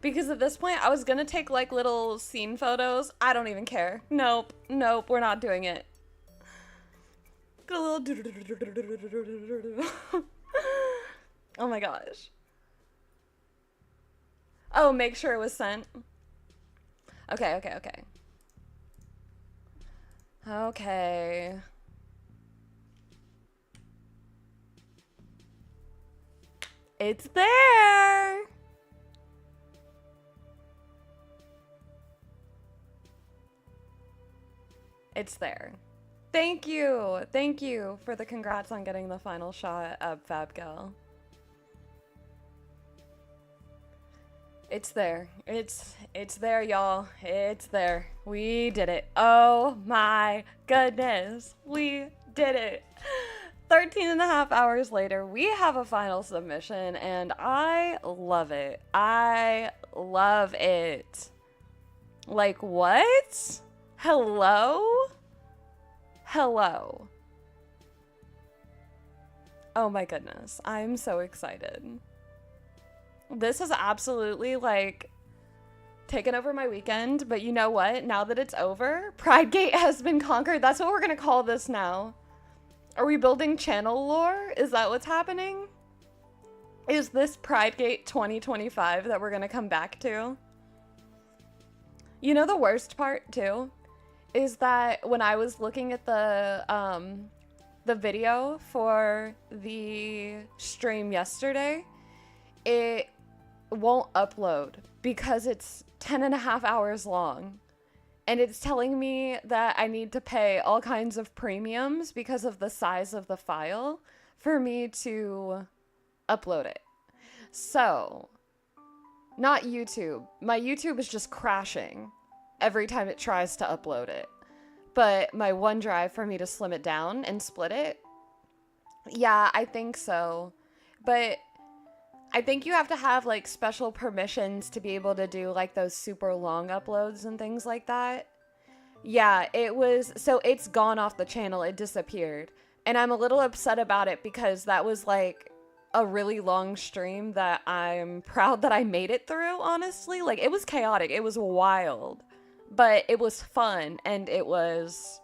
Because at this point, I was gonna take like little scene photos. I don't even care. Nope, nope, we're not doing it. Got a little. Oh my gosh. Oh, make sure it was sent. Okay, okay, okay. Okay. It's there. It's there. Thank you. Thank you for the congrats on getting the final shot of Fabgirl. It's there. It's there, y'all. It's there. We did it. Oh my goodness. We did it. 13 and a half hours later, we have a final submission, and I love it. I love it. Like, what? Hello? Hello. Oh my goodness. I'm so excited. This has absolutely, like, taken over my weekend, but you know what? Now that it's over, Pridegate has been conquered. That's what we're gonna call this now. Are we building channel lore? Is that what's happening? Is this Pridegate 2025 that we're gonna come back to? You know the worst part, too? Is that when I was looking at the video for the stream yesterday, it won't upload because it's 10 and a half hours long. And it's telling me that I need to pay all kinds of premiums because of the size of the file for me to upload it. So, not YouTube. My YouTube is just crashing every time it tries to upload it. But my OneDrive for me to slim it down and split it, yeah, I think so. But I think you have to have like special permissions to be able to do like those super long uploads and things like that. Yeah, so it's gone off the channel. It disappeared. And I'm a little upset about it because that was like a really long stream that I'm proud that I made it through, honestly. Like, it was chaotic. It was wild. But it was fun and it was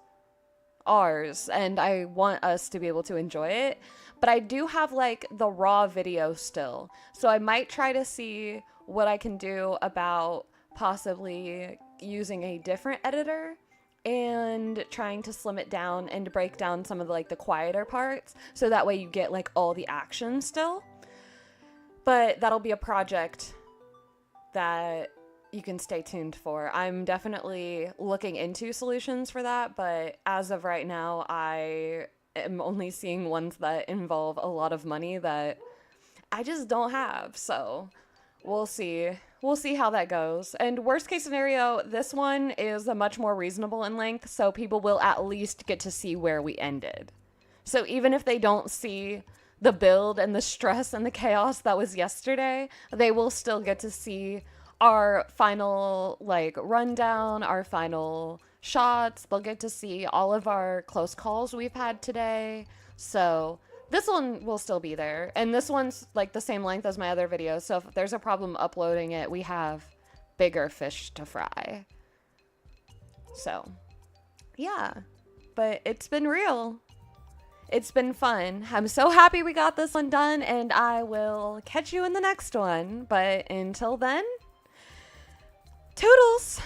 ours. And I want us to be able to enjoy it. But I do have like the raw video still. So I might try to see what I can do about possibly using a different editor and trying to slim it down and break down some of the, like the quieter parts. So that way you get like all the action still. But that'll be a project that you can stay tuned for. I'm definitely looking into solutions for that. But as of right now, I am only seeing ones that involve a lot of money that I just don't have. So we'll see. We'll see how that goes. And worst case scenario, this one is a much more reasonable in length, so people will at least get to see where we ended. So even if they don't see the build and the stress and the chaos that was yesterday, they will still get to see our final like rundown, our final shots. They'll get to see all of our close calls we've had today. So this one will still be there. And this one's like the same length as my other videos. So if there's a problem uploading it, we have bigger fish to fry. So yeah, but it's been real. It's been fun. I'm so happy we got this one done, and I will catch you in the next one. But until then, toodles!